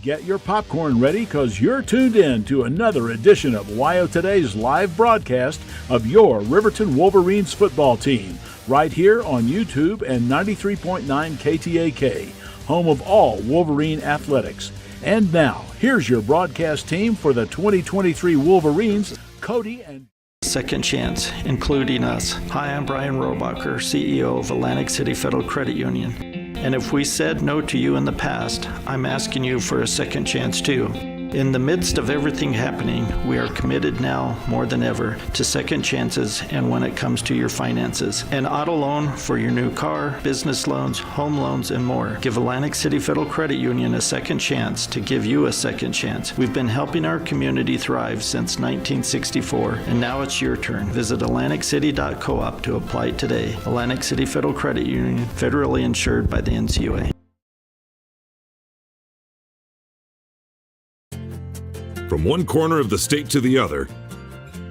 Get your popcorn ready because you're tuned in to another edition of WYO Today's live broadcast of your Riverton Wolverines football team, right here on YouTube and 93.9 KTAK, home of all Wolverine athletics. And now, here's your broadcast team for the 2023 Wolverines, Cody and Second Chance, including us. Hi, I'm Brian Robacher, CEO of Atlantic City Federal Credit Union. And if we said no to you in the past, I'm asking you for a second chance too. In the midst of everything happening, we are committed now more than ever to second chances and when it comes to your finances. An auto loan for your new car, business loans, home loans, and more. Give Atlantic City Federal Credit Union a second chance to give you a second chance. We've been helping our community thrive since 1964, and now it's your turn. Visit AtlanticCity.coop to apply today. Atlantic City Federal Credit Union, federally insured by the NCUA. From one corner of the state to the other,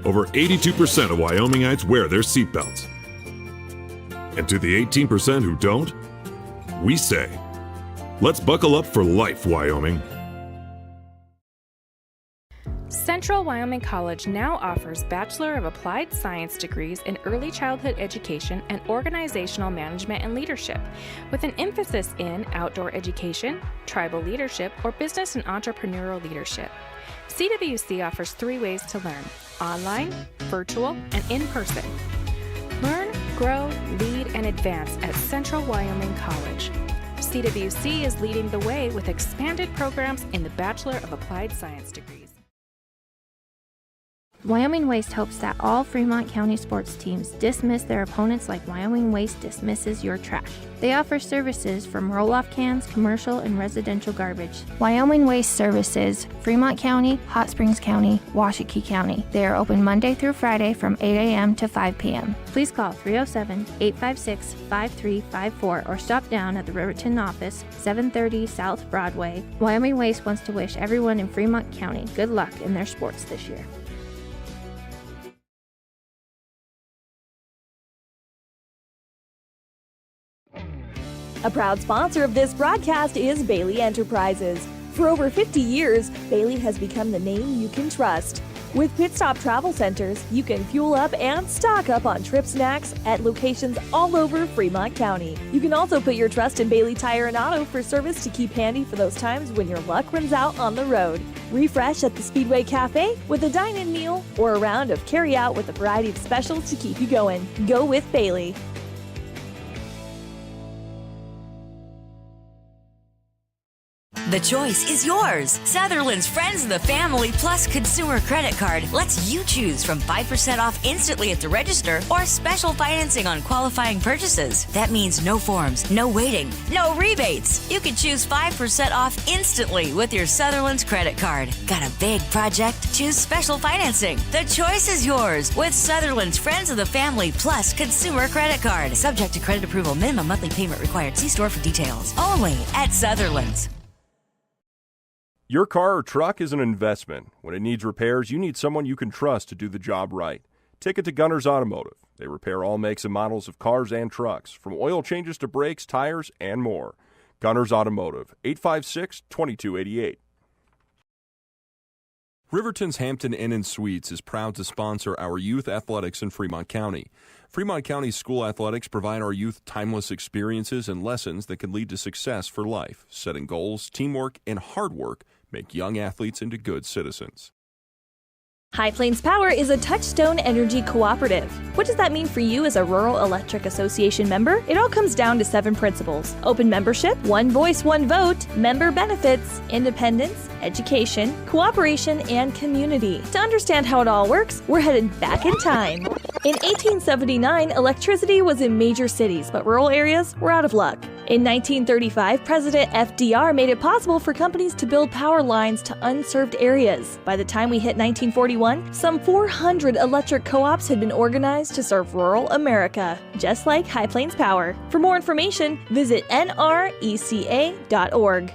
over 82% of Wyomingites wear their seatbelts. And to the 18% who don't, we say, let's buckle up for life, Wyoming. Central Wyoming College now offers Bachelor of Applied Science degrees in Early Childhood Education and Organizational Management and Leadership, with an emphasis in outdoor education, tribal leadership, or business and entrepreneurial leadership. CWC offers 3 ways to learn: online, virtual, and in person. Learn, grow, lead, and advance at Central Wyoming College. CWC is leading the way with expanded programs in the Bachelor of Applied Science degrees. Wyoming Waste hopes that all Fremont County sports teams dismiss their opponents like Wyoming Waste dismisses your trash. They offer services from roll-off cans, commercial, and residential garbage. Wyoming Waste services Fremont County, Hot Springs County, Washakie County. They are open Monday through Friday from 8 a.m. to 5 p.m. Please call 307-856-5354 or stop down at the Riverton office, 730 South Broadway. Wyoming Waste wants to wish everyone in Fremont County good luck in their sports this year. A proud sponsor of this broadcast is Bailey Enterprises. For over 50 years, Bailey has become the name you can trust. With Pit Stop Travel Centers, you can fuel up and stock up on trip snacks at locations all over Fremont County. You can also put your trust in Bailey Tire and Auto for service to keep handy for those times when your luck runs out on the road. Refresh at the Speedway Cafe with a dine-in meal or a round of carry-out with a variety of specials to keep you going. Go with Bailey. The choice is yours. Sutherland's Friends of the Family Plus Consumer Credit Card lets you choose from 5% off instantly at the register or special financing on qualifying purchases. That means no forms, no waiting, no rebates. You can choose 5% off instantly with your Sutherland's credit card. Got a big project? Choose special financing. The choice is yours with Sutherland's Friends of the Family Plus Consumer Credit Card. Subject to credit approval. Minimum monthly payment required. See store for details. Only at Sutherland's. Your car or truck is an investment. When it needs repairs, you need someone you can trust to do the job right. Take it to Gunners Automotive. They repair all makes and models of cars and trucks, from oil changes to brakes, tires, and more. Gunners Automotive, 856-2288. Riverton's Hampton Inn & Suites is proud to sponsor our youth athletics in Fremont County. Fremont County's school athletics provide our youth timeless experiences and lessons that can lead to success for life. Setting goals, teamwork, and hard work make young athletes into good citizens. High Plains Power is a Touchstone Energy cooperative. What does that mean for you as a Rural Electric Association member? It all comes down to 7 principles: open membership, one voice, one vote, member benefits, independence, education, cooperation, and community. To understand how it all works, we're headed back in time. In 1879, electricity was in major cities, but rural areas were out of luck. In 1935, President FDR made it possible for companies to build power lines to unserved areas. By the time we hit 1941, some 400 electric co-ops had been organized to serve rural America, just like High Plains Power. For more information, visit nreca.org.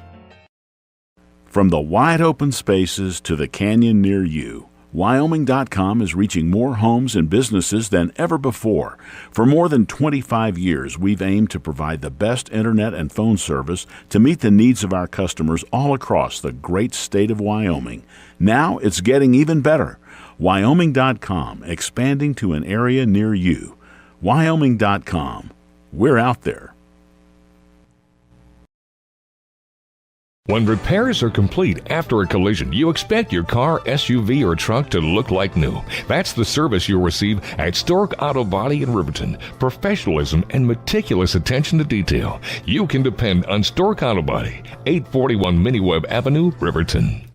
From the wide open spaces to the canyon near you, Wyoming.com is reaching more homes and businesses than ever before. For more than 25 years, we've aimed to provide the best internet and phone service to meet the needs of our customers all across the great state of Wyoming. Now it's getting even better. Wyoming.com, expanding to an area near you. Wyoming.com. We're out there. When repairs are complete after a collision, you expect your car, SUV, or truck to look like new. That's the service you'll receive at Stork Auto Body in Riverton. Professionalism and meticulous attention to detail. You can depend on Stork Auto Body, 841 Miniweb Avenue, Riverton.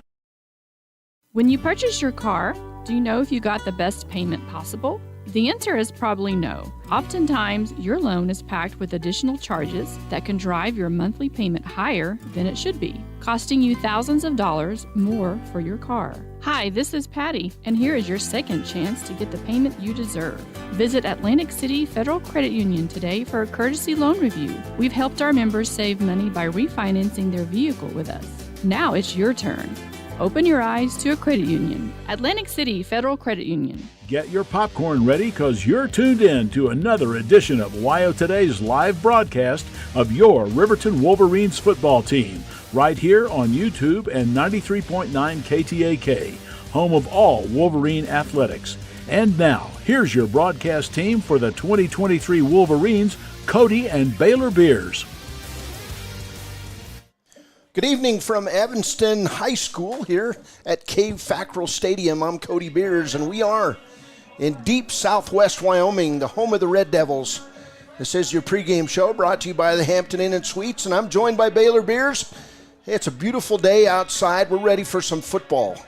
When you purchase your car, do you know if you got the best payment possible? The answer is probably no. Oftentimes, your loan is packed with additional charges that can drive your monthly payment higher than it should be, costing you thousands of dollars more for your car. Hi, this is Patty, and here is your second chance to get the payment you deserve. Visit Atlantic City Federal Credit Union today for a courtesy loan review. We've helped our members save money by refinancing their vehicle with us. Now it's your turn. Open your eyes to a credit union. Atlantic City Federal Credit Union. Get your popcorn ready because you're tuned in to another edition of WYO Today's live broadcast of your Riverton Wolverines football team, right here on YouTube and 93.9 KTAK, home of all Wolverine athletics. And now, here's your broadcast team for the 2023 Wolverines, Cody and Baylor Beers. Good evening from Evanston High School here at Kay Fackrell Stadium. I'm Cody Beers, and we are in deep southwest Wyoming, the home of the Red Devils. This is your pregame show brought to you by the Hampton Inn and Suites, and I'm joined by Baylor Beers. Hey, it's a beautiful day outside. We're ready for some football.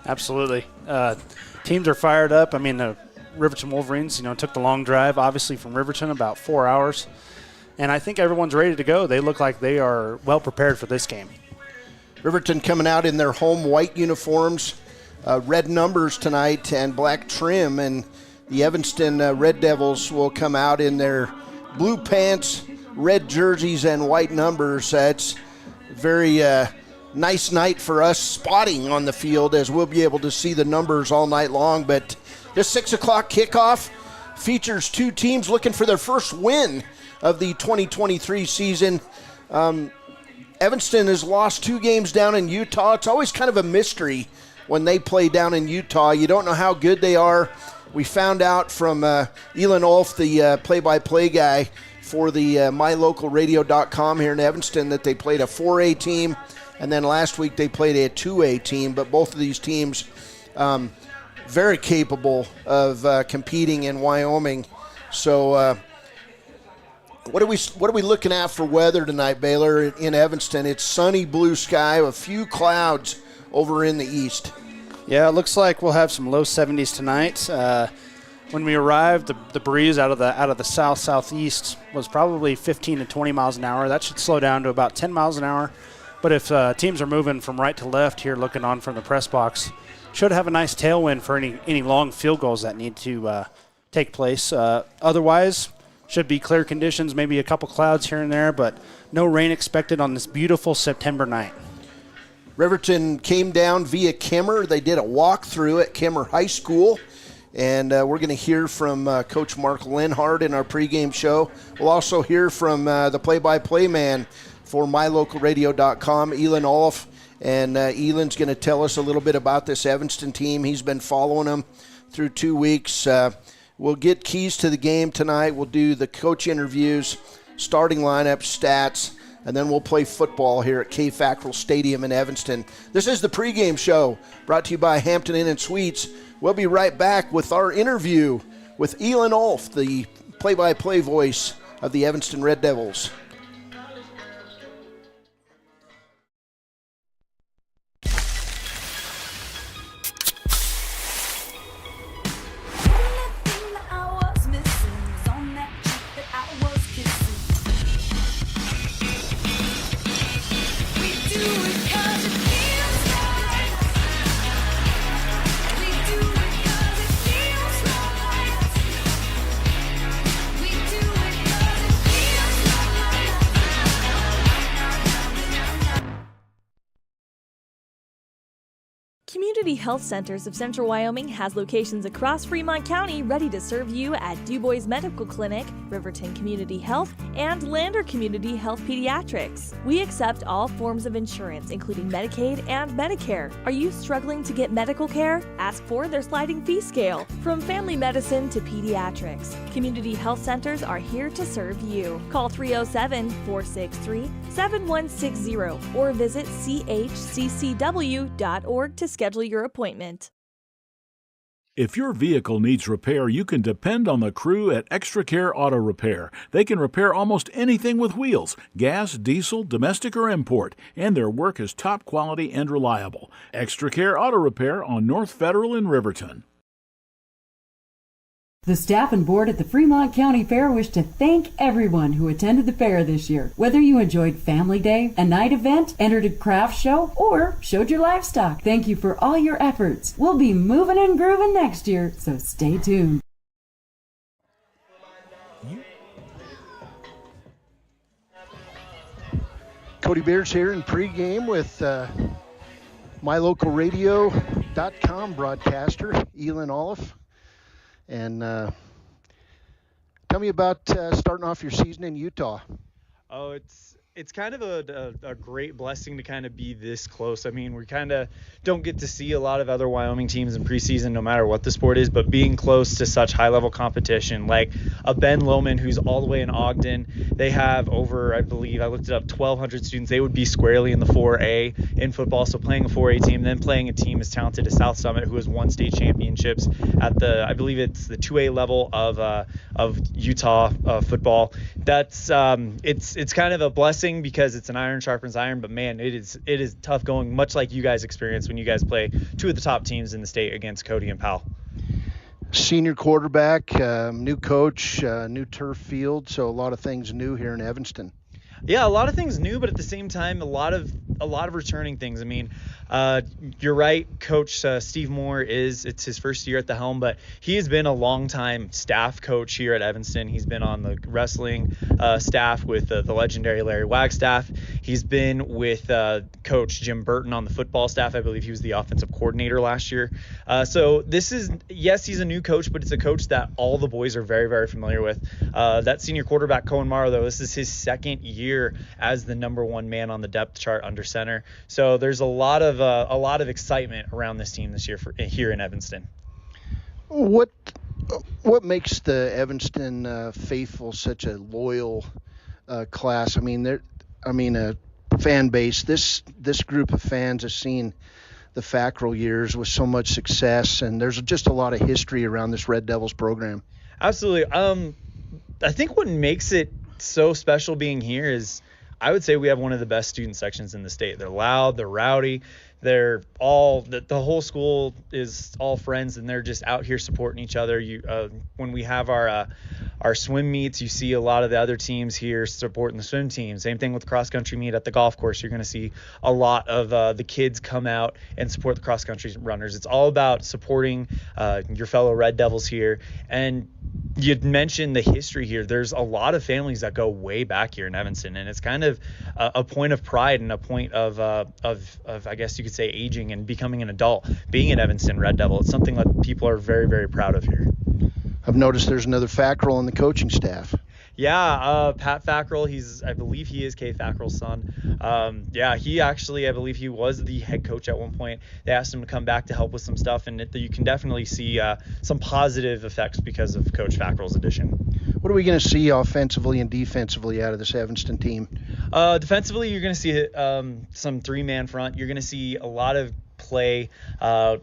Absolutely. Teams are fired up. I mean, the Riverton Wolverines, took the long drive, obviously from Riverton, about 4 hours. And I think everyone's ready to go. They look like they are well prepared for this game. Riverton coming out in their home white uniforms, red numbers tonight and black trim. And the Evanston Red Devils will come out in their blue pants, red jerseys, and white numbers. It's a very nice night for us spotting on the field, as we'll be able to see the numbers all night long. But this 6 o'clock kickoff features two teams looking for their first win of the 2023 season. Evanston has lost 2 games down in Utah. It's always kind of a mystery when they play down in Utah. You don't know how good they are. We found out from Elon Olf, the play-by-play guy for the mylocalradio.com here in Evanston, that they played a 4A team, and then last week they played a 2A team. But both of these teams very capable of competing in Wyoming. So What are we looking at for weather tonight, Baylor, in Evanston? It's sunny, blue sky, a few clouds over in the east. Yeah, it looks like we'll have some low 70s tonight. When we arrived, the breeze out of the southeast was probably 15 to 20 miles an hour. That should slow down to about 10 miles an hour. But if teams are moving from right to left here, looking on from the press box, should have a nice tailwind for any long field goals that need to take place. Otherwise, should be clear conditions, maybe a couple clouds here and there, but no rain expected on this beautiful September night. Riverton came down via Kemmer. They did a walkthrough at Kemmer High School, and we're going to hear from Coach Mark Lenhart in our pregame show. We'll also hear from the play-by-play man for mylocalradio.com, Elon Olf, and Elon's going to tell us a little bit about this Evanston team. He's been following them through 2 weeks. We'll get keys to the game tonight. We'll do the coach interviews, starting lineup, stats, and then we'll play football here at Kay Fackrell Stadium in Evanston. This is the pregame show brought to you by Hampton Inn and Suites. We'll be right back with our interview with Elon Olf, the play-by-play voice of the Evanston Red Devils. Community Health Centers of Central Wyoming has locations across Fremont County ready to serve you at DuBois Medical Clinic, Riverton Community Health, and Lander Community Health Pediatrics. We accept all forms of insurance, including Medicaid and Medicare. Are you struggling to get medical care? Ask for their sliding fee scale. From family medicine to pediatrics, Community Health Centers are here to serve you. Call 307-463-7160 or visit chccw.org to schedule your appointment. If your vehicle needs repair, you can depend on the crew at Extra Care Auto Repair. They can repair almost anything with wheels, gas, diesel, domestic, or import, and their work is top quality and reliable. Extra Care Auto Repair on North Federal in Riverton. The staff and board at the Fremont County Fair wish to thank everyone who attended the fair this year. Whether you enjoyed Family Day, a night event, entered a craft show, or showed your livestock, thank you for all your efforts. We'll be moving and grooving next year, so stay tuned. Cody Beers here in pregame with MyLocalRadio.com broadcaster, Elin Olive. And tell me about starting off your season in Utah. Oh, it's kind of a great blessing to kind of be this close. I mean, we kind of don't get to see a lot of other Wyoming teams in preseason, no matter what the sport is, but being close to such high-level competition, like a Ben Lomond, who's all the way in Ogden. They have over, I believe, I looked it up, 1,200 students. They would be squarely in the 4A in football, so playing a 4A team, then playing a team as talented as South Summit, who has won state championships at the, I believe it's the 2A level of Utah football. That's it's kind of a blessing because it's an iron sharpens iron, but man, it is tough going, much like you guys experience when you guys play two of the top teams in the state against Cody and Powell. Senior quarterback, new coach, new turf field, so a lot of things new here in Evanston. Yeah, a lot of things new, but at the same time, a lot of returning things. I mean, you're right. Coach Steve Moore it's his first year at the helm, but he has been a long-time staff coach here at Evanston. He's been on the wrestling staff with the legendary Larry Wagstaff. He's been with Coach Jim Burton on the football staff. I believe he was the offensive coordinator last year. So this is, yes, he's a new coach, but it's a coach that all the boys are very, very familiar with. That senior quarterback, Cohen Morrow, though, this is his second year as the number one man on the depth chart under center. So there's a lot of excitement around this team this year here in Evanston. What makes the Evanston faithful such a loyal class? I mean, a fan base. This group of fans has seen the Fackrell years with so much success, and there's just a lot of history around this Red Devils program. Absolutely. I think what makes it so special being here is I would say we have one of the best student sections in the state. They're loud, they're rowdy, they're all the whole school is all friends, and they're just out here supporting each other. When we have our swim meets, you see a lot of the other teams here supporting the swim team. Same thing with the cross country meet at the golf course. You're going to see a lot of the kids come out and support the cross country runners. It's all about supporting your fellow Red Devils here. And you'd mentioned the history here. There's a lot of families that go way back here in Evanston, and it's kind of a point of pride and a point of I guess you could say aging and becoming an adult, being an Evanston Red Devil. It's something that people are very, very proud of here. I've noticed there's another Fackrell on the coaching staff. Yeah, Pat Fackrell, I believe he is Kay Fackrell's son. He actually, I believe he was the head coach at one point. They asked him to come back to help with some stuff, and you can definitely see some positive effects because of Coach Fackrell's addition. What are we going to see offensively and defensively out of this Evanston team? Defensively, you're going to see some three-man front. You're going to see a lot of play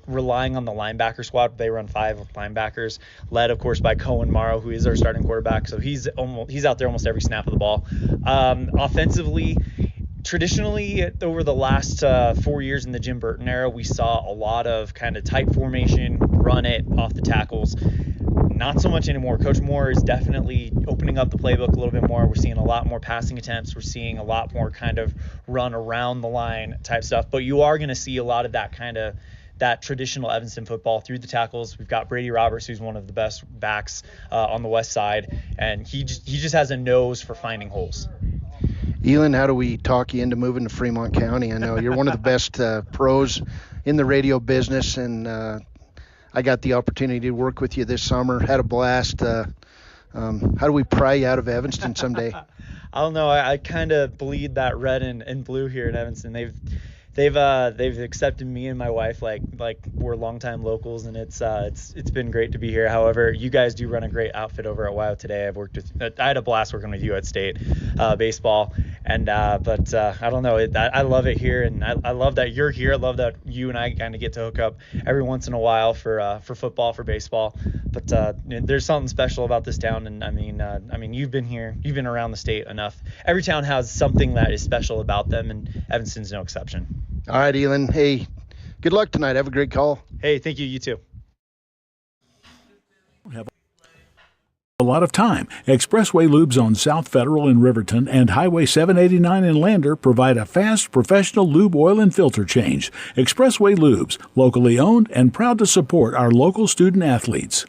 relying on the linebacker squad. They run 5 linebackers, led of course by Cohen Morrow, who is our starting quarterback, so he's out there almost every snap of the ball. Offensively, traditionally over the last 4 years in the Jim Burton era, we saw a lot of kind of tight formation, run it off the tackles. Not so much anymore. Coach Moore is definitely opening up the playbook a little bit more. We're seeing a lot more passing attempts. We're seeing a lot more kind of run around the line type stuff. But you are going to see a lot of that traditional Evanston football through the tackles. We've got Brady Roberts, who's one of the best backs on the west side, and he just has a nose for finding holes. Elin, how do we talk you into moving to Fremont County? I know you're one of the best pros in the radio business, and I got the opportunity to work with you this summer. Had a blast. How do we pry you out of Evanston someday? I don't know. I kind of bleed that red and blue here in Evanston. They've accepted me and my wife like we're longtime locals, and it's been great to be here. However, you guys do run a great outfit over at WYO today. I had a blast working with you at State baseball, and but I don't know. I love it here, and I love that you're here. I love that you and I kind of get to hook up every once in a while for football, for baseball. But there's something special about this town, and I mean you've been here, you've been around the state enough. Every town has something that is special about them, and Evanston's no exception. All right, Elin. Hey, good luck tonight. Have a great call. Hey, thank you. You too. Have a lot of time. Expressway lubes on South Federal in Riverton and Highway 789 in Lander provide a fast, professional lube oil and filter change. Expressway lubes, locally owned and proud to support our local student athletes.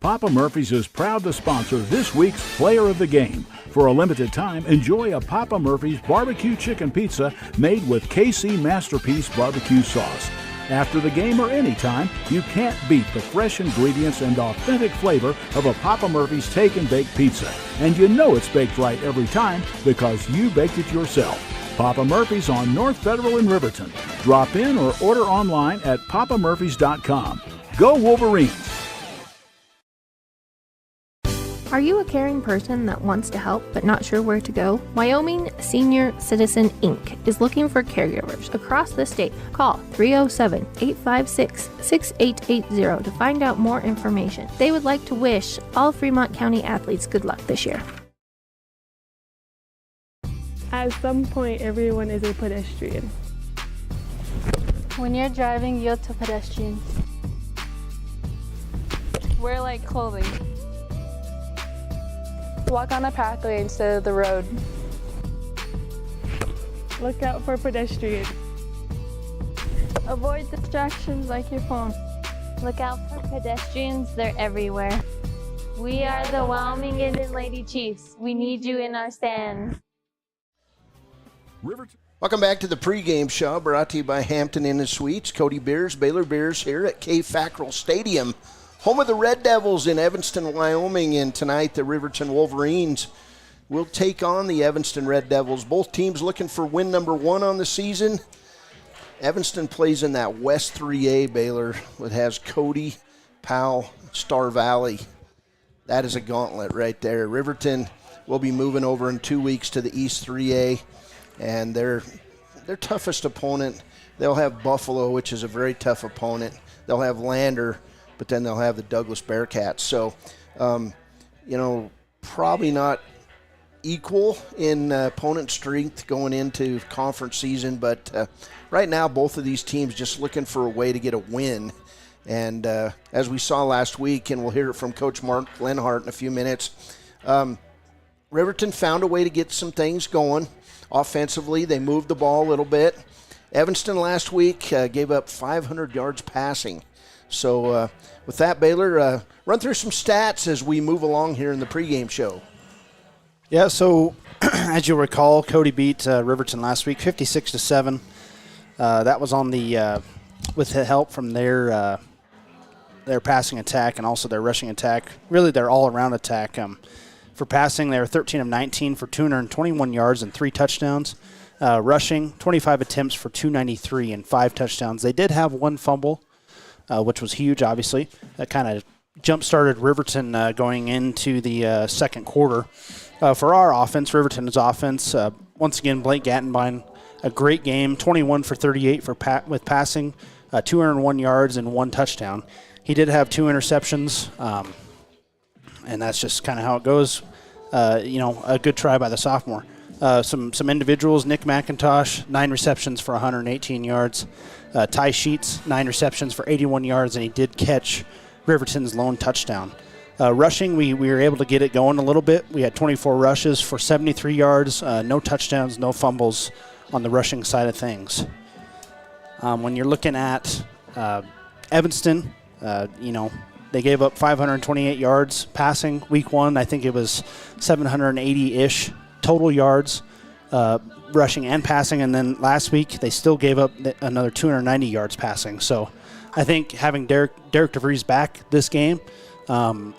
Papa Murphy's is proud to sponsor this week's Player of the Game. For a limited time, enjoy a Papa Murphy's barbecue chicken pizza made with KC Masterpiece barbecue sauce. After the game or anytime, you can't beat the fresh ingredients and authentic flavor of a Papa Murphy's Take and Bake pizza. And you know it's baked right every time because you baked it yourself. Papa Murphy's on North Federal in Riverton. Drop in or order online at papamurphys.com. Go Wolverines! Are you a caring person that wants to help but not sure where to go? Wyoming Senior Citizen Inc. is looking for caregivers across the state. Call 307-856-6880 to find out more information. They would like to wish all Fremont County athletes good luck this year. At some point, everyone is a pedestrian. When you're driving, yield to pedestrians. Wear light clothing. Walk on a pathway instead of the road. Look out for pedestrians. Avoid distractions like your phone. Look out for pedestrians, they're everywhere. We are the Wyoming Indian Lady Chiefs. We need you in our stand. Welcome back to the pregame show, brought to you by Hampton Inn & Suites. Cody Beers, Baylor Beers here at Kay Fackrell Stadium, home of the Red Devils in Evanston, Wyoming, and tonight the Riverton Wolverines will take on the Evanston Red Devils. Both teams looking for win number 1 on the season. Evanston plays in that West 3A, Baylor, that has Cody, Powell, Star Valley. That is a gauntlet right there. Riverton will be moving over in 2 weeks to the East 3A, and their toughest opponent, they'll have Buffalo, which is a very tough opponent. They'll have Lander, but then they'll have the Douglas Bearcats. So, probably not equal in opponent strength going into conference season, but right now both of these teams just looking for a way to get a win. And as we saw last week, and we'll hear it from Coach Mark Lenhart in a few minutes, Riverton found a way to get some things going offensively. They moved the ball a little bit. Evanston last week gave up 500 yards passing. So with that, Baylor, run through some stats as we move along here in the pregame show. Yeah, so as you'll recall, Cody beat Riverton last week 56-7. That was on the with the help from their passing attack and also their rushing attack. Really, their all-around attack. For passing, they were 13 of 19 for 221 yards and 3 touchdowns. Rushing, 25 attempts for 293 and 5 touchdowns. They did have 1 fumble, which was huge, obviously. That kind of jump-started Riverton going into the second quarter. For our offense, Riverton's offense, once again, Blake Gattenbein, a great game, 21 for 38 with passing, 201 yards and 1 touchdown. He did have 2 interceptions, and that's just kind of how it goes. A good try by the sophomore. Some individuals, Nick McIntosh, 9 receptions for 118 yards. Ty Sheets, 9 receptions for 81 yards, and he did catch Riverton's lone touchdown. Rushing, we were able to get it going a little bit. We had 24 rushes for 73 yards, no touchdowns, no fumbles on the rushing side of things. When you're looking at Evanston, They gave up 528 yards passing week 1. I think it was 780-ish total yards rushing and passing. And then last week they still gave up another 290 yards passing. So I think having Derek DeVries back this game, I'm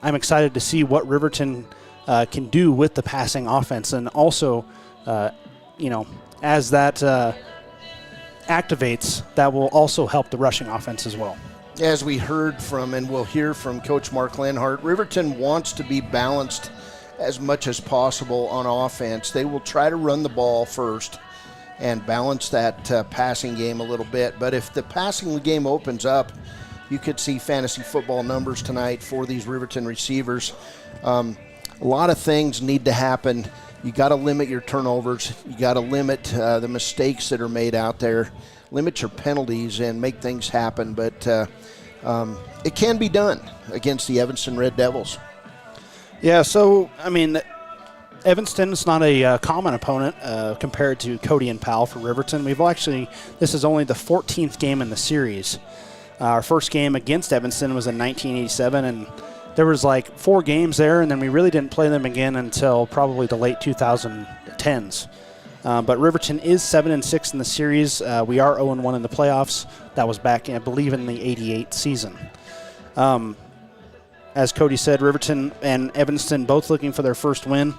excited to see what Riverton can do with the passing offense. And also, as that activates, that will also help the rushing offense as well. As we heard from and we'll hear from Coach Mark Lenhart, Riverton wants to be balanced as much as possible on offense. They will try to run the ball first and balance that passing game a little bit. But if the passing game opens up, you could see fantasy football numbers tonight for these Riverton receivers. A lot of things need to happen. You got to limit your turnovers. You got to limit the mistakes that are made out there. Limit your penalties and make things happen. But it can be done against the Evanston Red Devils. Yeah, so, Evanston is not a common opponent compared to Cody and Powell for Riverton. This is only the 14th game in the series. Our first game against Evanston was in 1987, and there was 4 games there, and then we really didn't play them again until probably the late 2010s. But Riverton is 7-6 in the series. We are 0-1 in the playoffs. That was back, I believe, in the 88 season. As Cody said, Riverton and Evanston both looking for their first win.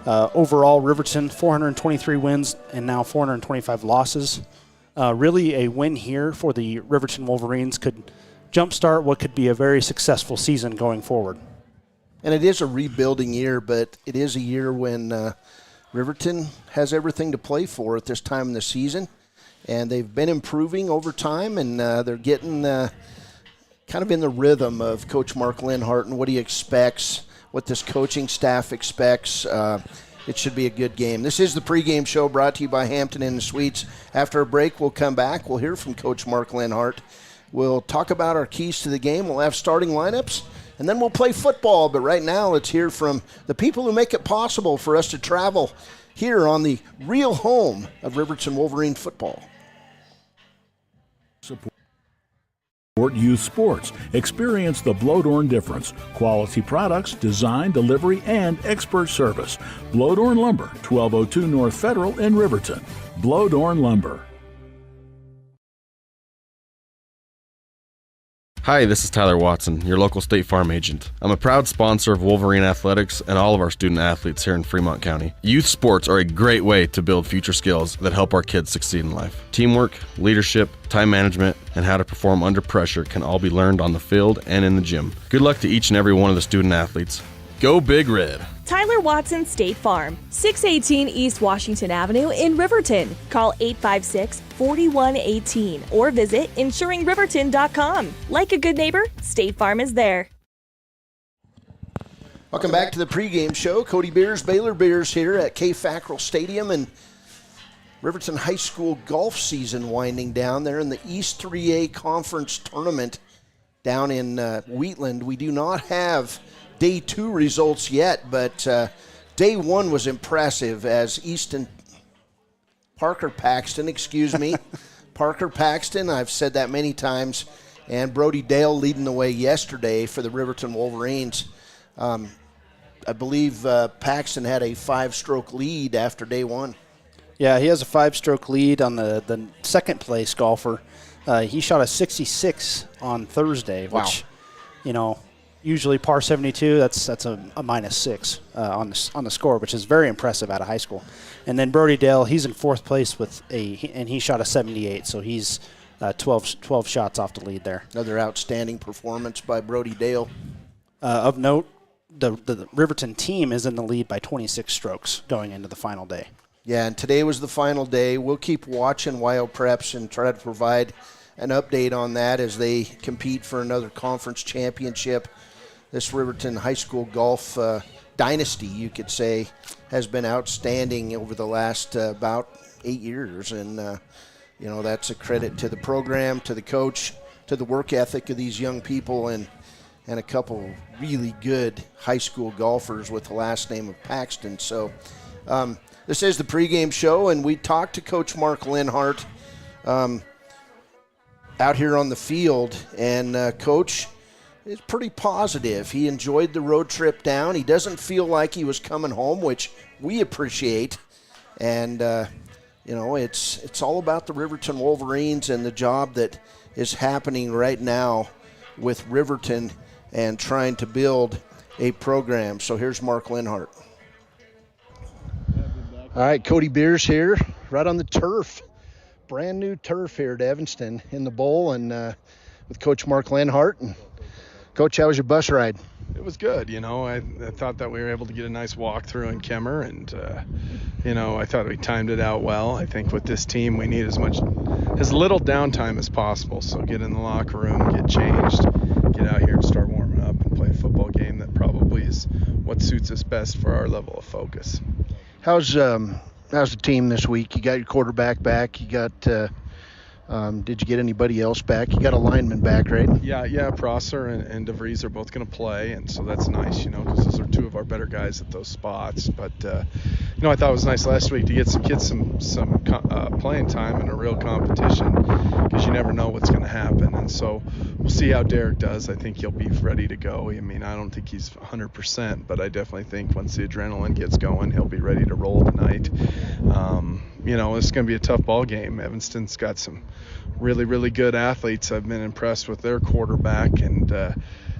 Overall, Riverton 423 wins and now 425 losses. Really a win here for the Riverton Wolverines could jumpstart what could be a very successful season going forward. And it is a rebuilding year, but it is a year when Riverton has everything to play for at this time in the season. And they've been improving over time, and they're getting kind of in the rhythm of Coach Mark Lenhart and what he expects, what this coaching staff expects. It should be a good game. This is the pregame show brought to you by Hampton Inn & Suites. After a break, we'll come back. We'll hear from Coach Mark Lenhart. We'll talk about our keys to the game. We'll have starting lineups, and then we'll play football. But right now, let's hear from the people who make it possible for us to travel here on the real home of Riverton Wolverine football. Support youth sports. Experience the Blodorn difference. Quality products, design, delivery, and expert service. Blodorn Lumber, 1202 North Federal in Riverton. Blodorn Lumber. Hi, this is Tyler Watson, your local State Farm agent. I'm a proud sponsor of Wolverine Athletics and all of our student athletes here in Fremont County. Youth sports are a great way to build future skills that help our kids succeed in life. Teamwork, leadership, time management, and how to perform under pressure can all be learned on the field and in the gym. Good luck to each and every one of the student athletes. Go Big Red! Tyler Watson State Farm, 618 East Washington Avenue in Riverton. Call 856-4118 or visit insuringriverton.com. Like a good neighbor, State Farm is there. Welcome back to the pregame show. Cody Beers, Baylor Beers here at Kay Fackrell Stadium, and Riverton High School golf season winding down there in the East 3A Conference Tournament down in Wheatland. We do not have Day 2 results yet, but Day 1 was impressive as Parker Paxton, I've said that many times, and Brody Dale leading the way yesterday for the Riverton Wolverines. I believe Paxton had a 5-stroke lead after Day 1. Yeah, he has a 5-stroke lead on the second place golfer. He shot a 66 on Thursday, which, usually par 72, that's a -6 on the score, which is very impressive out of high school. And then Brody Dale, he's in 4th place and he shot a 78, so he's 12 shots off the lead there. Another outstanding performance by Brody Dale. Of note, the Riverton team is in the lead by 26 strokes going into the final day. Yeah, and today was the final day. We'll keep watching WYO Preps and try to provide an update on that as they compete for another conference championship. This Riverton High School golf dynasty, you could say, has been outstanding over the last about 8 years. And, that's a credit to the program, to the coach, to the work ethic of these young people, and a couple really good high school golfers with the last name of Paxton. So this is the pregame show, and we talked to Coach Mark Lenhart out here on the field. And, Coach, is pretty positive. He enjoyed the road trip down. He doesn't feel like he was coming home, which we appreciate. And, it's all about the Riverton Wolverines and the job that is happening right now with Riverton and trying to build a program. So here's Mark Lenhart. All right, Cody Beers here, right on the turf. Brand new turf here at Evanston in the bowl, and with Coach Mark Lenhart. And Coach, how was your bus ride? It was good. I thought that we were able to get a nice walk through in Kemmer, and I thought we timed it out well. I think with this team we need as little downtime as possible. So get in the locker room, get changed, get out here and start warming up and play a football game that probably is what suits us best for our level of focus. How's the team this week? You got your quarterback back. You got did you get anybody else back? You got a lineman back, right? Yeah. Prosser and DeVries are both going to play, and so that's nice, because those are two of our better guys at those spots. But I thought it was nice last week to get some kids some playing time in a real competition, because you never know what's going to happen. And so we'll see how Derek does. I think he'll be ready to go. I mean, I don't think he's 100%, but I definitely think once the adrenaline gets going, he'll be ready to roll tonight. It's going to be a tough ball game. Evanston's got some really, really good athletes. I've been impressed with their quarterback, and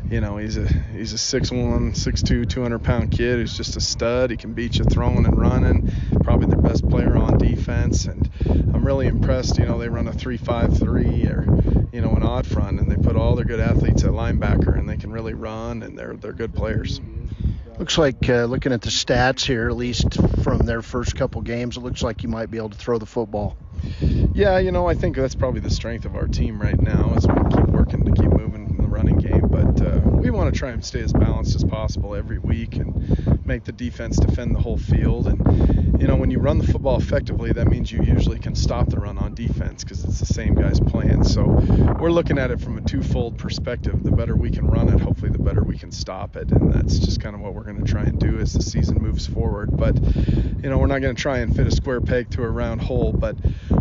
he's a 6'1", 6'2", 200-pound kid who's just a stud. He can beat you throwing and running. Probably their best player on defense, and I'm really impressed. They run a 3-5-3 or an odd front, and they put all their good athletes at linebacker, and they can really run, and they're good players. Looks like, looking at the stats here, at least from their first couple games, it looks like you might be able to throw the football. Yeah, I think that's probably the strength of our team right now, is we keep working to keep moving in the running game. But we want to try and stay as balanced as possible every week and make the defense defend the whole field. And, when you run the football effectively, that means you usually can stop the run on defense, because it's the same guys playing. So we're looking at it from a twofold perspective. The better we can run it, hopefully the better we can stop it. And that's just kind of what we're going to try and do as the season moves forward. But, we're not going to try and fit a square peg to a round hole, but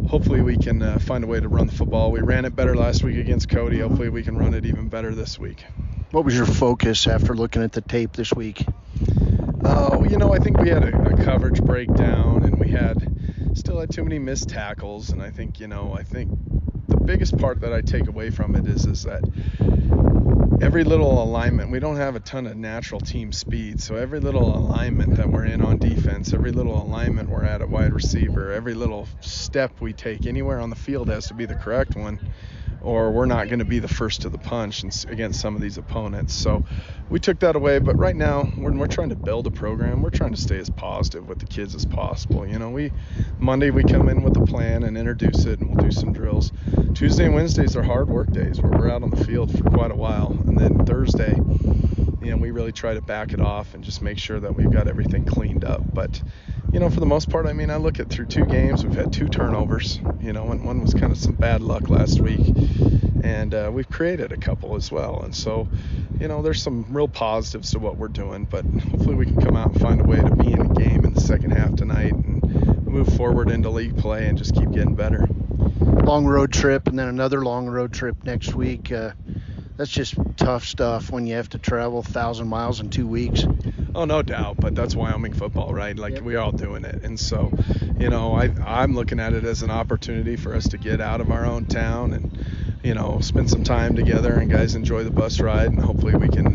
hopefully we can find a way to run the football. We ran it better last week against Cody. Hopefully we can run it even better this week. What was your focus after looking at the tape this week? I think we had a coverage breakdown, and we still had too many missed tackles. And I think the biggest part that I take away from it is that every little alignment, we don't have a ton of natural team speed, so every little alignment that we're in on defense, every little alignment we're at wide receiver, every little step we take anywhere on the field has to be the correct one, or we're not going to be the first to the punch against some of these opponents. So we took that away, but right now we're trying to build a program. We're trying to stay as positive with the kids as possible. Monday we come in with a plan and introduce it, and we'll do some drills. Tuesday and Wednesdays are hard work days where we're out on the field for quite a while, and then Thursday, we really try to back it off and just make sure that we've got everything cleaned up. But for the most part, I look at through 2 games, we've had 2 turnovers, and one was kind of some bad luck last week, and we've created a couple as well. And so, there's some real positives to what we're doing, but hopefully we can come out and find a way to be in a game in the second half tonight and move forward into league play and just keep getting better. Long road trip, and then another long road trip next week. That's just tough stuff when you have to travel 1,000 miles in 2 weeks. Oh, no doubt, but that's Wyoming football, right? We're all doing it. And so, I'm looking at it as an opportunity for us to get out of our own town and, spend some time together, and guys enjoy the bus ride, and hopefully we can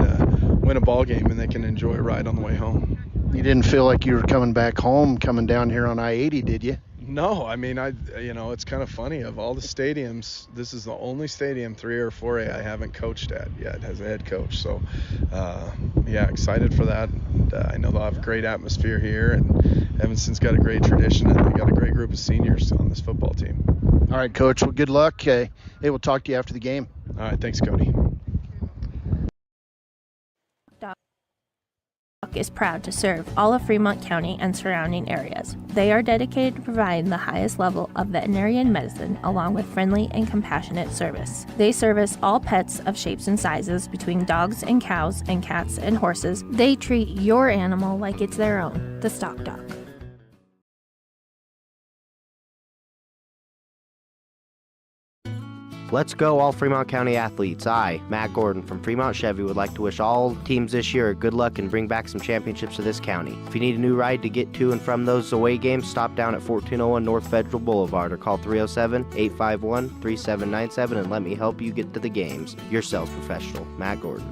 win a ball game and they can enjoy a ride on the way home. You didn't feel like you were coming back home, coming down here on I-80, did you? No, it's kind of funny. Of all the stadiums, this is the only stadium 3 or 4A I haven't coached at yet as a head coach. So, excited for that. And, I know they'll have a great atmosphere here, and Evanston's got a great tradition, and they got a great group of seniors on this football team. All right, Coach. Well, good luck. Hey, we'll talk to you after the game. All right, thanks, Cody. Is proud to serve all of Fremont County and surrounding areas. They are dedicated to providing the highest level of veterinarian medicine along with friendly and compassionate service. They service all pets of shapes and sizes between dogs and cows and cats and horses. They treat your animal like it's their own, the Stock Doc. Let's go, all Fremont County athletes. I, Matt Gordon from Fremont Chevy, would like to wish all teams this year good luck and bring back some championships to this county. If you need a new ride to get to and from those away games, stop down at 1401 North Federal Boulevard or call 307-851-3797 and let me help you get to the games. Your sales professional, Matt Gordon.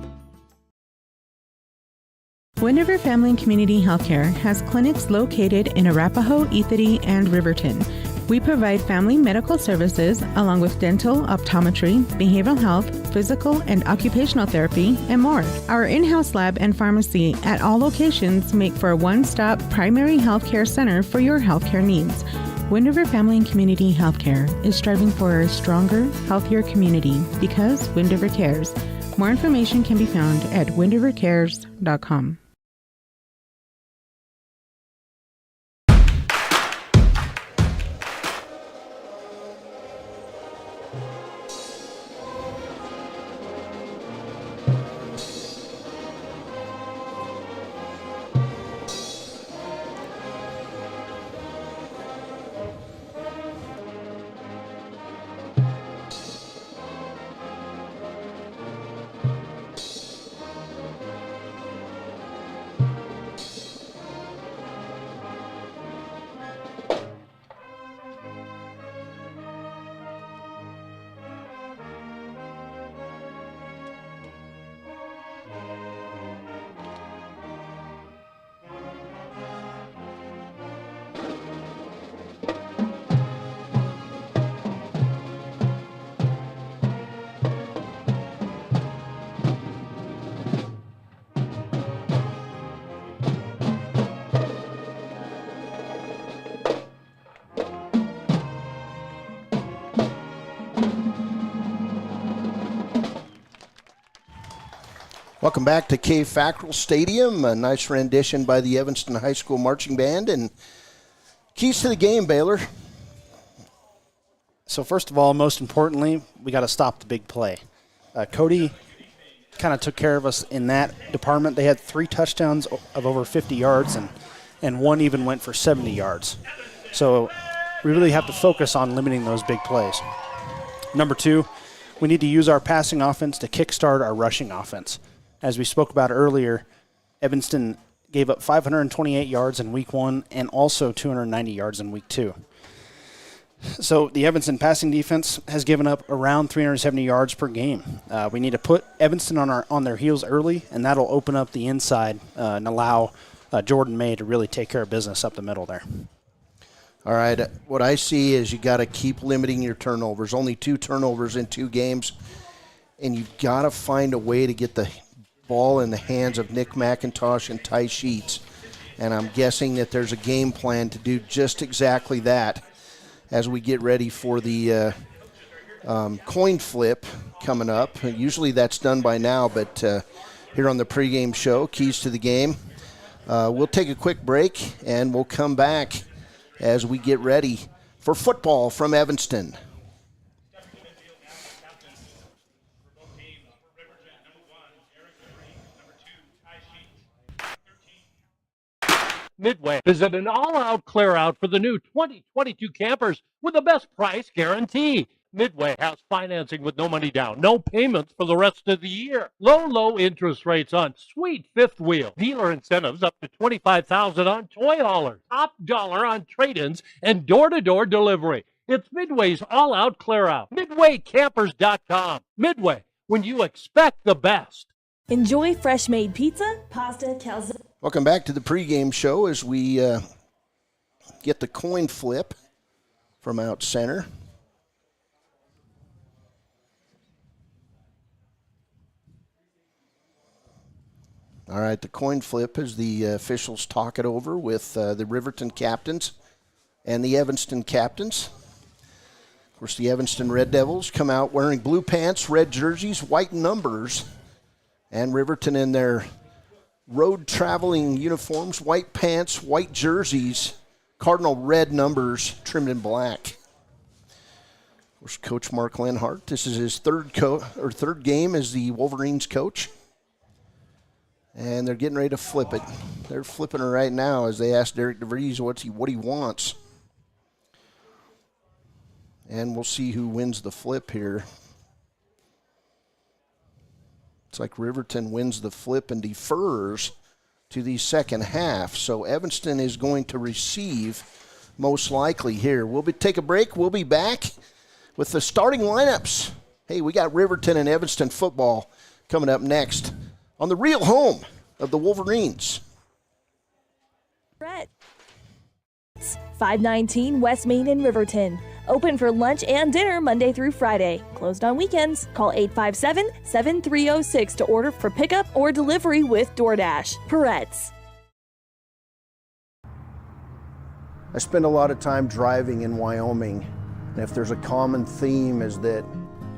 Wind River Family and Community Healthcare has clinics located in Arapahoe, Ethity, and Riverton. We provide family medical services along with dental, optometry, behavioral health, physical and occupational therapy, and more. Our in-house lab and pharmacy at all locations make for a one-stop primary healthcare center for your healthcare needs. Wind River Family and Community Healthcare is striving for a stronger, healthier community because Wind River cares. More information can be found at windrivercares.com. Welcome back to Kay Fackrell Stadium. A nice rendition by the Evanston High School Marching Band. And keys to the game, Baylor. So first of all, most importantly, we got to stop the big play. Cody kind of took care of us in that department. They had 3 touchdowns of over 50 yards, and one even went for 70 yards. So we really have to focus on limiting those big plays. Number 2, we need to use our passing offense to kickstart our rushing offense. As we spoke about earlier, Evanston gave up 528 yards in week 1 and also 290 yards in week 2. So the Evanston passing defense has given up around 370 yards per game. We need to put Evanston on their heels early, and that'll open up the inside and allow Jordan May to really take care of business up the middle there. All right, what I see is you got to keep limiting your turnovers. Only 2 turnovers in 2 games, and you've got to find a way to get the ball in the hands of Nick McIntosh and Ty Sheets. And I'm guessing that there's a game plan to do just exactly that as we get ready for the coin flip coming up. Usually that's done by now, but here on the pregame show, Keys to the Game, we'll take a quick break, and we'll come back as we get ready for football from Evanston. Midway. Visit an all-out clear-out for the new 2022 campers with the best price guarantee. Midway has financing with no money down, no payments for the rest of the year. Low interest rates on sweet fifth wheel. Dealer incentives up to $25,000 on toy haulers. Top dollar on trade-ins and door-to-door delivery. It's Midway's all-out clear-out. MidwayCampers.com. Midway, when you expect the best. Enjoy fresh-made pizza, pasta, calzone. Welcome back to the pregame show as we get the coin flip from out center. All right, the coin flip as the officials talk it over with the Riverton captains and the Evanston captains. Of course, the Evanston Red Devils come out wearing blue pants, red jerseys, white numbers, and Riverton in their road traveling uniforms, white pants, white jerseys, cardinal red numbers trimmed in black. Of course, Coach Mark Lenhart, this is his third game as the Wolverines coach. And they're getting ready to flip it. They're flipping it right now as they ask Derek DeVries what he wants. And we'll see who wins the flip here. It's like Riverton wins the flip and defers to the second half. So Evanston is going to receive most likely here. We'll take a break. We'll be back with the starting lineups. Hey, we got Riverton and Evanston football coming up next on the real home of the Wolverines. 519 West Main in Riverton. Open for lunch and dinner Monday through Friday. Closed on weekends. Call 857-7306 to order for pickup or delivery with DoorDash. Peretz. I spend a lot of time driving in Wyoming, and if there's a common theme is that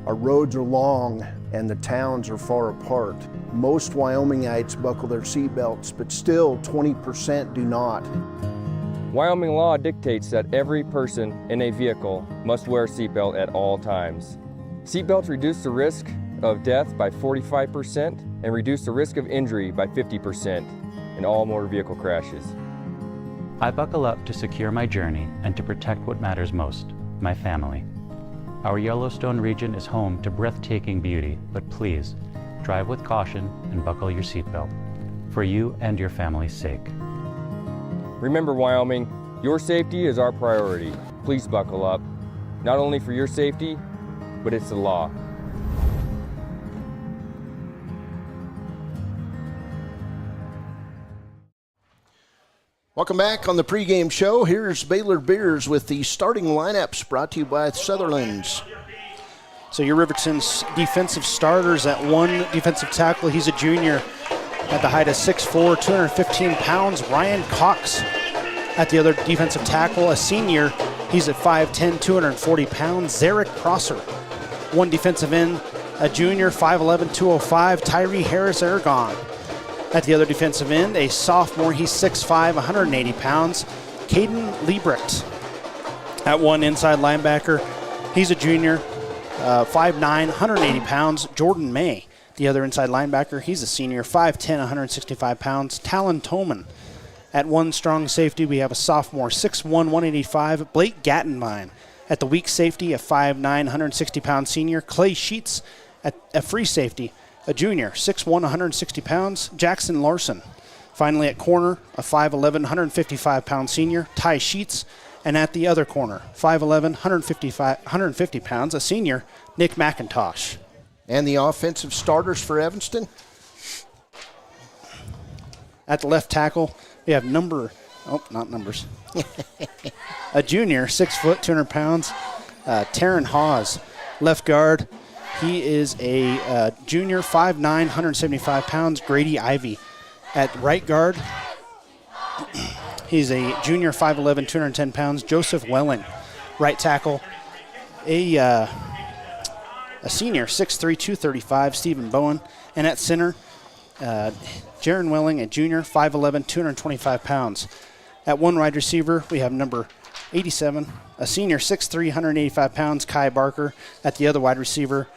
our roads are long and the towns are far apart. Most Wyomingites buckle their seatbelts, but still 20% do not. Wyoming law dictates that every person in a vehicle must wear a seatbelt at all times. Seatbelts reduce the risk of death by 45% and reduce the risk of injury by 50% in all motor vehicle crashes. I buckle up to secure my journey and to protect what matters most, my family. Our Yellowstone region is home to breathtaking beauty, but please, drive with caution and buckle your seatbelt, for you and your family's sake. Remember, Wyoming, your safety is our priority. Please buckle up, not only for your safety, but it's the law. Welcome back on the pregame show. Here's Baylor Beers with the starting lineups brought to you by Sutherland's. So your Riverton's defensive starters at one defensive tackle. He's a junior at the height of 6'4", 215 pounds. Ryan Cox at the other defensive tackle, a senior. He's at 5'10", 240 pounds. Zarek Prosser. One defensive end, a junior, 5'11", 205. Tyree Harris Aragon. At the other defensive end, a sophomore, he's 6'5", 180 pounds. Caden Liebrecht. At one inside linebacker, he's a junior, 5'9", 180 pounds. Jordan May. The other inside linebacker, he's a senior, 5'10", 165 pounds. Talon Toman. At one strong safety, we have a sophomore, 6'1", 185. Blake Gattenbein. At the weak safety, a 5'9", 160-pound senior. Clay Sheets at a free safety, a junior, 6'1", 160 pounds. Jackson Larson. Finally at corner, a 5'11", 155-pound senior, Ty Sheets. And at the other corner, 5'11", 150 pounds, a senior, Nick McIntosh. And the offensive starters for Evanston? At the left tackle, we have a junior, 6 foot, 200 pounds, Taryn Hawes. Left guard, he is a junior, 5'9", 175 pounds, Grady Ivy. At right guard, he's a junior, 5'11", 210 pounds, Joseph Welling. Right tackle, a senior, 6'3", 235, Stephen Bowen. And at center, Jaron Welling, a junior, 5'11", 225 pounds. At one wide receiver, we have number 87, a senior, 6'3", 185 pounds, Kai Barker. At the other wide receiver,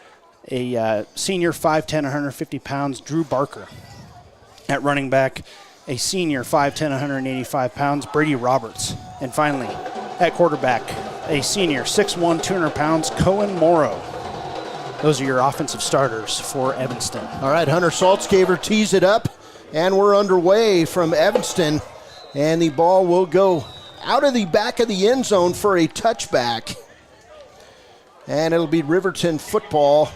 a senior, 5'10", 150 pounds, Drew Barker. At running back, a senior, 5'10", 185 pounds, Brady Roberts. And finally, at quarterback, a senior, 6'1", 200 pounds, Cohen Morrow. Those are your offensive starters for Evanston. All right, Hunter Saltzgaver tees it up, and we're underway from Evanston. And the ball will go out of the back of the end zone for a touchback. And it'll be Evanston football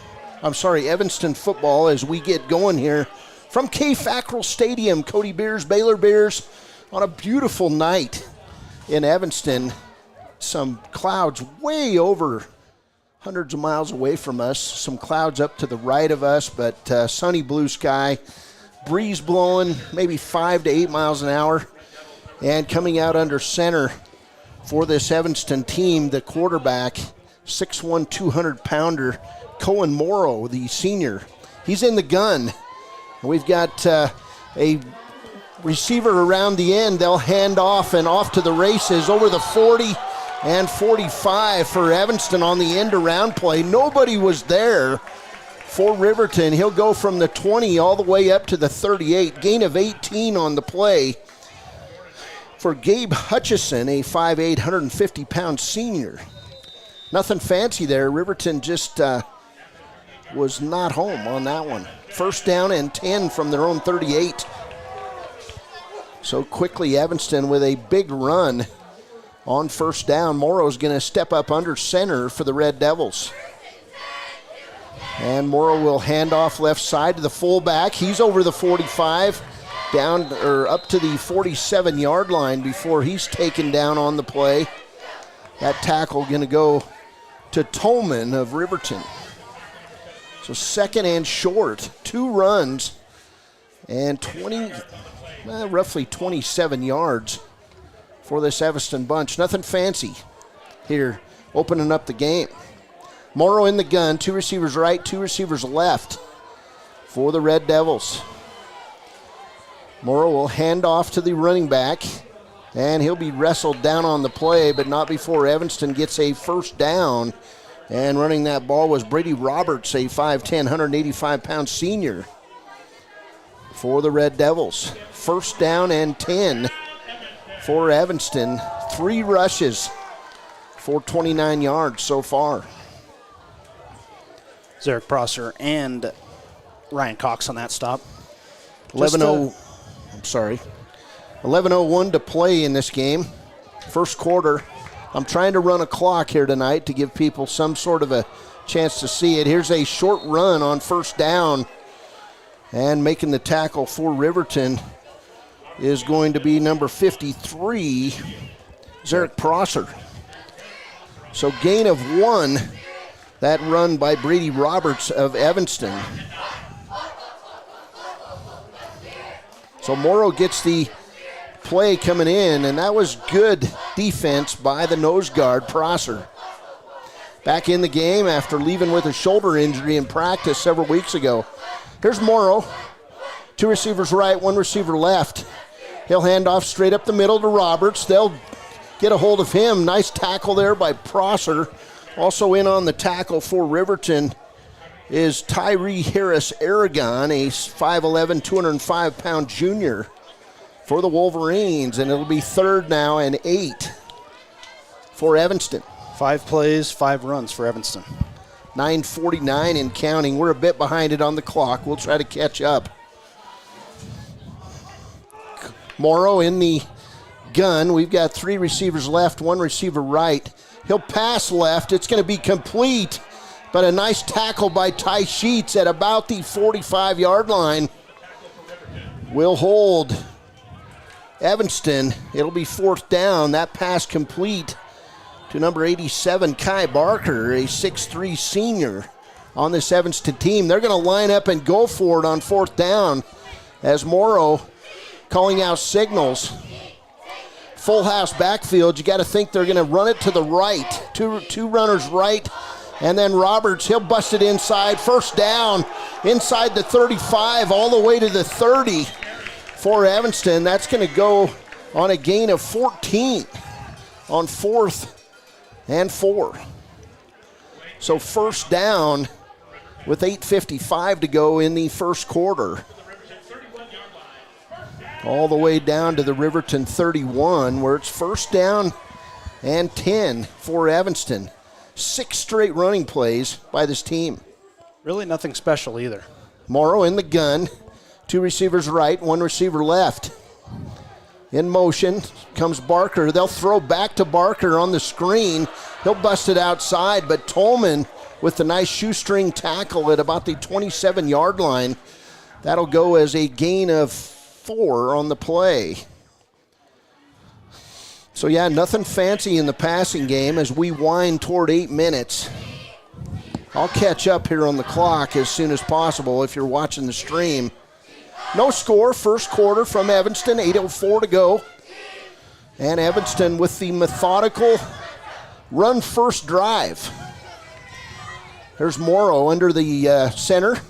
as we get going here from Kay Fackrell Stadium. Cody Beers, Baylor Beers, on a beautiful night in Evanston. Some clouds way over hundreds of miles away from us. Some clouds up to the right of us, but sunny blue sky. Breeze blowing maybe 5 to 8 miles an hour. And coming out under center for this Evanston team, the quarterback, 6'1", 200-pounder, Cohen Morrow, the senior. He's in the gun. We've got a receiver around the end. They'll hand off and off to the races over the 40 and 45 for Evanston on the end-around play. Nobody was there for Riverton. He'll go from the 20 all the way up to the 38. Gain of 18 on the play for Gabe Hutchison, a 5'8", 150-pound senior. Nothing fancy there. Riverton just was not home on that one. First down and 10 from their own 38. So quickly, Evanston with a big run on first down. Morrow's going to step up under center for the Red Devils. And Morrow will hand off left side to the fullback. He's over the 45, down or up to the 47-yard line before he's taken down on the play. That tackle going to go to Tolman of Riverton. So second and short, 2 runs and roughly 27 yards for this Evanston bunch. Nothing fancy here opening up the game. Morrow in the gun, 2 receivers right, 2 receivers left for the Red Devils. Morrow will hand off to the running back, and he'll be wrestled down on the play, but not before Evanston gets a first down. And running that ball was Brady Roberts, a 5'10", 185-pound senior for the Red Devils. First down and 10 for Evanston. 3 rushes for 29 yards so far. Zarek Prosser and Ryan Cox on that stop. 11:01 to play in this game. First quarter. I'm trying to run a clock here tonight to give people some sort of a chance to see it. Here's a short run on first down. And making the tackle for Riverton is going to be number 53, Zarek Prosser. So gain of 1, that run by Brady Roberts of Evanston. So Morrow gets the play coming in, and that was good defense by the nose guard, Prosser. Back in the game after leaving with a shoulder injury in practice several weeks ago. Here's Morrow. 2 receivers right, 1 receiver left. He'll hand off straight up the middle to Roberts. They'll get a hold of him. Nice tackle there by Prosser. Also in on the tackle for Riverton is Tyree Harris Aragon, a 5'11", 205-pound junior for the Wolverines, and it'll be third now and 8 for Evanston. 5 plays, 5 runs for Evanston. 9:49 and counting. We're a bit behind it on the clock. We'll try to catch up. Morrow in the gun. We've got 3 receivers left, 1 receiver right. He'll pass left. It's going to be complete, but a nice tackle by Ty Sheets at about the 45-yard line will hold Evanston. It'll be fourth down. That pass complete to number 87, Kai Barker, a 6'3 senior on this Evanston team. They're going to line up and go for it on fourth down as Morrow calling out signals. Full house backfield. You got to think they're going to run it to the right. Two runners right, and then Roberts, he'll bust it inside. First down inside the 35 all the way to the 30 for Evanston. That's going to go on a gain of 14 on 4th and 4. So first down with 8:55 to go in the first quarter. All the way down to the Riverton 31, where it's first down and 10 for Evanston. 6 straight running plays by this team. Really nothing special either. Morrow in the gun. 2 receivers right, 1 receiver left. In motion comes Barker. They'll throw back to Barker on the screen. He'll bust it outside, but Tolman with the nice shoestring tackle at about the 27-yard line. That'll go as a gain of 4 on the play. So yeah, nothing fancy in the passing game as we wind toward 8 minutes. I'll catch up here on the clock as soon as possible if you're watching the stream. No score, first quarter from Evanston, 8:04 to go. And Evanston with the methodical run first drive. There's Morrow under the center.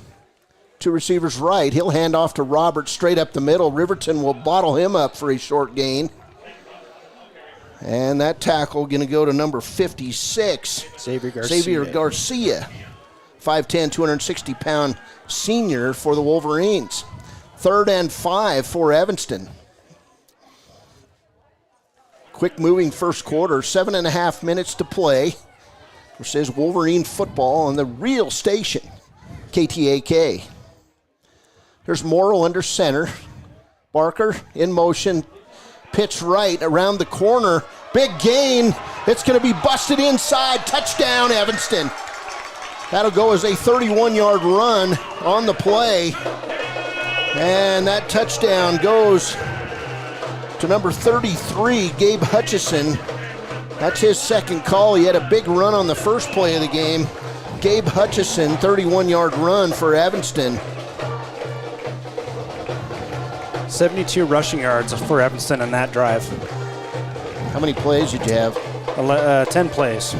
2 receivers right. He'll hand off to Roberts straight up the middle. Riverton will bottle him up for a short gain. And that tackle going to go to number 56. Xavier Garcia. 5'10", 260-pound senior for the Wolverines. 3rd and 5 for Evanston. Quick moving first quarter. 7.5 minutes to play. This is Wolverine football on the real station. KTAK. Here's Morrow under center. Barker in motion. Pitch right around the corner. Big gain. It's going to be busted inside. Touchdown, Evanston. That'll go as a 31-yard run on the play. And that touchdown goes to number 33, Gabe Hutchison. That's his second call. He had a big run on the first play of the game. Gabe Hutchison, 31-yard run for Evanston. 72 rushing yards for Evanston in that drive. How many plays did you have? 10 plays.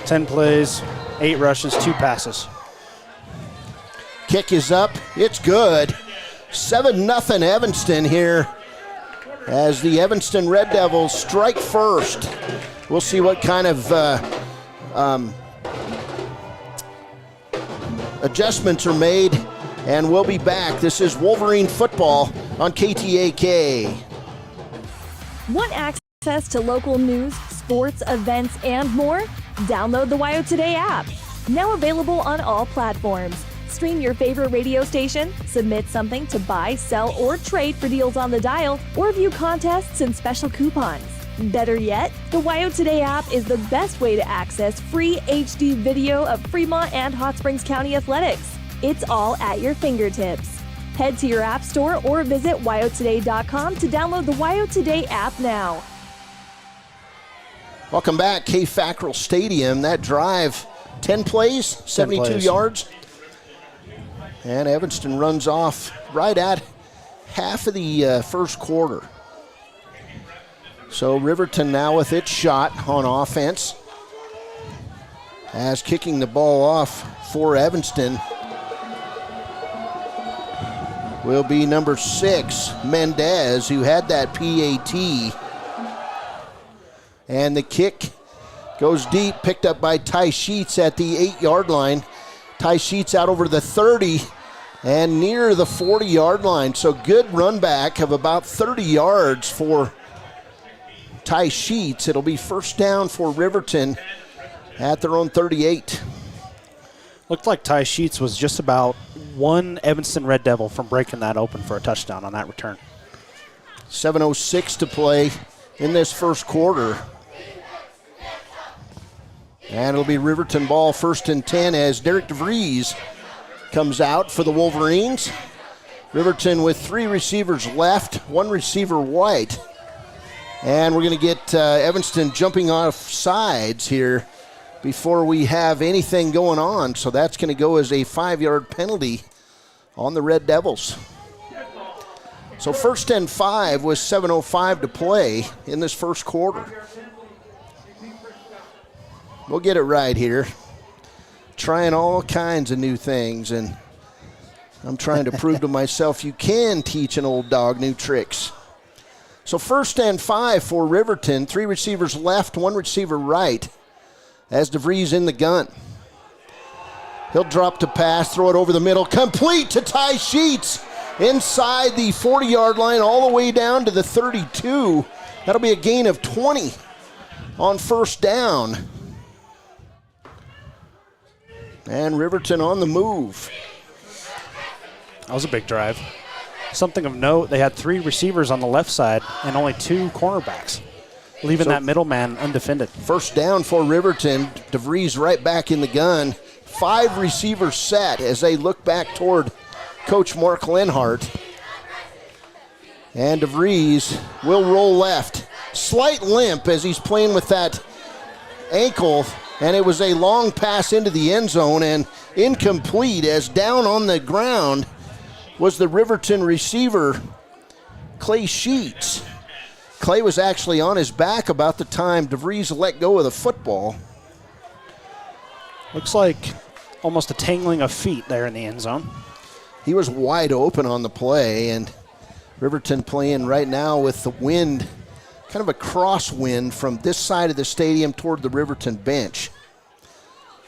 10 plays, 8 rushes, 2 passes. Kick is up. It's good. 7-0 Evanston here as the Evanston Red Devils strike first. We'll see what kind of adjustments are made, and we'll be back. This is Wolverine football on KTAK. Want access to local news, sports, events, and more? Download the WYO Today app. Now available on all platforms. Stream your favorite radio station, submit something to buy, sell, or trade for deals on the dial, or view contests and special coupons. Better yet, the WYO Today app is the best way to access free HD video of Fremont and Hot Springs County athletics. It's all at your fingertips. Head to your app store or visit wyotoday.com to download the WYO Today app now. Welcome back, Kay Fackrell Stadium. That drive, 10 plays, 72 yards. And Evanston runs off right at half of the first quarter. So Riverton now with its shot on offense. As kicking the ball off for Evanston will be number 6, Mendez, who had that PAT. And the kick goes deep, picked up by Ty Sheets at the 8-yard line. Ty Sheets out over the 30 and near the 40-yard line. So good run back of about 30 yards for Ty Sheets. It'll be first down for Riverton at their own 38. Looked like Ty Sheets was just about one Evanston Red Devil from breaking that open for a touchdown on that return. 7:06 to play in this first quarter. And it'll be Riverton ball first and 10 as Derek DeVries comes out for the Wolverines. Riverton with 3 receivers left, 1 receiver white. And we're going to get Evanston jumping off sides here before we have anything going on. So that's going to go as a 5-yard penalty on the Red Devils. So first and 5 with 7:05 to play in this first quarter. We'll get it right here. Trying all kinds of new things, and I'm trying to prove to myself you can teach an old dog new tricks. So first and 5 for Riverton. 3 receivers left, 1 receiver right as DeVries in the gun. He'll drop to pass, throw it over the middle, complete to Ty Sheets inside the 40-yard line all the way down to the 32. That'll be a gain of 20 on first down. And Riverton on the move. That was a big drive. Something of note, they had 3 receivers on the left side and only 2 cornerbacks, leaving that middleman undefended. First down for Riverton. DeVries right back in the gun. 5 receivers set as they look back toward Coach Mark Lenhart. And DeVries will roll left. Slight limp as he's playing with that ankle, and it was a long pass into the end zone and incomplete as down on the ground was the Riverton receiver, Clay Sheets. Clay was actually on his back about the time DeVries let go of the football. Looks like almost a tangling of feet there in the end zone. He was wide open on the play, and Riverton playing right now with the wind, kind of a crosswind from this side of the stadium toward the Riverton bench.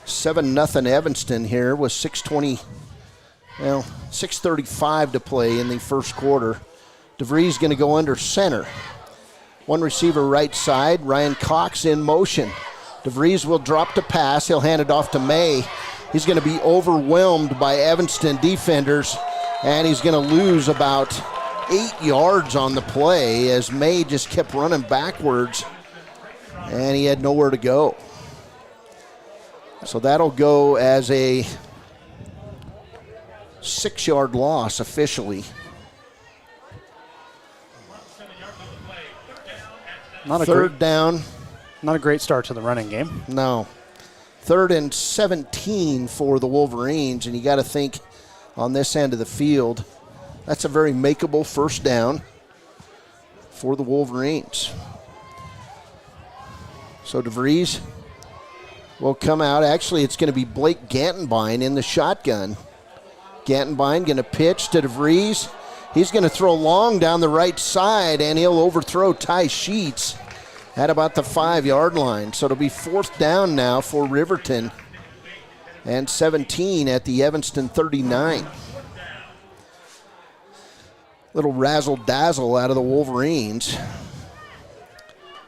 7-0 Evanston here with 6:35 to play in the first quarter. DeVries going to go under center. 1 receiver right side, Ryan Cox in motion. DeVries will drop to pass. He'll hand it off to May. He's going to be overwhelmed by Evanston defenders, and he's going to lose about 8 yards on the play as May just kept running backwards, and he had nowhere to go. So that'll go as a 6-yard loss officially. Third down. Not a great start to the running game. No. 3rd and 17 for the Wolverines, and you got to think on this end of the field, that's a very makeable first down for the Wolverines. So DeVries will come out. Actually, it's going to be Blake Gantenbein in the shotgun. Gantenbein going to pitch to DeVries. He's going to throw long down the right side, and he'll overthrow Ty Sheets at about the 5-yard line. So it'll be 4th down now for Riverton and 17 at the Evanston 39. Little razzle-dazzle out of the Wolverines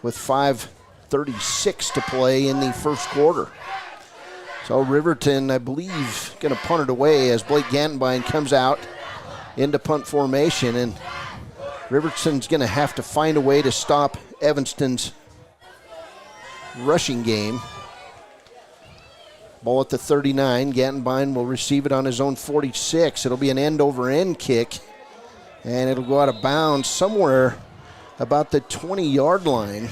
with 5:36 to play in the first quarter. So Riverton, I believe, going to punt it away as Blake Gantenbein comes out into punt formation, and Riverton's going to have to find a way to stop Evanston's rushing game. Ball at the 39. Gantenbein will receive it on his own 46. It'll be an end-over-end kick, and it'll go out of bounds somewhere about the 20-yard line.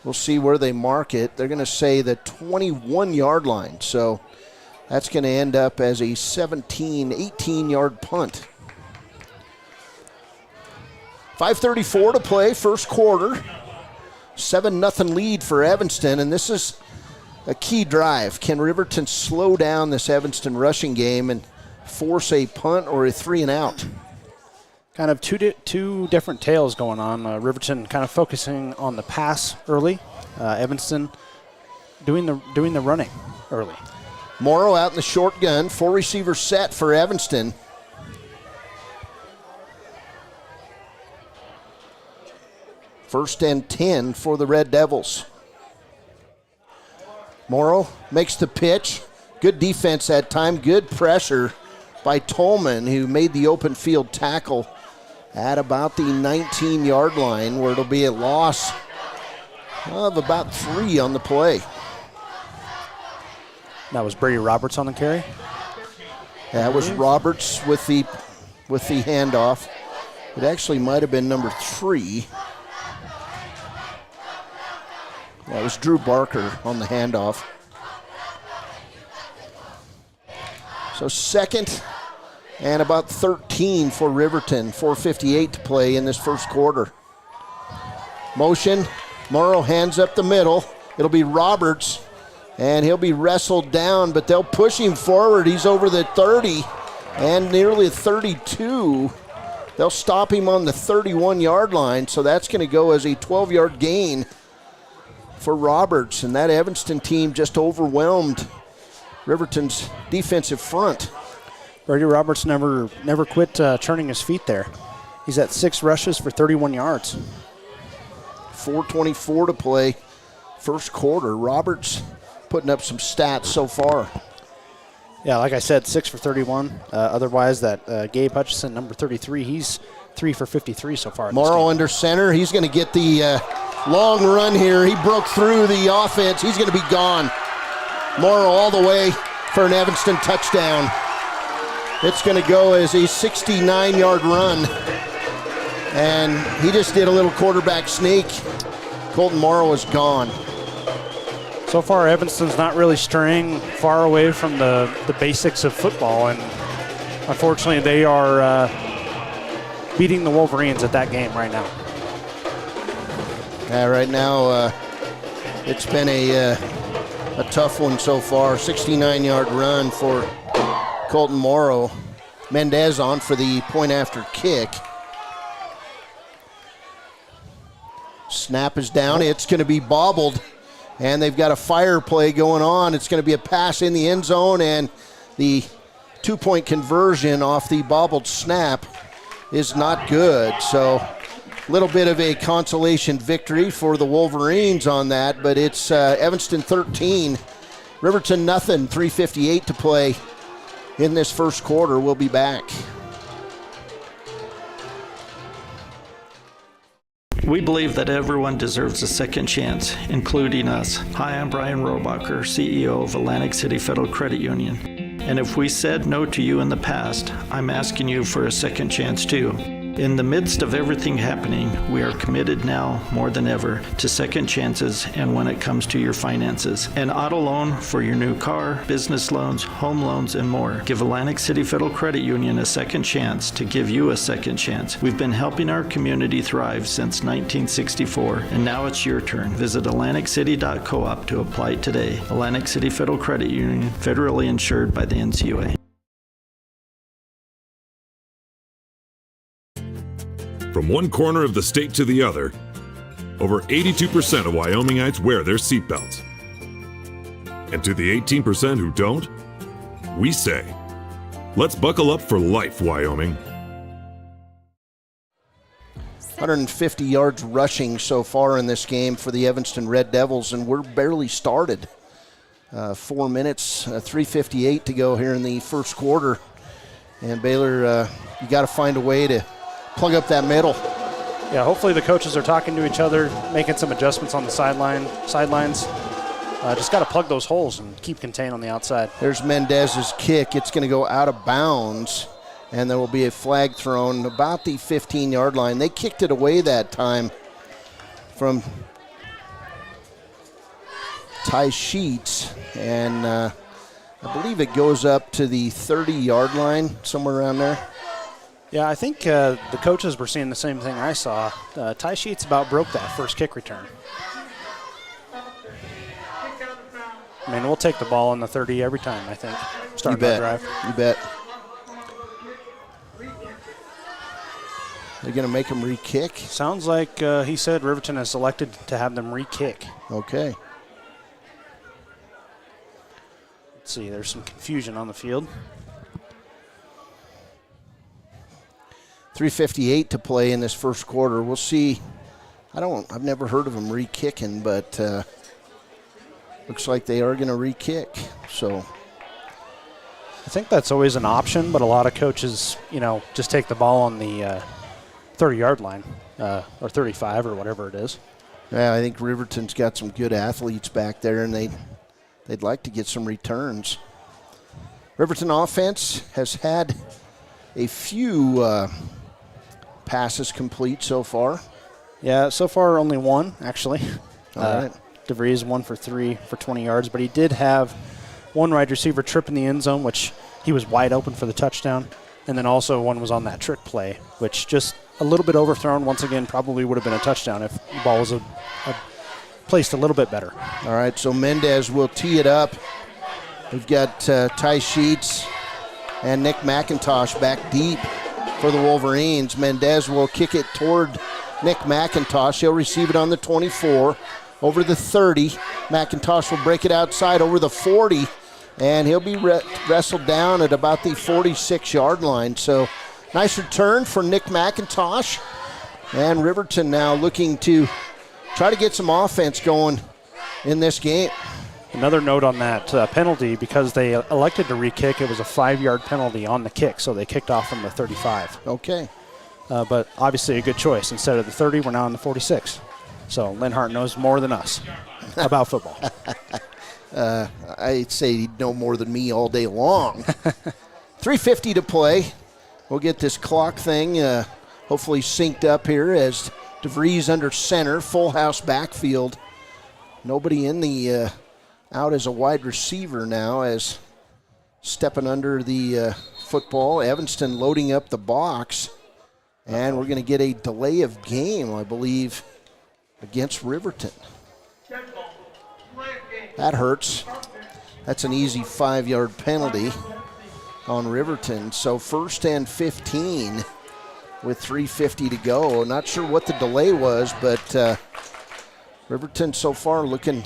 We'll see where they mark it. They're going to say the 21-yard line. So that's going to end up as a 18-yard punt. 5:34 to play, first quarter. 7-0 lead for Evanston, and this is a key drive. Can Riverton slow down this Evanston rushing game and force a punt or a 3-and-out? Kind of two different tales going on. Riverton kind of focusing on the pass early. Evanston doing the running early. Morrow out in the short gun. 4-receiver set for Evanston. First and 10 for the Red Devils. Morrow makes the pitch. Good defense that time. Good pressure by Tolman, who made the open field tackle at about the 19-yard line, where it'll be a loss of about 3 on the play. That was Brady Roberts on the carry? That was Roberts with the handoff. It actually might have been number 3. That was Drew Barker on the handoff. So 2nd and about 13 for Riverton. 4:58 to play in this first quarter. Motion. Morrow hands up the middle. It'll be Roberts, and he'll be wrestled down, but they'll push him forward. He's over the 30 and nearly 32. They'll stop him on the 31-yard line, so that's going to go as a 12-yard gain for Roberts, and that Evanston team just overwhelmed Riverton's defensive front. Brady Roberts never quit turning his feet there. He's at 6 rushes for 31 yards. 4:24 to play, first quarter. Roberts putting up some stats so far. Yeah, like I said, 6 for 31. Otherwise, that Gabe Hutchison, number 33, he's 3 for 53 so far. Morrow under center. He's going to get the long run here. He broke through the offense. He's going to be gone. Morrow all the way for an Evanston touchdown. It's going to go as a 69-yard run. And he just did a little quarterback sneak. Colton Morrow is gone. So far, Evanston's not really straying far away from the basics of football, and unfortunately, they are beating the Wolverines at that game right now. Yeah, right now, it's been a tough one so far. 69-yard run for Colton Morrow. Mendez on for the point after kick. Snap is down. It's going to be bobbled. And they've got a fire play going on. It's going to be a pass in the end zone, and the 2-point conversion off the bobbled snap is not good. So a little bit of a consolation victory for the Wolverines on that, but it's Evanston 13 Riverton nothing, 3:58 to play in this first quarter. We'll be back. We believe that everyone deserves a second chance, including us. Hi, I'm Brian Robacher, CEO of Atlantic City Federal Credit Union. And if we said no to you in the past, I'm asking you for a second chance too. In the midst of everything happening, we are committed now more than ever to second chances and when it comes to your finances. An auto loan for your new car, business loans, home loans, and more. Give Atlantic City Federal Credit Union a second chance to give you a second chance. We've been helping our community thrive since 1964, and now it's your turn. Visit AtlanticCity.coop to apply today. Atlantic City Federal Credit Union, federally insured by the NCUA. From one corner of the state to the other, over 82% of Wyomingites wear their seatbelts. And to the 18% who don't, we say, let's buckle up for life, Wyoming. 150 yards rushing so far in this game for the Evanston Red Devils, and we're barely started. 4 minutes, 3:58 to go here in the first quarter. And Baylor, you got to find a way to plug up that middle. Yeah, hopefully the coaches are talking to each other, making some adjustments on the sidelines. Just got to plug those holes and keep contained on the outside. There's Mendez's kick. It's going to go out of bounds, and there will be a flag thrown about the 15-yard line. They kicked it away that time from Ty Sheets, and I believe it goes up to the 30-yard line, somewhere around there. Yeah, I think the coaches were seeing the same thing I saw. Ty Sheets about broke that first kick return. I mean, we'll take the ball on the 30 every time, I think. Starting that drive. You bet. They're going to make him re-kick? Sounds like he said Riverton has selected to have them re-kick. Okay. Let's see, there's some confusion on the field. 3:58 to play in this first quarter. We'll see. I've never heard of them re-kicking, but looks like they are going to re-kick. So I think that's always an option, but a lot of coaches, just take the ball on the 30-yard line or 35 or whatever it is. Yeah, I think Riverton's got some good athletes back there, and they'd like to get some returns. Riverton offense has had a few passes complete so far. Yeah, so far only one, actually. All right. DeVries 1 for 3 for 20 yards, but he did have one wide receiver trip in the end zone, which he was wide open for the touchdown, and then also one was on that trick play, which just a little bit overthrown. Once again, probably would have been a touchdown if the ball was placed a little bit better. All right, so Mendez will tee it up. We've got Ty Sheets and Nick McIntosh back deep for the Wolverines. Mendez will kick it toward Nick McIntosh. He'll receive it on the 24, over the 30. McIntosh will break it outside over the 40, and he'll be wrestled down at about the 46-yard line. So nice return for Nick McIntosh. And Riverton now looking to try to get some offense going in this game. Another note on that penalty, because they elected to re-kick, it was a 5-yard penalty on the kick, so they kicked off from the 35. Okay. But obviously a good choice. Instead of the 30, we're now on the 46. So Lenhart knows more than us about football. I'd say he'd know more than me all day long. 3:50 to play. We'll get this clock thing hopefully synced up here as DeVries under center, full house backfield. Nobody in the out as a wide receiver now, as stepping under the football. Evanston loading up the box, and we're going to get a delay of game, I believe, against Riverton. That hurts. That's an easy 5-yard penalty on Riverton. So 1st and 15 with 3:50 to go. Not sure what the delay was, but Riverton so far looking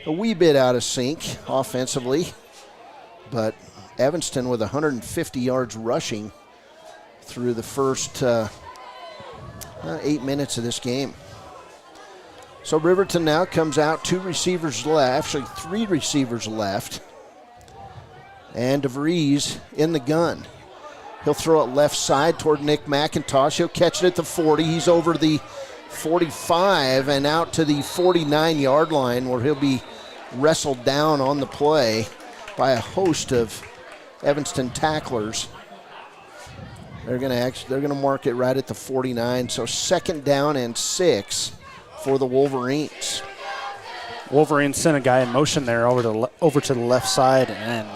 a wee bit out of sync offensively, but Evanston with 150 yards rushing through the first 8 minutes of this game. So Riverton now comes out, 2 receivers left, actually 3 receivers left. And DeVries in the gun. He'll throw it left side toward Nick McIntosh. He'll catch it at the 40. He's over the 45 and out to the 49-yard line where he'll be wrestled down on the play by a host of Evanston tacklers. They're going to mark it right at the 49. So 2nd down and 6 for the Wolverines. Wolverines sent a guy in motion there over to the left side, and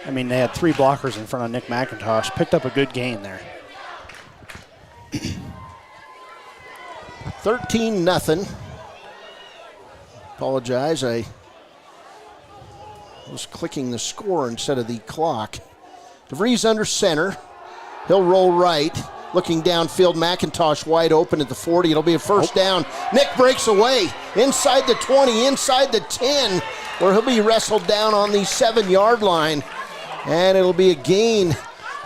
I mean, they had 3 blockers in front of Nick McIntosh. Picked up a good gain there. 13-0. Apologize, I was clicking the score instead of the clock. DeVries under center. He'll roll right. Looking downfield, McIntosh wide open at the 40. It'll be a first down. Nick breaks away inside the 20, inside the 10, where he'll be wrestled down on the 7-yard line. And it'll be a gain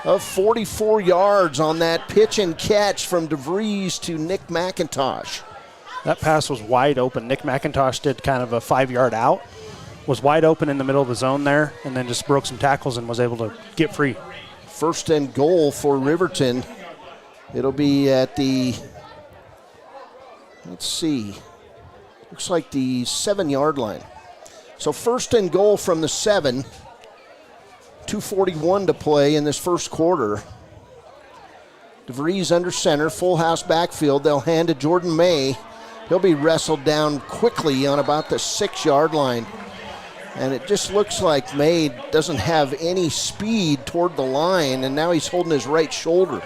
of 44 yards on that pitch and catch from DeVries to Nick McIntosh. That pass was wide open. Nick McIntosh did kind of a 5-yard out, was wide open in the middle of the zone there, and then just broke some tackles and was able to get free. 1st and goal for Riverton. It'll be at the, let's see, looks like the 7-yard line. So 1st and goal from the 7. 2:41 to play in this first quarter. DeVries under center, full house backfield. They'll hand to Jordan May. He'll be wrestled down quickly on about the 6-yard line. And it just looks like May doesn't have any speed toward the line, and now he's holding his right shoulder.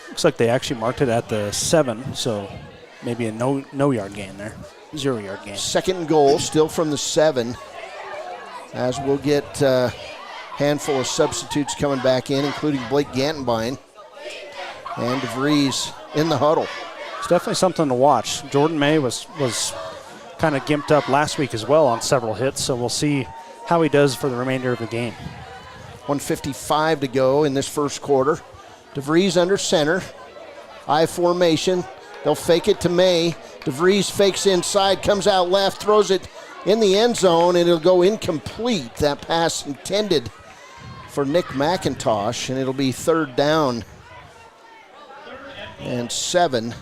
Looks like they actually marked it at the 7, so maybe a no yard gain there. 0-yard gain. 2nd and goal, still from the 7, as we'll get a handful of substitutes coming back in, including Blake Gantenbein and DeVries in the huddle. It's definitely something to watch. Jordan May was kind of gimped up last week as well on several hits, so we'll see how he does for the remainder of the game. 1:55 to go in this first quarter. DeVries under center. I formation. They'll fake it to May. DeVries fakes inside, comes out left, throws it in the end zone, and it'll go incomplete. That pass intended for Nick McIntosh, and it'll be 3rd down and 7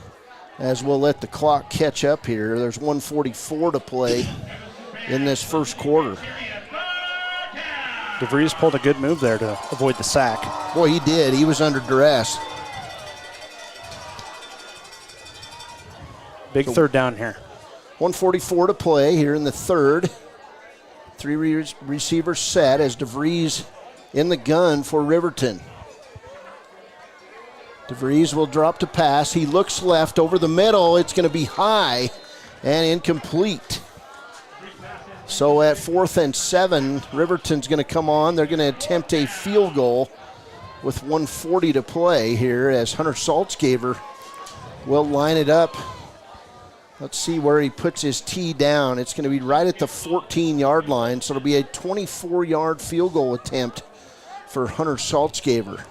as we'll let the clock catch up here. There's 1:44 to play in this first quarter. DeVries pulled a good move there to avoid the sack. Boy, he did. He was under duress. Big 3rd down here. 1:44 to play here in the 3rd. 3 receivers set as DeVries in the gun for Riverton. DeVries will drop to pass. He looks left over the middle. It's going to be high and incomplete. So at 4th and 7, Riverton's going to come on. They're going to attempt a field goal with 1:40 to play here as Hunter Saltzgaver will line it up. Let's see where he puts his tee down. It's going to be right at the 14-yard line, so it'll be a 24-yard field goal attempt for Hunter Saltzgaver.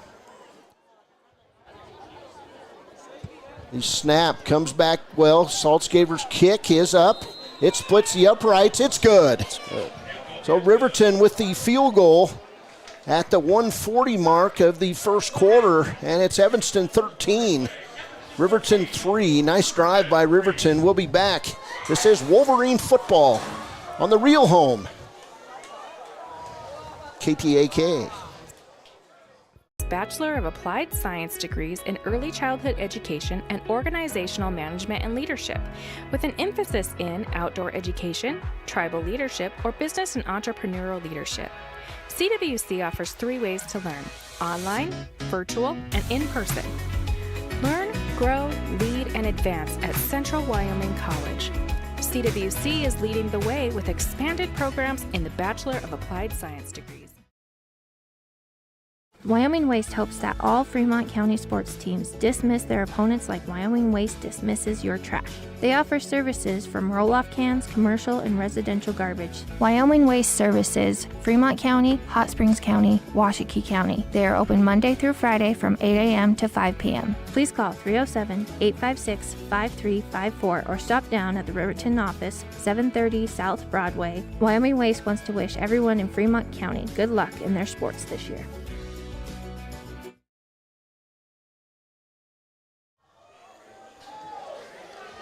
The snap comes back well. Saltzgaver's kick is up. It splits the uprights. It's good. So Riverton with the field goal at the 1:40 mark of the first quarter, and it's Evanston 13, Riverton 3. Nice drive by Riverton. We'll be back. This is Wolverine football on the real home, KTAK. Bachelor of Applied Science degrees in Early Childhood Education and Organizational Management and Leadership, with an emphasis in outdoor education, tribal leadership, or business and entrepreneurial leadership. CWC offers 3 ways to learn: online, virtual, and in person. Learn, grow, lead, and advance at Central Wyoming College. CWC is leading the way with expanded programs in the Bachelor of Applied Science degrees. Wyoming Waste hopes that all Fremont County sports teams dismiss their opponents like Wyoming Waste dismisses your trash. They offer services from roll-off cans, commercial, and residential garbage. Wyoming Waste services Fremont County, Hot Springs County, Washakie County. They are open Monday through Friday from 8 a.m. to 5 p.m. Please call 307-856-5354 or stop down at the Riverton office, 730 South Broadway. Wyoming Waste wants to wish everyone in Fremont County good luck in their sports this year.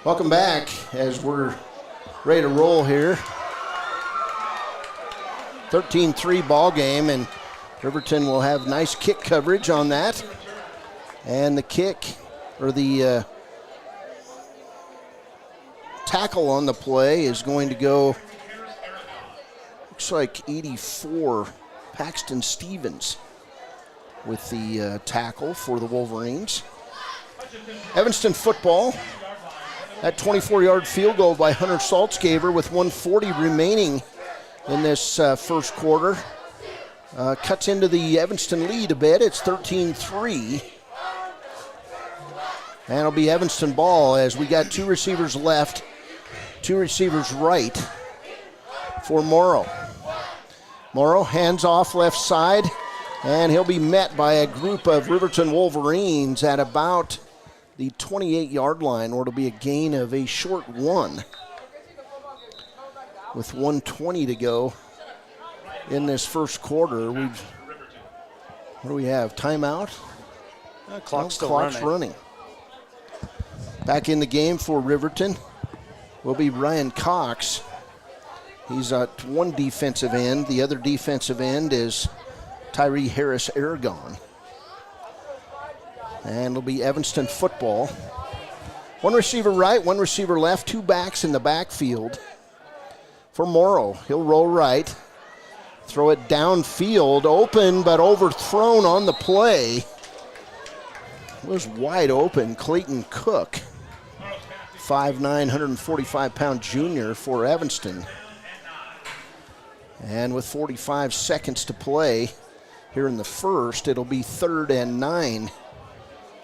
Welcome back as we're ready to roll here. 13-3 ball game, and Riverton will have nice kick coverage on that. And the kick, or the tackle on the play is going to go, looks like 84, Paxton Stevens with the tackle for the Wolverines. Evanston football. That 24-yard field goal by Hunter Saltzgaber with 1:40 remaining in this first quarter cuts into the Evanston lead a bit. It's 13-3. And it'll be Evanston ball as we got two receivers left, two receivers right for Morrow. Morrow hands off left side, and he'll be met by a group of Riverton Wolverines at about the 28-yard line, or it'll be a gain of a short one with 1:20 to go in this first quarter. What do we have? Timeout? Clock's running. Back in the game for Riverton will be Ryan Cox. He's at one defensive end. The other defensive end is Tyree Harris Aragon. And it'll be Evanston football. One receiver right, one receiver left, two backs in the backfield. For Morrow, he'll roll right. Throw it downfield, open but overthrown on the play. It was wide open, Clayton Cook. 5'9", 145-pound junior for Evanston. And with 45 seconds to play here in the first, it'll be 3rd and 9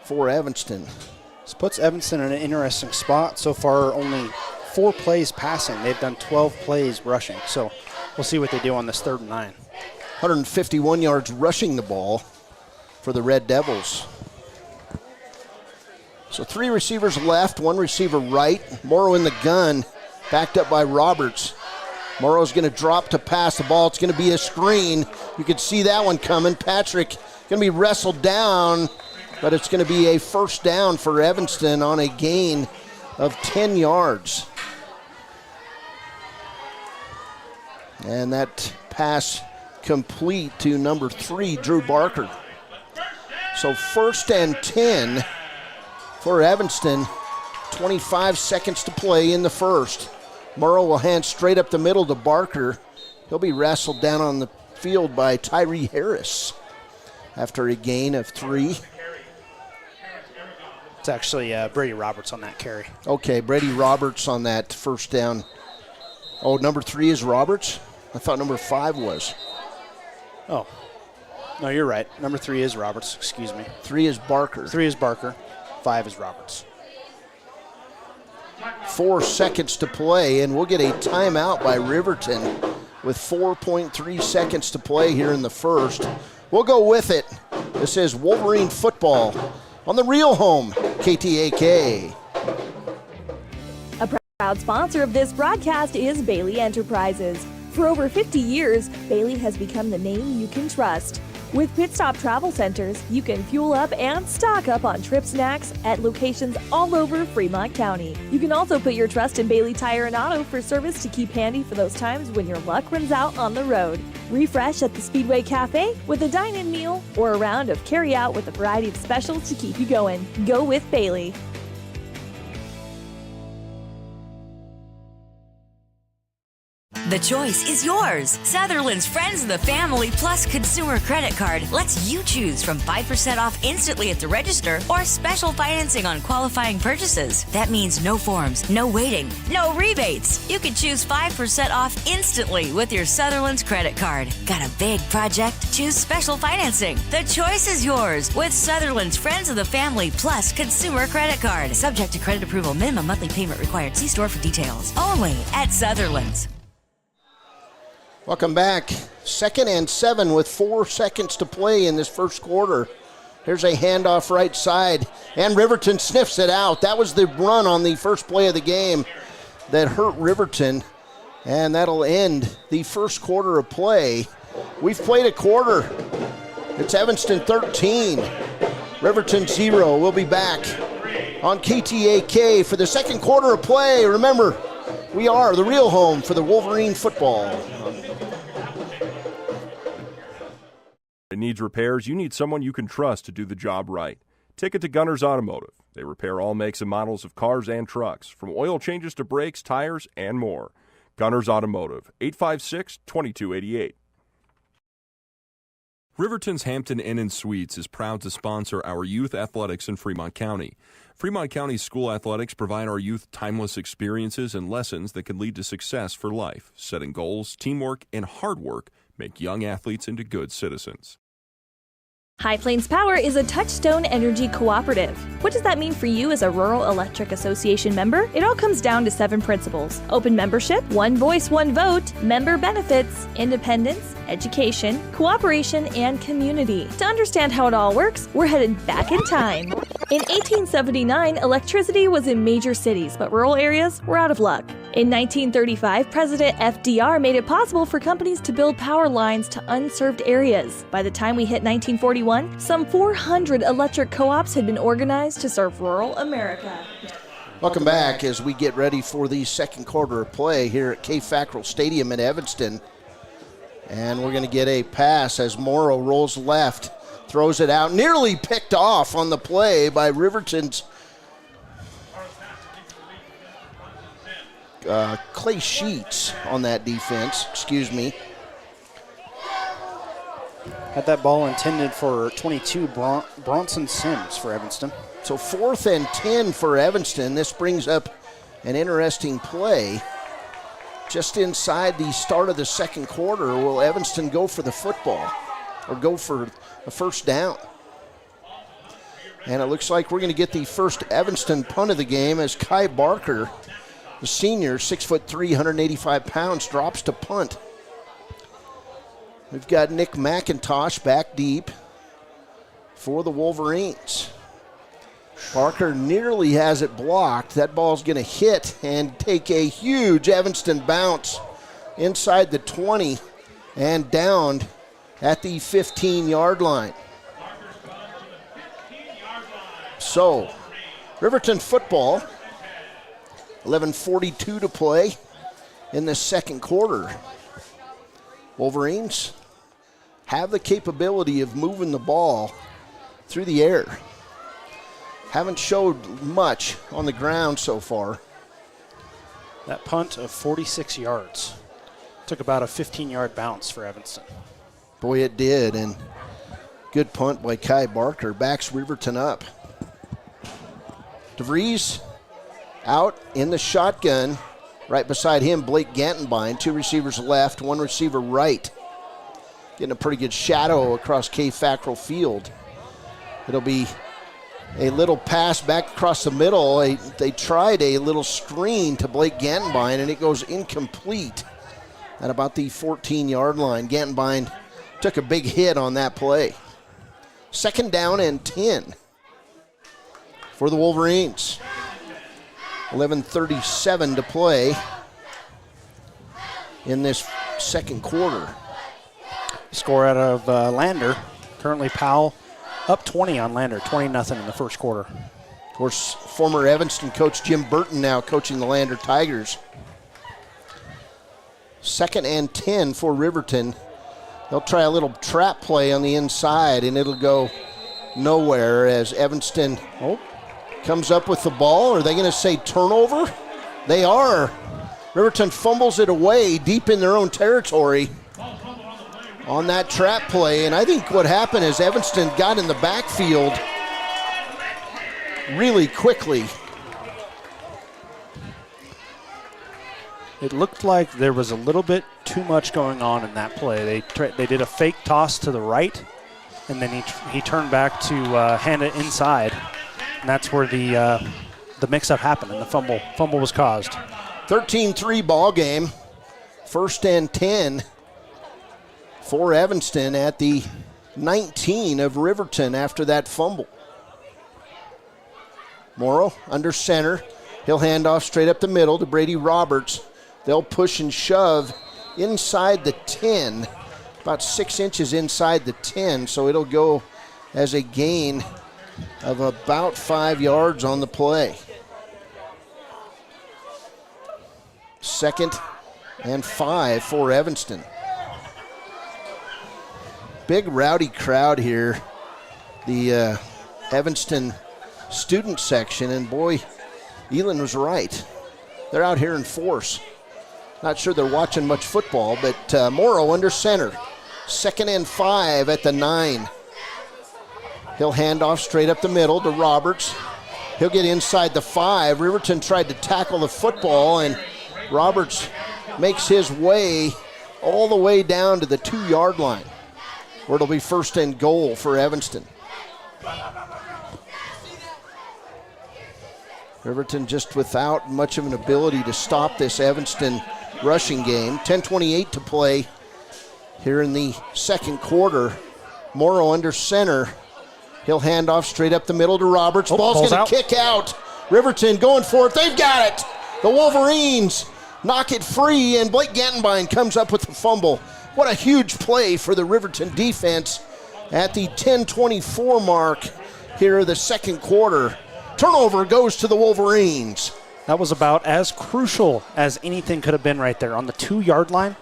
for Evanston. This puts Evanston in an interesting spot. So far, only 4 plays passing. They've done 12 plays rushing. So we'll see what they do on this 3rd and 9. 151 yards rushing the ball for the Red Devils. So 3 receivers left, 1 receiver right. Morrow in the gun, backed up by Roberts. Morrow's going to drop to pass the ball. It's going to be a screen. You could see that one coming. Patrick going to be wrestled down, but it's going to be a first down for Evanston on a gain of 10 yards. And that pass complete to number 3, Drew Barker. So 1st and 10 for Evanston. 25 seconds to play in the first. Morrow will hand straight up the middle to Barker. He'll be wrestled down on the field by Tyree Harris after a gain of 3. It's actually Brady Roberts on that carry. Okay, Brady Roberts on that first down. Oh, number 3 is Roberts? I thought number 5 was. Oh. No, you're right. Number 3 is Roberts. Excuse me. 3 is Barker. 3 is Barker. 5 is Roberts. 4 seconds to play, and we'll get a timeout by Riverton with 4.3 seconds to play here in the first. We'll go with it. This is Wolverine football on the real home, KTAK. A proud sponsor of this broadcast is Bailey Enterprises. For over 50 years, Bailey has become the name you can trust. With Pit Stop Travel Centers, you can fuel up and stock up on trip snacks at locations all over Fremont County. You can also put your trust in Bailey Tire and Auto for service to keep handy for those times when your luck runs out on the road. Refresh at the Speedway Cafe with a dine-in meal or a round of carry-out with a variety of specials to keep you going. Go with Bailey. The choice is yours. Sutherland's Friends of the Family Plus Consumer Credit Card lets you choose from 5% off instantly at the register or special financing on qualifying purchases. That means no forms, no waiting, no rebates. You can choose 5% off instantly with your Sutherland's credit card. Got a big project? Choose special financing. The choice is yours with Sutherland's Friends of the Family Plus Consumer Credit Card. Subject to credit approval. Minimum monthly payment required. See store for details. Only at Sutherland's. Welcome back. 2nd and 7 with 4 seconds to play in this first quarter. Here's a handoff right side, and Riverton sniffs it out. That was the run on the first play of the game that hurt Riverton, and that'll end the first quarter of play. We've played a quarter. It's Evanston 13, Riverton 0. We'll be back on KTAK for the second quarter of play. Remember, we are the real home for the Wolverine football. It needs repairs, you need someone you can trust to do the job right. Take it to Gunners Automotive. They repair all makes and models of cars and trucks, from oil changes to brakes, tires, and more. Gunners Automotive, 856-2288. Riverton's Hampton Inn & Suites is proud to sponsor our youth athletics in Fremont County. Fremont County school athletics provide our youth timeless experiences and lessons that can lead to success for life. Setting goals, teamwork, and hard work make young athletes into good citizens. High Plains Power is a Touchstone Energy Cooperative. What does that mean for you as a Rural Electric Association member? It all comes down to 7 principles: open membership, one voice, one vote, member benefits, independence, education, cooperation, and community. To understand how it all works, we're headed back in time. In 1879, electricity was in major cities, but rural areas were out of luck. In 1935, President FDR made it possible for companies to build power lines to unserved areas. By the time we hit 1941, some 400 electric co-ops had been organized to serve rural America. Welcome back as we get ready for the second quarter of play here at Kay Fackrell Stadium in Evanston. And we're going to get a pass as Morrow rolls left, throws it out, nearly picked off on the play by Riverton's Clay Sheets on that defense, Had that ball intended for 22, Bronson Sims for Evanston. So 4th and 10 for Evanston. This brings up an interesting play. Just inside the start of the second quarter, will Evanston go for the football or go for a first down? And it looks like we're going to get the first Evanston punt of the game as Kai Barker, the senior, 6'3", 185 pounds, drops to punt. We've got Nick McIntosh back deep for the Wolverines. Barker nearly has it blocked. That ball's going to hit and take a huge Evanston bounce inside the 20 and down at the 15-yard line. So, Riverton football, 11:42 to play in the second quarter. Wolverines have the capability of moving the ball through the air. Haven't showed much on the ground so far. That punt of 46 yards took about a 15-yard bounce for Evanston. Boy, it did, and good punt by Kai Barker. Backs Riverton up. DeVries out in the shotgun. Right beside him, Blake Gantenbein. 2 receivers left, 1 receiver right. Getting a pretty good shadow across Kay Fackrell Field. It'll be a little pass back across the middle. They tried a little screen to Blake Gantenbein, and it goes incomplete at about the 14-yard line. Gantenbein took a big hit on that play. 2nd down and 10 for the Wolverines. 11:37 to play in this second quarter. Score out of Lander. Currently Powell up 20 on Lander, 20-0 in the first quarter. Of course, former Evanston coach Jim Burton now coaching the Lander Tigers. 2nd and 10 for Riverton. They'll try a little trap play on the inside, and it'll go nowhere as Evanston comes up with the ball. Are they going to say turnover? They are. Riverton fumbles it away deep in their own territory on that trap play. And I think what happened is Evanston got in the backfield really quickly. It looked like there was a little bit too much going on in that play. They did a fake toss to the right, and then he turned back to hand it inside, and that's where the mix-up happened and the fumble was caused. 13-3 ball game. 1st and 10 for Evanston at the 19 of Riverton after that fumble. Morrow under center. He'll hand off straight up the middle to Brady Roberts. They'll push and shove inside the 10, about 6 inches inside the 10, so it'll go as a gain of about 5 yards on the play. 2nd and 5 for Evanston. Big rowdy crowd here, the Evanston student section, and boy, Elin was right. They're out here in force. Not sure they're watching much football, but Morrow under center. 2nd and 5 at the 9. He'll hand off straight up the middle to Roberts. He'll get inside the 5. Riverton tried to tackle the football, and Roberts makes his way all the way down to the 2-yard line, where it'll be 1st and goal for Evanston. Riverton just without much of an ability to stop this Evanston rushing game. 10:28 to play here in the second quarter. Morrow under center. He'll hand off straight up the middle to Roberts. Ball's going to kick out. Riverton going for it. They've got it. The Wolverines knock it free, and Blake Gantenbein comes up with the fumble. What a huge play for the Riverton defense at the 10:24 mark here of the second quarter. Turnover goes to the Wolverines. That was about as crucial as anything could have been right there on the 2-yard line.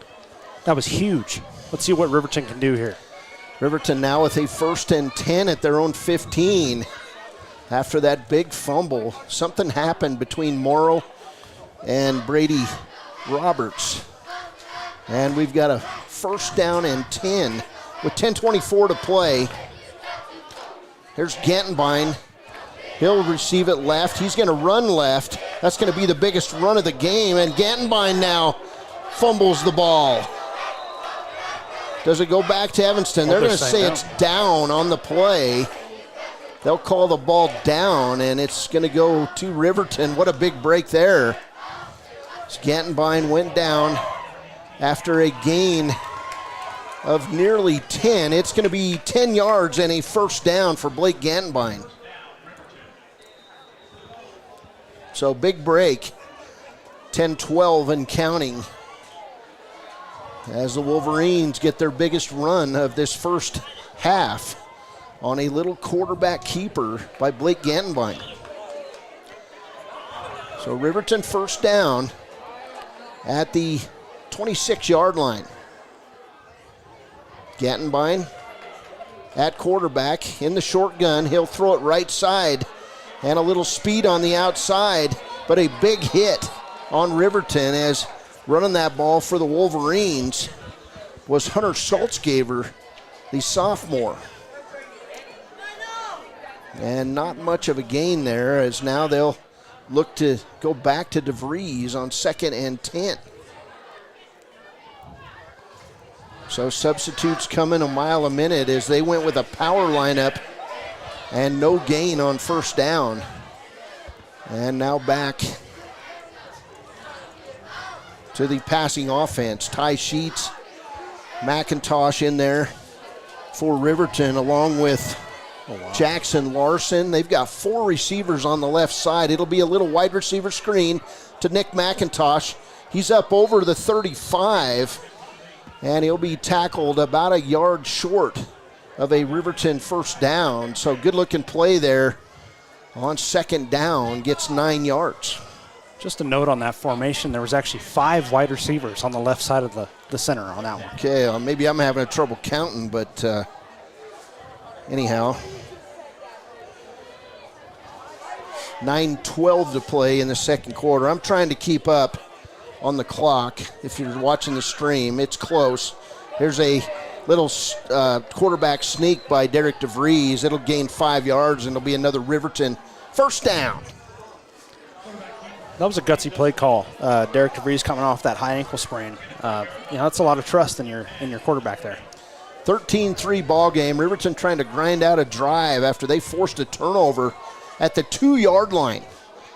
That was huge. Let's see what Riverton can do here. Riverton now with a 1st and 10 at their own 15. After that big fumble, something happened between Morrow and Brady Roberts. And we've got a 1st down and 10 with 10:24 to play. Here's Gantenbein. He'll receive it left. He's going to run left. That's going to be the biggest run of the game. And Gantenbein now fumbles the ball. Does it go back to Evanston? They're going to say it's down on the play. They'll call the ball down, and it's going to go to Riverton. What a big break there. Gantenbein went down after a gain of nearly 10. It's going to be 10 yards and a 1st down for Blake Gantenbein. So big break, 10-12 and counting, as the Wolverines get their biggest run of this first half on a little quarterback keeper by Blake Gantenbein. So Riverton 1st down at the 26-yard line. Gantenbein at quarterback in the short gun. He'll throw it right side. And a little speed on the outside, but a big hit on Riverton, as running that ball for the Wolverines was Hunter Saltzgaver, the sophomore. And not much of a gain there, as now they'll look to go back to DeVries on 2nd and 10. So substitutes coming a mile a minute as they went with a power lineup. And no gain on 1st down. And now back to the passing offense. Ty Sheets, McIntosh in there for Riverton, along with Jackson Larson. They've got 4 receivers on the left side. It'll be a little wide receiver screen to Nick McIntosh. He's up over the 35, and he'll be tackled about a yard short of a Riverton 1st down. So good looking play there on 2nd down, gets 9 yards. Just a note on that formation, there was actually 5 wide receivers on the left side of the center on that one. Okay, maybe I'm having trouble counting, but anyhow. 9:12 to play in the second quarter. I'm trying to keep up on the clock. If you're watching the stream, it's close. Here's a little quarterback sneak by Derek DeVries. It'll gain 5 yards, and it'll be another Riverton first down. That was a gutsy play call. Derek DeVries coming off that high ankle sprain. That's a lot of trust in your quarterback there. 13-3 ball game. Riverton trying to grind out a drive after they forced a turnover at the 2-yard line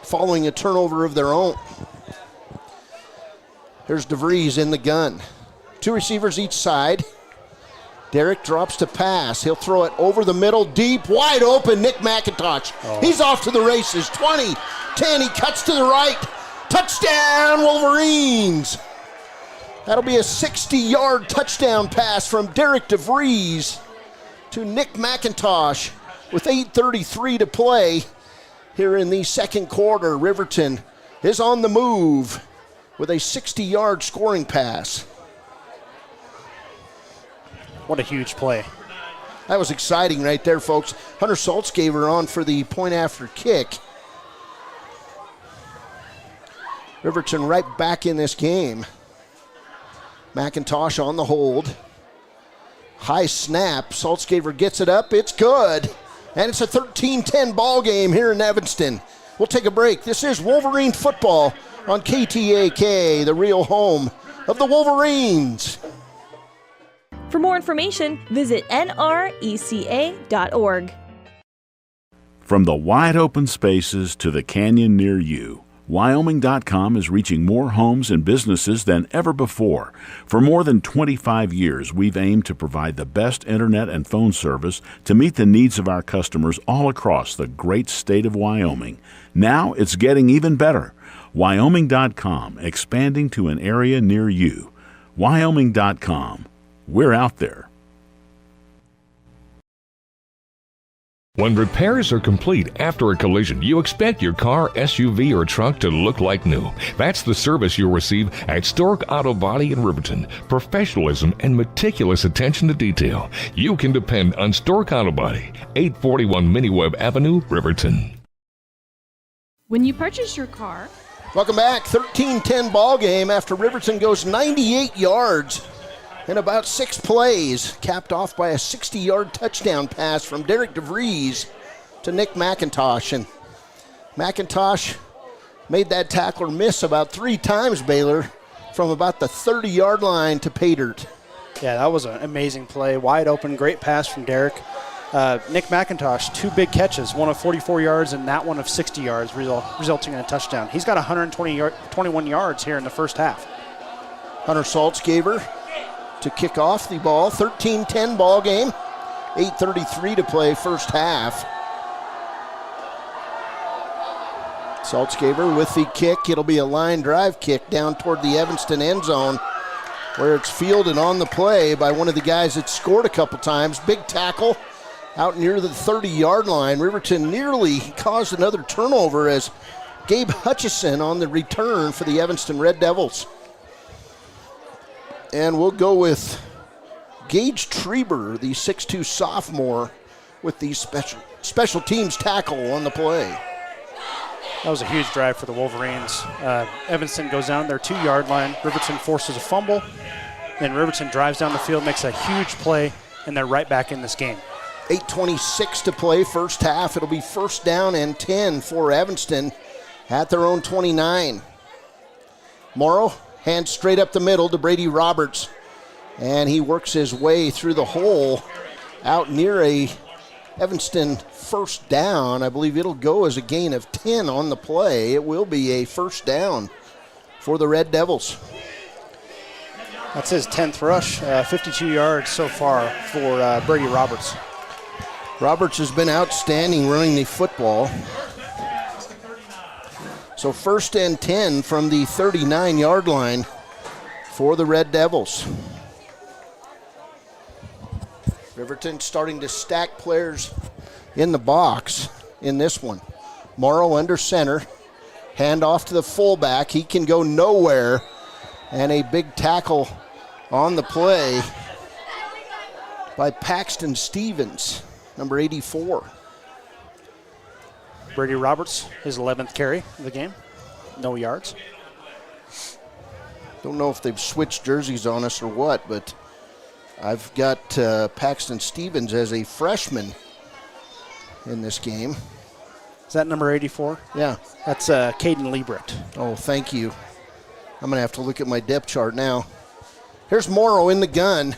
following a turnover of their own. Here's DeVries in the gun. 2 receivers each side. Derek drops to pass. He'll throw it over the middle, deep, wide open. Nick McIntosh. He's off to the races. 20, 10. He cuts to the right. Touchdown, Wolverines. That'll be a 60-yard touchdown pass from Derek DeVries to Nick McIntosh with 8:33 to play here in the second quarter. Riverton is on the move with a 60-yard scoring pass. What a huge play. That was exciting right there, folks. Hunter Saltzgaver on for the point after kick. Riverton right back in this game. McIntosh on the hold. High snap. Saltzgaver gets it up. It's good. And it's a 13-10 ball game here in Evanston. We'll take a break. This is Wolverine football on KTAK, the real home of the Wolverines. For more information, visit nreca.org. From the wide open spaces to the canyon near you, Wyoming.com is reaching more homes and businesses than ever before. For more than 25 years, we've aimed to provide the best internet and phone service to meet the needs of our customers all across the great state of Wyoming. Now it's getting even better. Wyoming.com, expanding to an area near you. Wyoming.com. We're out there. When repairs are complete after a collision, you expect your car, SUV, or truck to look like new. That's the service you'll receive at Stork Auto Body in Riverton. Professionalism and meticulous attention to detail. You can depend on Stork Auto Body, 841 Miniweb Avenue, Riverton. When you purchase your car... Welcome back. 13-10 ball game after Riverton goes 98 yards in about 6 plays, capped off by a 60-yard touchdown pass from Derek DeVries to Nick McIntosh. And McIntosh made that tackler miss about 3 times, Baylor, from about the 30-yard line to pay dirt. Yeah, that was an amazing play. Wide open, great pass from Derek. Nick McIntosh, 2 big catches, one of 44 yards and that one of 60 yards, resulting in a touchdown. He's got 121 yards here in the first half. Hunter Saltzgaver to kick off the ball. 13-10 ball game. 8:33 to play first half. Saltzgaver with the kick. It'll be a line drive kick down toward the Evanston end zone, where it's fielded on the play by one of the guys that scored a couple times. Big tackle out near the 30-yard line. Riverton nearly caused another turnover as Gabe Hutchison on the return for the Evanston Red Devils. And we'll go with Gage Treber, the 6'2 sophomore, with the special teams tackle on the play. That was a huge drive for the Wolverines. Evanston goes down their 2-yard line. Riverton forces a fumble. Then Riverton drives down the field, makes a huge play, and they're right back in this game. 8:26 to play first half. It'll be first down and 10 for Evanston at their own 29. Morrow hands straight up the middle to Brady Roberts, and he works his way through the hole out near a Evanston first down. I believe it'll go as a gain of 10 on the play. It will be a first down for the Red Devils. That's his 10th rush, 52 yards so far for Brady Roberts. Roberts has been outstanding running the football. So first and 10 from the 39-yard line for the Red Devils. Riverton starting to stack players in the box in this one. Morrow under center. Hand off to the fullback. He can go nowhere. And a big tackle on the play by Paxton Stevens, number 84. Brady Roberts, his 11th carry of the game. No yards. Don't know if they've switched jerseys on us or what, but I've got Paxton Stevens as a freshman in this game. Is that number 84? Yeah. That's Caden Liebrecht. Oh, thank you. I'm going to have to look at my depth chart now. Here's Morrow in the gun.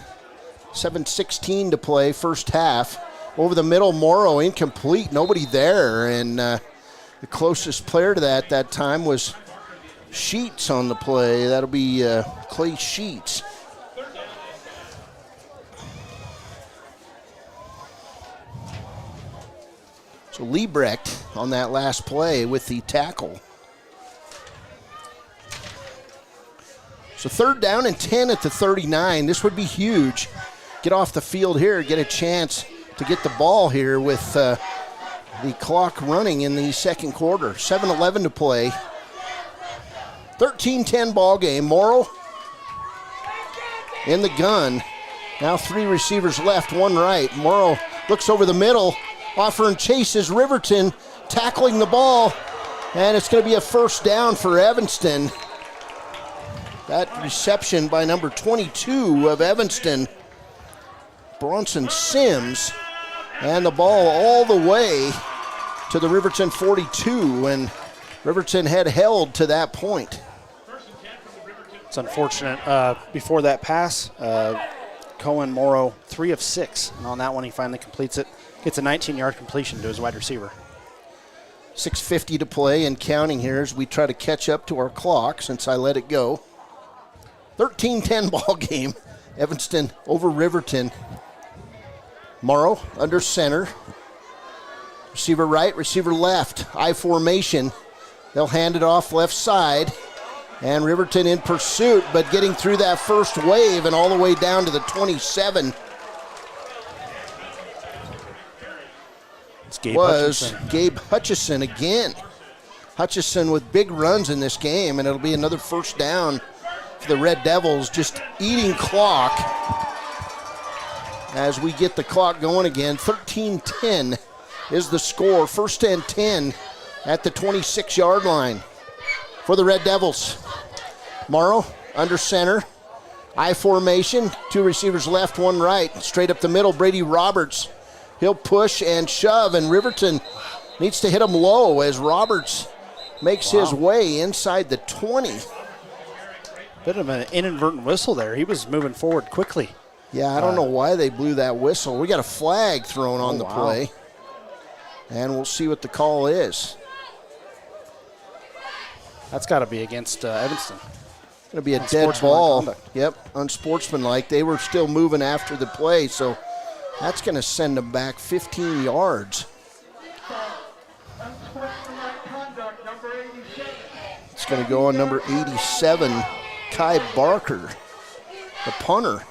7:16 to play, first half. Over the middle, Morrow incomplete. Nobody there. And the closest player to that time was Sheets on the play. That'll be Clay Sheets. So Liebrecht on that last play with the tackle. So 3rd down and 10 at the 39. This would be huge. Get off the field here, get a chance to get the ball here with the clock running in the second quarter. 7:11 to play. 13-10 ball game. Morrow in the gun. Now 3 receivers left, 1 right. Morrow looks over the middle, offering chases Riverton, tackling the ball, and it's going to be a first down for Evanston. That reception by number 22 of Evanston, Bronson Sims, and the ball all the way to the Riverton 42, and Riverton had held to that point. It's unfortunate. Before that pass, Cohen Morrow 3 of 6, and on that one he finally completes it. Gets a 19-yard completion to his wide receiver. 6:50 to play and counting here as we try to catch up to our clock since I let it go. 13-10 ball game. Evanston over Riverton. Morrow under center. Receiver right, receiver left. I formation. They'll hand it off left side. And Riverton in pursuit, but getting through that first wave and all the way down to the 27. It's Gabe was Hutchinson. Gabe Hutchison again. Hutchison with big runs in this game, and it'll be another first down for the Red Devils, just eating clock as we get the clock going again. 13-10 is the score. First and 10 at the 26-yard line for the Red Devils. Morrow under center. I formation. 2 receivers left, 1 right. Straight up the middle, Brady Roberts. He'll push and shove, and Riverton needs to hit him low as Roberts makes his way inside the 20. Bit of an inadvertent whistle there. He was moving forward quickly. Yeah, I don't know why they blew that whistle. We got a flag thrown on the play, and we'll see what the call is. That's got to be against Evanston. Going to be a dead ball. Yep, unsportsmanlike. They were still moving after the play, so that's going to send them back 15 yards. It's going to go on number 87, Kai Barker, the punter.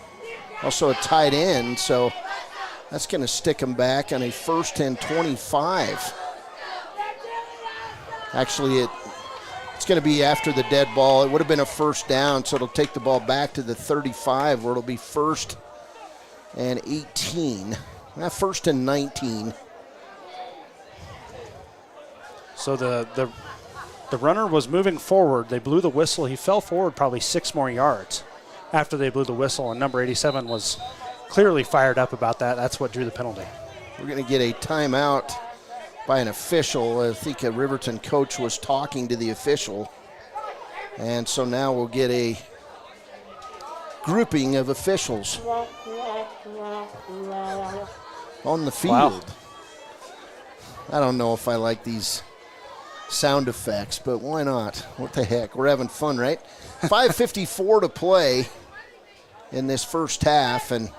Also a tight end, so that's going to stick them back on a 1st and 25. Actually, it's going to be after the dead ball. It would have been a first down, so it'll take the ball back to the 35, where it'll be 1st and 18. 1st and 19. So the runner was moving forward. They blew the whistle. He fell forward probably 6 more yards after they blew the whistle, and number 87 was clearly fired up about that. That's what drew the penalty. We're going to get a timeout by an official. I think a Riverton coach was talking to the official, and so now we'll get a grouping of officials on the field. Wow. I don't know if I like these sound effects, but why not? What the heck? We're having fun, right? 5:54 to play in this first half, and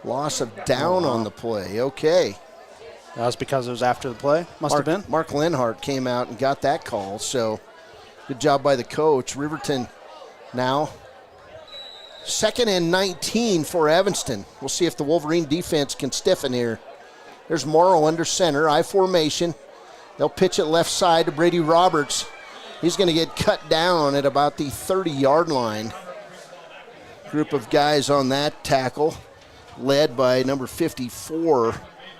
loss of down on the play. Okay. That was because it was after the play? Must have been. Mark Lenhart came out and got that call, so good job by the coach. Riverton now 2nd and 19 for Evanston. We'll see if the Wolverine defense can stiffen here. There's Morrow under center, I formation. They'll pitch it left side to Brady Roberts. He's going to get cut down at about the 30-yard line. Group of guys on that tackle, led by number 54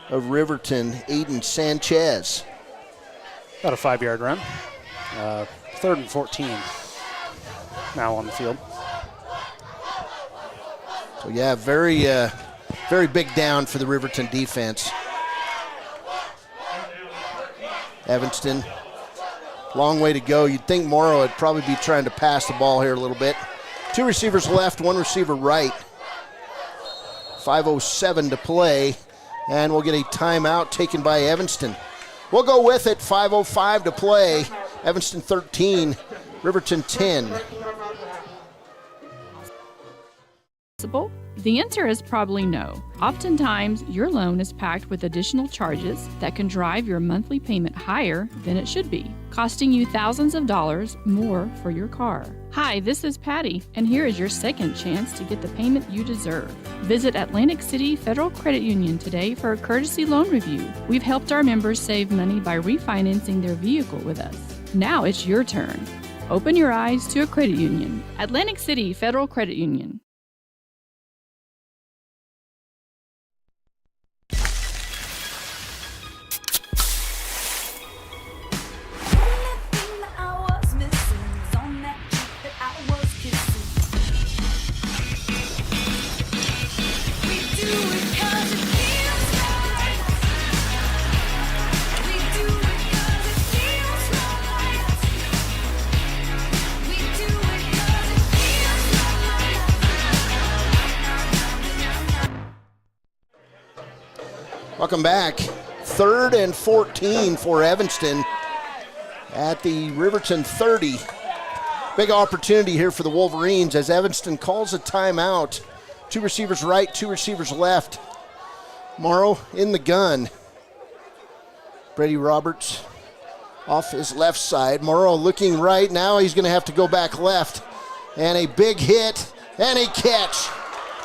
of Riverton, Aiden Sanchez. About a 5-yard run. 3rd and 14 now on the field. So, yeah, very big down for the Riverton defense. Evanston, long way to go. You'd think Morrow would probably be trying to pass the ball here a little bit. 2 receivers left, 1 receiver right. 5:07 to play, and we'll get a timeout taken by Evanston. We'll go with it, 5:05 to play. Evanston 13, Riverton 10. The answer is probably no. Oftentimes, your loan is packed with additional charges that can drive your monthly payment higher than it should be, costing you thousands of dollars more for your car. Hi, this is Patty, and here is your second chance to get the payment you deserve. Visit Atlantic City Federal Credit Union today for a courtesy loan review. We've helped our members save money by refinancing their vehicle with us. Now it's your turn. Open your eyes to a credit union. Atlantic City Federal Credit Union. Welcome back. 3rd and 14 for Evanston at the Riverton 30. Big opportunity here for the Wolverines as Evanston calls a timeout. 2 receivers right, 2 receivers left. Morrow in the gun. Brady Roberts off his left side. Morrow looking right. Now he's going to have to go back left. And a big hit and a catch.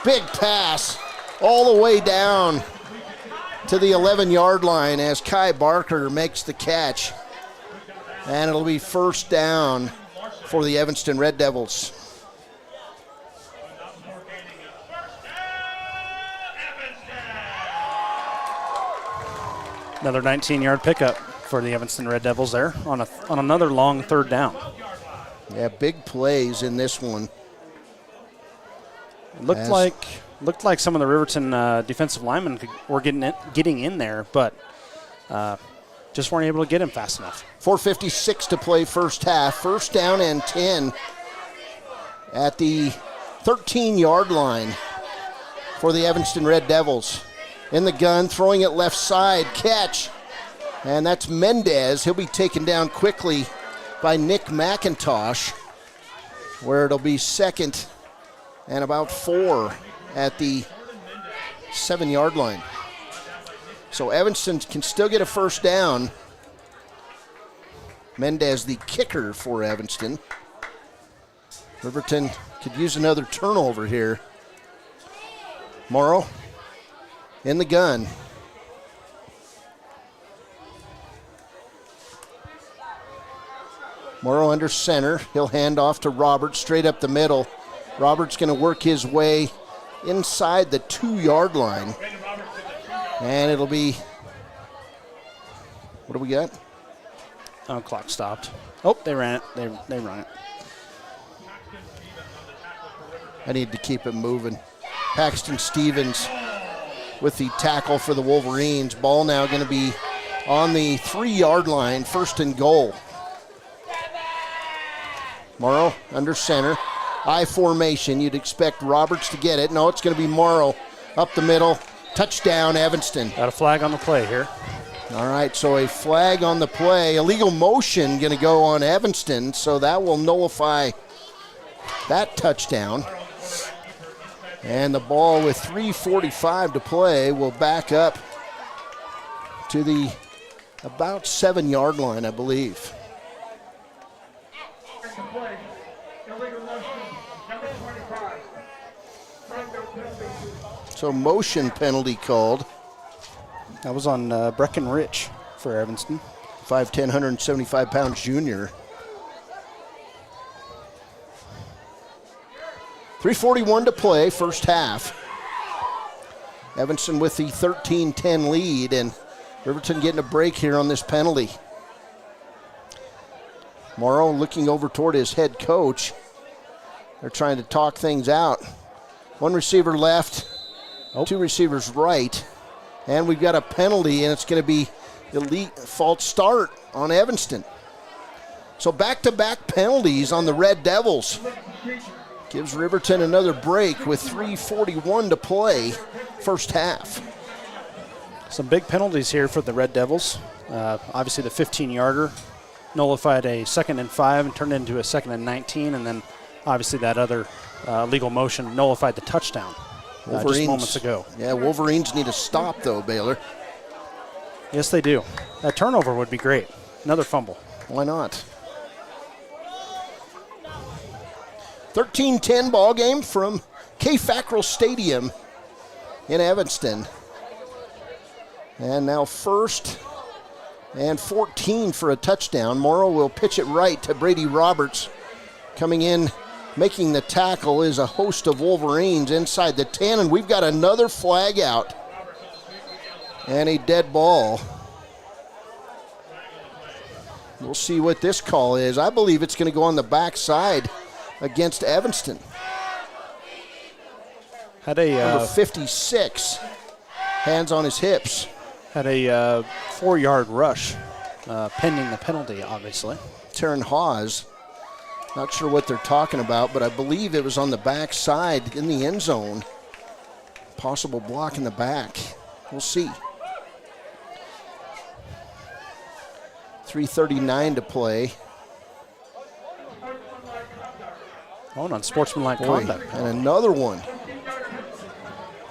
Big pass all the way down to the 11-yard line as Kai Barker makes the catch. And it'll be first down for the Evanston Red Devils. Another 19-yard pickup for the Evanston Red Devils there on another long 3rd down. Yeah, big plays in this one. Looked like some of the Riverton defensive linemen were getting in there, but just weren't able to get him fast enough. 4:56 to play first half. First down and 10 at the 13-yard line for the Evanston Red Devils. In the gun, throwing it left side, catch. And that's Mendez. He'll be taken down quickly by Nick McIntosh, where it'll be 2nd and about 4 at the 7-yard line. So Evanston can still get a first down. Mendez, the kicker for Evanston. Riverton could use another turnover here. Morrow in the gun. Morrow under center. He'll hand off to Roberts straight up the middle. Roberts going to work his way inside the 2-yard line. And it'll be, what do we got? Oh, clock stopped. Oh, they ran it. They run it. I need to keep it moving. Paxton Stevens with the tackle for the Wolverines. Ball now going to be on the 3-yard line, 1st and goal. Morrow under center. I formation. You'd expect Roberts to get it. No, it's going to be Morrow up the middle. Touchdown, Evanston. Got a flag on the play here. All right, so a flag on the play. Illegal motion going to go on Evanston, so that will nullify that touchdown. And the ball with 3:45 to play will back up to the about 7-yard line, I believe. So motion penalty called. That was on Breckenridge for Evanston. 5'10", 175-pound junior. 3:41 to play, first half. Evanston with the 13-10 lead, and Riverton getting a break here on this penalty. Morrow looking over toward his head coach. They're trying to talk things out. One receiver left, two receivers right, and we've got a penalty, and it's going to be elite false start on Evanston. So back-to-back penalties on the Red Devils. Gives Riverton another break with 3:41 to play first half. Some big penalties here for the Red Devils. Obviously the 15-yarder nullified a 2nd and 5 and turned into a 2nd and 19, and then obviously that other legal motion nullified the touchdown just moments ago. Yeah, Wolverines need a stop though, Baylor. Yes, they do. That turnover would be great. Another fumble. Why not? 13-10 ball game from Kay Fackrell Stadium in Evanston. And now 1st and 14 for a touchdown. Morrow will pitch it right to Brady Roberts. Coming in, making the tackle is a host of Wolverines inside the 10, and we've got another flag out and a dead ball. We'll see what this call is. I believe it's going to go on the backside against Evanston. Had a number 56, hands on his hips. Had a 4-yard rush, pending the penalty, obviously. Taryn Hawes, not sure what they're talking about, but I believe it was on the backside in the end zone. Possible block in the back. We'll see. 3:39 to play. Oh, and unsportsmanlike conduct. And another one.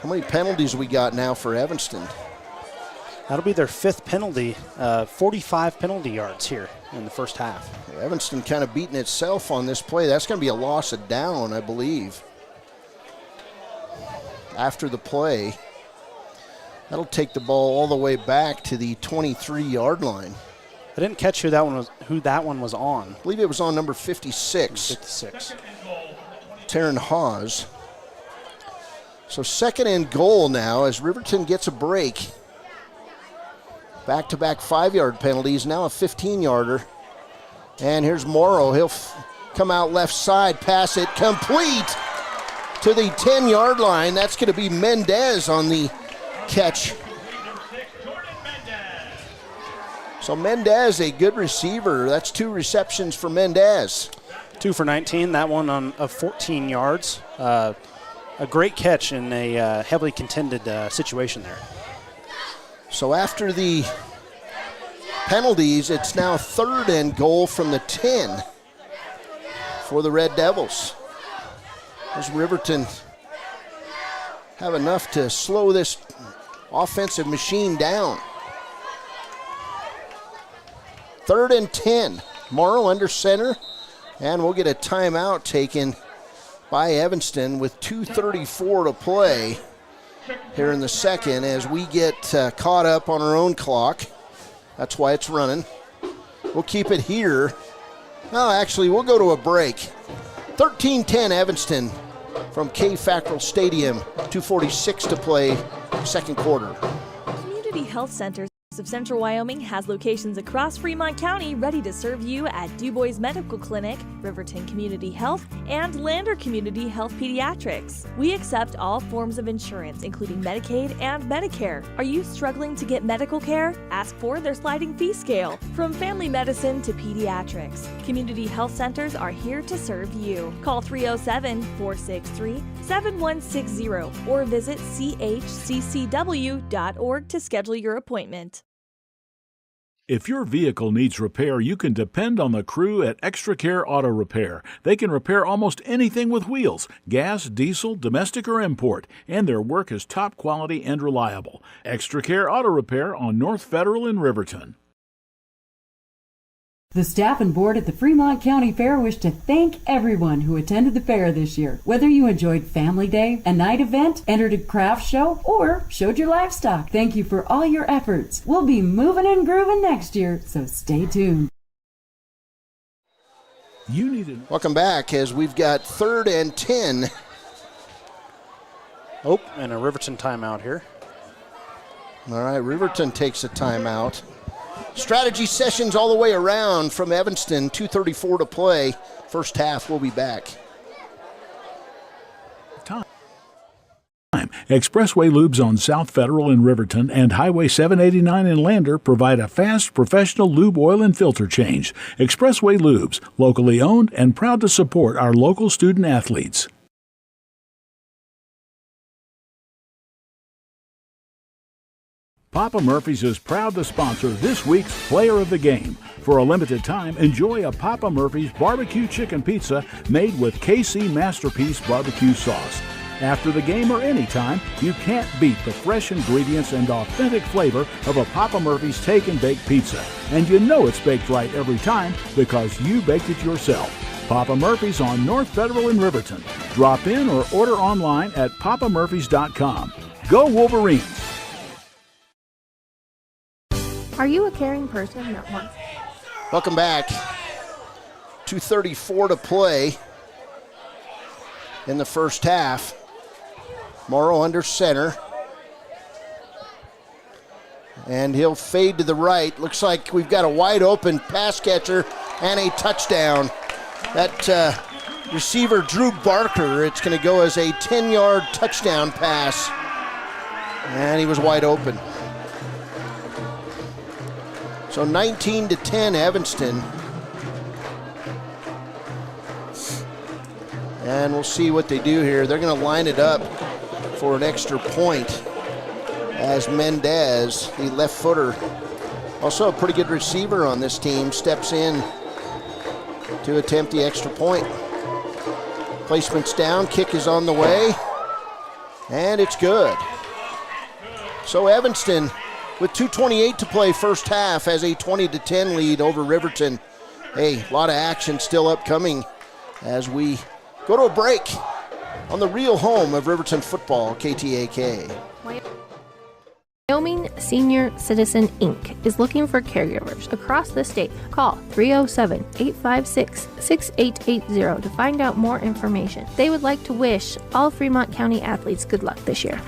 How many penalties we got now for Evanston? That'll be their 5th penalty, 45 penalty yards here in the first half. Evanston kind of beating itself on this play. That's going to be a loss of down, I believe. After the play, that'll take the ball all the way back to the 23-yard line. I didn't catch who that one was on. I believe it was on number 56. 56. Taryn Hawes. So 2nd and goal now as Riverton gets a break. Back-to-back 5-yard penalties, now a 15-yarder. And here's Morrow. He'll come out left side, pass it complete to the 10-yard line. That's going to be Mendez on the catch. So Mendez, a good receiver. That's 2 receptions for Mendez. 2 for 19, that one of 14 yards. A great catch in a heavily contended situation there. So after the penalties, it's now 3rd and goal from the 10 for the Red Devils. Does Riverton have enough to slow this offensive machine down? 3rd and 10. Morrow under center, and we'll get a timeout taken by Evanston with 2:34 to play here in the second as we get caught up on our own clock. That's why it's running. We'll keep it here. No, actually, we'll go to a break. 13-10 Evanston from Kay Fackrell Stadium. 2:46 to play, second quarter. Community Health Centers of Central Wyoming has locations across Fremont County ready to serve you at DuBois Medical Clinic, Riverton Community Health, and Lander Community Health Pediatrics. We accept all forms of insurance, including Medicaid and Medicare. Are you struggling to get medical care? Ask for their sliding fee scale. From family medicine to pediatrics, Community Health Centers are here to serve you. Call 307-463-7160 or visit chccw.org to schedule your appointment. If your vehicle needs repair, you can depend on the crew at Extra Care Auto Repair. They can repair almost anything with wheels, gas, diesel, domestic, or import, and their work is top quality and reliable. Extra Care Auto Repair on North Federal in Riverton. The staff and board at the Fremont County Fair wish to thank everyone who attended the fair this year. Whether you enjoyed Family Day, a night event, entered a craft show, or showed your livestock, thank you for all your efforts. We'll be moving and grooving next year, so stay tuned. Welcome back as we've got 3rd and 10. Oh, and a Riverton timeout here. All right, Riverton takes a timeout. Strategy sessions all the way around from Evanston. 2:34 to play. First half, we'll be back. Expressway Lubes on South Federal in Riverton and Highway 789 in Lander provide a fast, professional lube oil and filter change. Expressway Lubes, locally owned and proud to support our local student athletes. Papa Murphy's is proud to sponsor this week's Player of the Game. For a limited time, enjoy a Papa Murphy's barbecue chicken pizza made with KC Masterpiece barbecue sauce. After the game or anytime, you can't beat the fresh ingredients and authentic flavor of a Papa Murphy's Take and Bake pizza. And you know it's baked right every time because you baked it yourself. Papa Murphy's on North Federal in Riverton. Drop in or order online at papamurphys.com. Go Wolverines! Are you a caring person that wants? Welcome back. 2:34 to play in the first half. Morrow under center. And he'll fade to the right. Looks like we've got a wide open pass catcher and a touchdown. That receiver, Drew Barker, it's going to go as a 10-yard touchdown pass. And he was wide open. So 19-10 Evanston. And we'll see what they do here. They're going to line it up for an extra point as Mendez, the left footer, also a pretty good receiver on this team, steps in to attempt the extra point. Placement's down, kick is on the way, and it's good. So Evanston, with 2:28 to play first half, has a 20-10 lead over Riverton. Hey, a lot of action still upcoming as we go to a break on the real home of Riverton football, KTAK. Wyoming Senior Citizen Inc. is looking for caregivers across the state. Call 307-856-6880 to find out more information. They would like to wish all Fremont County athletes good luck this year.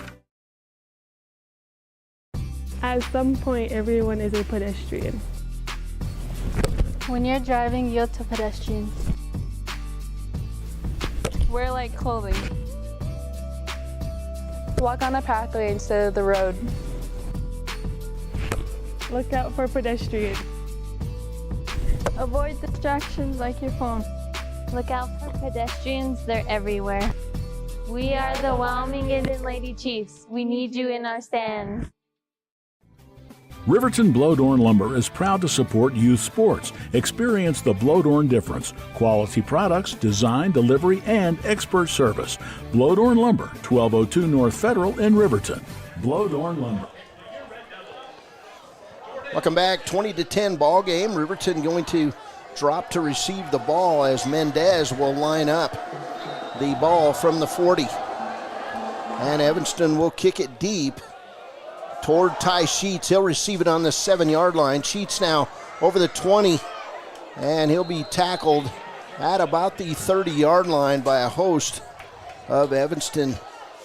At some point, everyone is a pedestrian. When you're driving, yield to pedestrians. Wear light clothing. Walk on a pathway instead of the road. Look out for pedestrians. Avoid distractions like your phone. Look out for pedestrians, they're everywhere. We are the Wyoming Indian Lady Chiefs. We need you in our stands. Riverton Blowdorn Lumber is proud to support youth sports. Experience the Blowdorn difference. Quality products, design, delivery, and expert service. Blowdorn Lumber, 1202 North Federal in Riverton. Blowdorn Lumber. Welcome back, 20-10 ball game. Riverton going to drop to receive the ball as Mendez will line up the ball from the 40. And Evanston will kick it deep toward Ty Sheets. He'll receive it on the 7-yard line. Sheets now over the 20, and he'll be tackled at about the 30-yard line by a host of Evanston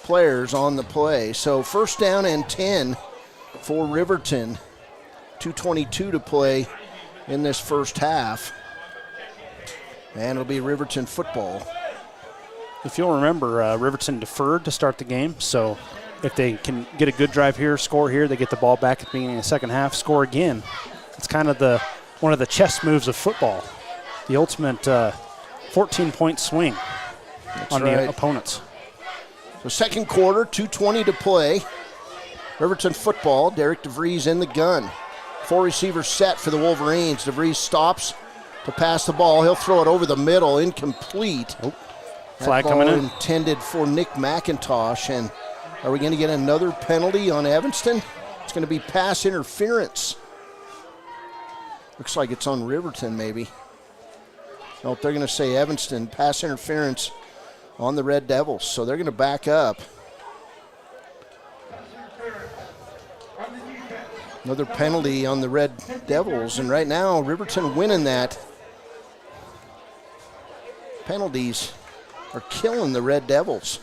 players on the play. So first down and 10 for Riverton. 2:22 to play in this first half. And it'll be Riverton football. If you'll remember, Riverton deferred to start the game, so if they can get a good drive here, score here, they get the ball back at the beginning of the second half, score again. It's kind of one of the chess moves of football, the ultimate 14-point swing on the opponents. So second quarter, 2:20 to play. Riverton football, Derek DeVries in the gun. 4 receivers set for the Wolverines. DeVries stops to pass the ball. He'll throw it over the middle, incomplete. Flag coming in. Intended for Nick McIntosh, and are we going to get another penalty on Evanston? It's going to be pass interference. Looks like it's on Riverton, maybe. Nope, they're going to say Evanston, pass interference on the Red Devils. So they're going to back up. Another penalty on the Red Devils, and right now Riverton winning that. Penalties are killing the Red Devils.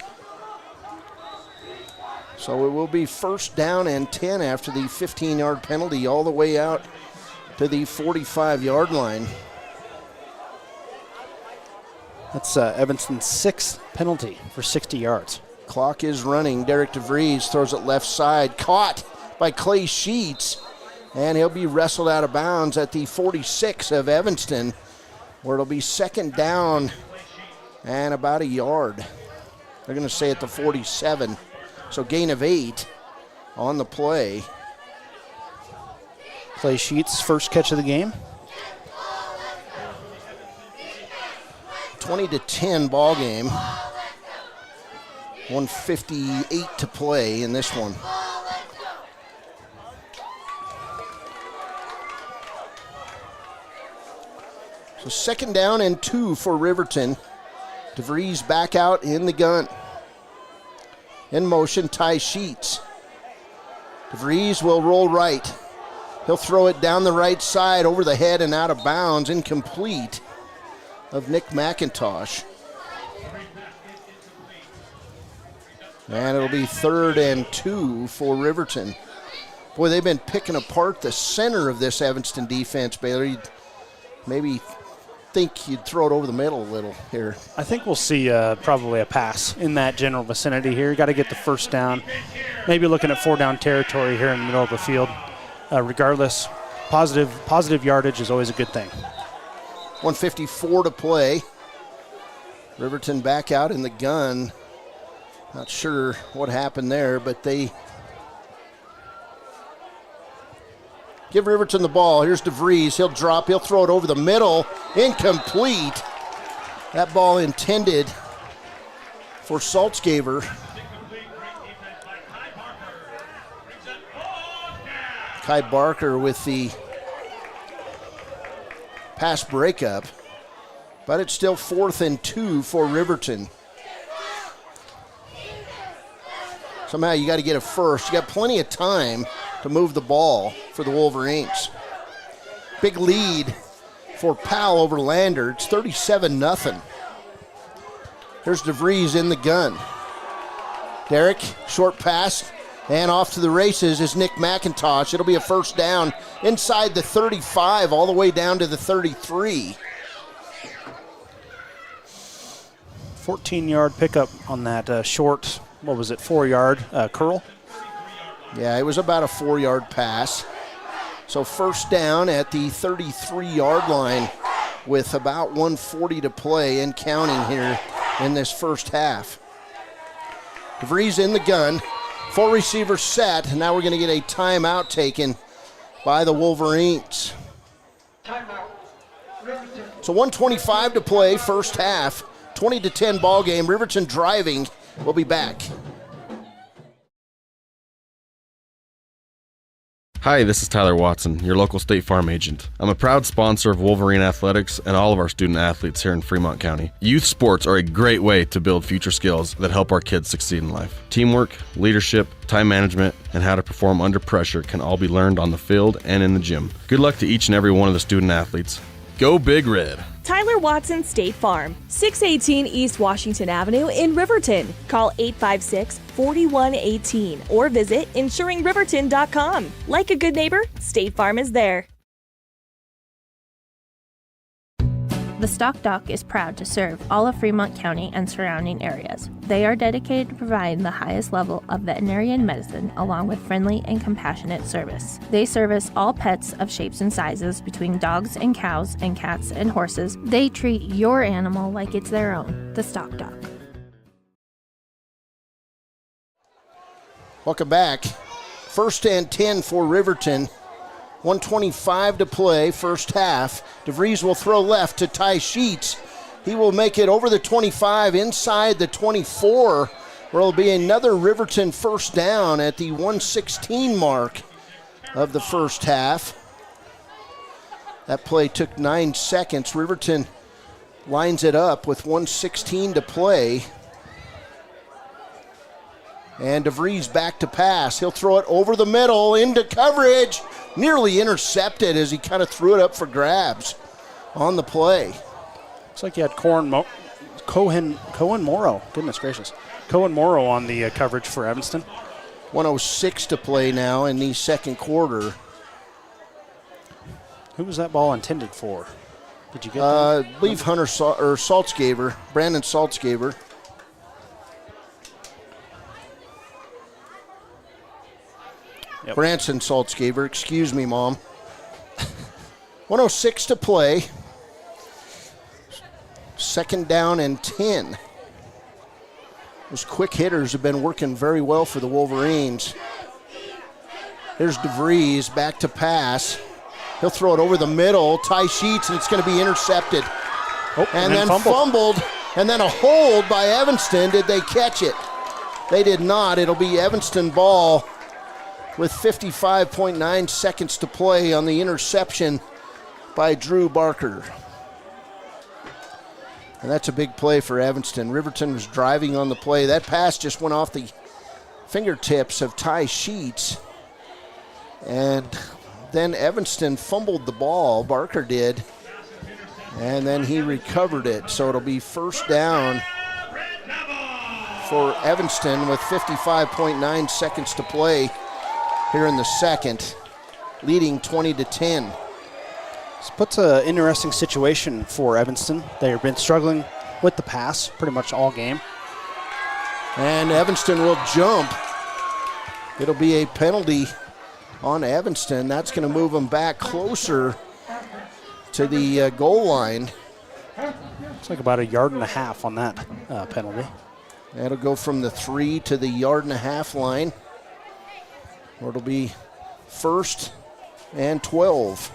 So it will be first down and 10 after the 15-yard penalty all the way out to the 45-yard line. That's Evanston's 6th penalty for 60 yards. Clock is running. Derek DeVries throws it left side. Caught by Clay Sheets. And he'll be wrestled out of bounds at the 46 of Evanston, where it'll be second down and about a yard. They're going to say at the 47. So gain of 8 on the play. Clay Sheets' first catch of the game. 20-10 ball game. 1:58 to play in this one. So second down and 2 for Riverton. DeVries back out in the gun. In motion, Ty Sheets. DeVries will roll right. He'll throw it down the right side over the head and out of bounds, incomplete, of Nick McIntosh. And it'll be 3rd and 2 for Riverton. Boy, they've been picking apart the center of this Evanston defense, Baylor. You'd maybe think you'd throw it over the middle a little here. I think we'll see probably a pass in that general vicinity here. Got to get the first down. Maybe looking at 4-down territory here in the middle of the field. Regardless, positive yardage is always a good thing. 1:54 to play. Riverton back out in the gun. Not sure what happened there, but they give Riverton the ball. Here's DeVries. He'll drop. He'll throw it over the middle. Incomplete. That ball intended for Saltzgaver. Kai Barker with the pass breakup, but it's still 4th and 2 for Riverton. Somehow you got to get a first. You got plenty of time to move the ball for the Wolverines. Big lead for Powell over Lander. It's 37-0. Here's DeVries in the gun. Derek, short pass, and off to the races is Nick McIntosh. It'll be a first down inside the 35 all the way down to the 33. 14-yard pickup on that short, 4-yard curl? Yeah, it was about a 4-yard pass. So first down at the 33-yard line with about 1:40 to play and counting here in this first half. DeVries in the gun. 4 receivers set, and now we're going to get a timeout taken by the Wolverines. So 1:25 to play, first half, 20-10 ball game. Riverton driving. We'll be back. Hi, this is Tyler Watson, your local State Farm agent. I'm a proud sponsor of Wolverine Athletics and all of our student athletes here in Fremont County. Youth sports are a great way to build future skills that help our kids succeed in life. Teamwork, leadership, time management, and how to perform under pressure can all be learned on the field and in the gym. Good luck to each and every one of the student athletes. Go Big Red! Tyler Watson State Farm, 618 East Washington Avenue in Riverton. Call 856-4118 or visit insuringriverton.com. Like a good neighbor, State Farm is there. The Stock Dock is proud to serve all of Fremont County and surrounding areas. They are dedicated to providing the highest level of veterinarian medicine along with friendly and compassionate service. They service all pets of shapes and sizes between dogs and cows and cats and horses. They treat your animal like it's their own. The Stock Dock. Welcome back. 1st and 10 for Riverton. 1:25 to play, first half. DeVries will throw left to Ty Sheets. He will make it over the 25, inside the 24, where it'll be another Riverton first down at the 1:16 mark of the first half. That play took 9 seconds. Riverton lines it up with 1:16 to play. And DeVries back to pass. He'll throw it over the middle into coverage. Nearly intercepted as he kind of threw it up for grabs on the play. Looks like you had Cohen Morrow. Goodness gracious. Cohen Morrow on the coverage for Evanston. 1:06 to play now in the second quarter. Who was that ball intended for? Did you get that? I believe Saltzgaber, Brandon Saltzgaber. Yep. Branson Saltzgaber, excuse me, Mom. 1:06 to play. 2nd down and 10. Those quick hitters have been working very well for the Wolverines. Here's DeVries, back to pass. He'll throw it over the middle. Ty Sheets, and it's going to be intercepted. And then fumbled. And then a hold by Evanston. Did they catch it? They did not. It'll be Evanston ball with 55.9 seconds to play on the interception by Drew Barker. And that's a big play for Evanston. Riverton was driving on the play. That pass just went off the fingertips of Ty Sheets. And then Evanston fumbled the ball. Barker did. And then he recovered it. So it'll be 1st down for Evanston with 55.9 seconds to play here in the 2nd, leading 20-10. This puts an interesting situation for Evanston. They've been struggling with the pass pretty much all game. And Evanston will jump. It'll be a penalty on Evanston. That's going to move them back closer to the goal line. It's like about 1.5 yards on that penalty. That'll go from the 3 to the 1.5 yard line. Or it'll be 1st and 12.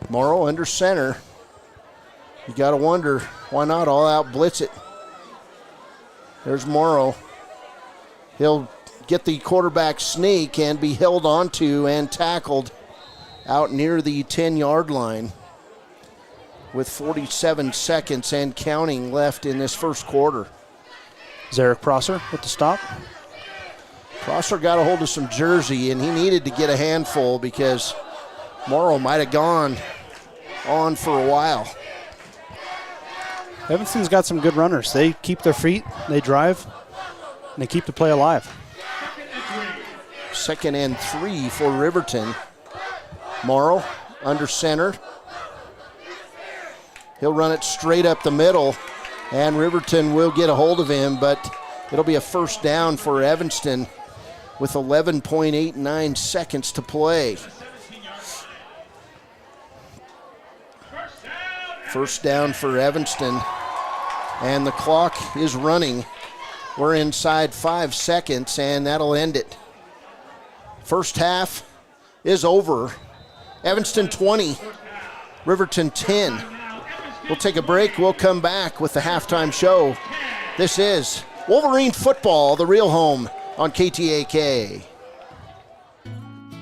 Morrow under center. You got to wonder, why not all out blitz it? There's Morrow. He'll get the quarterback sneak and be held onto and tackled out near the 10-yard line with 47 seconds and counting left in this 1st quarter. Zarek Prosser with the stop. Prosser got a hold of some jersey, and he needed to get a handful because Morrow might have gone on for a while. Evanston's got some good runners. They keep their feet, they drive, and they keep the play alive. 2nd and 3 for Riverton. Morrow under center. He'll run it straight up the middle, and Riverton will get a hold of him, but it'll be a 1st down for Evanston with 11.89 seconds to play. 1st down for Evanston, and the clock is running. We're inside 5 seconds, and that'll end it. 1st half is over. Evanston 20, Riverton 10. We'll take a break. We'll come back with the halftime show. This is Wolverine Football, the real home on KTAK.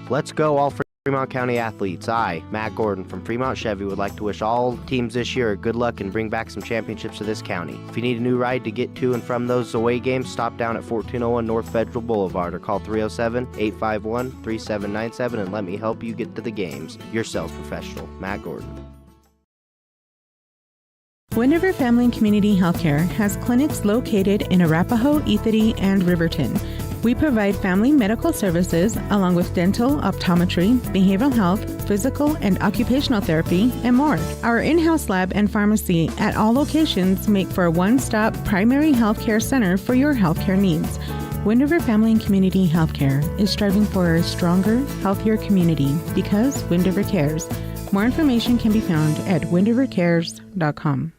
Let's go, all Fremont County athletes. I, Matt Gordon from Fremont Chevy, would like to wish all teams this year good luck and bring back some championships to this county. If you need a new ride to get to and from those away games, stop down at 1401 North Federal Boulevard or call 307-851-3797 and let me help you get to the games. Your sales professional, Matt Gordon. Wind River Family and Community Healthcare has clinics located in Arapahoe, Ethity, and Riverton. We provide family medical services along with dental, optometry, behavioral health, physical and occupational therapy, and more. Our in-house lab and pharmacy at all locations make for a one-stop primary healthcare center for your healthcare needs. Wind River Family and Community Healthcare is striving for a stronger, healthier community because Wind River cares. More information can be found at windrivercares.com.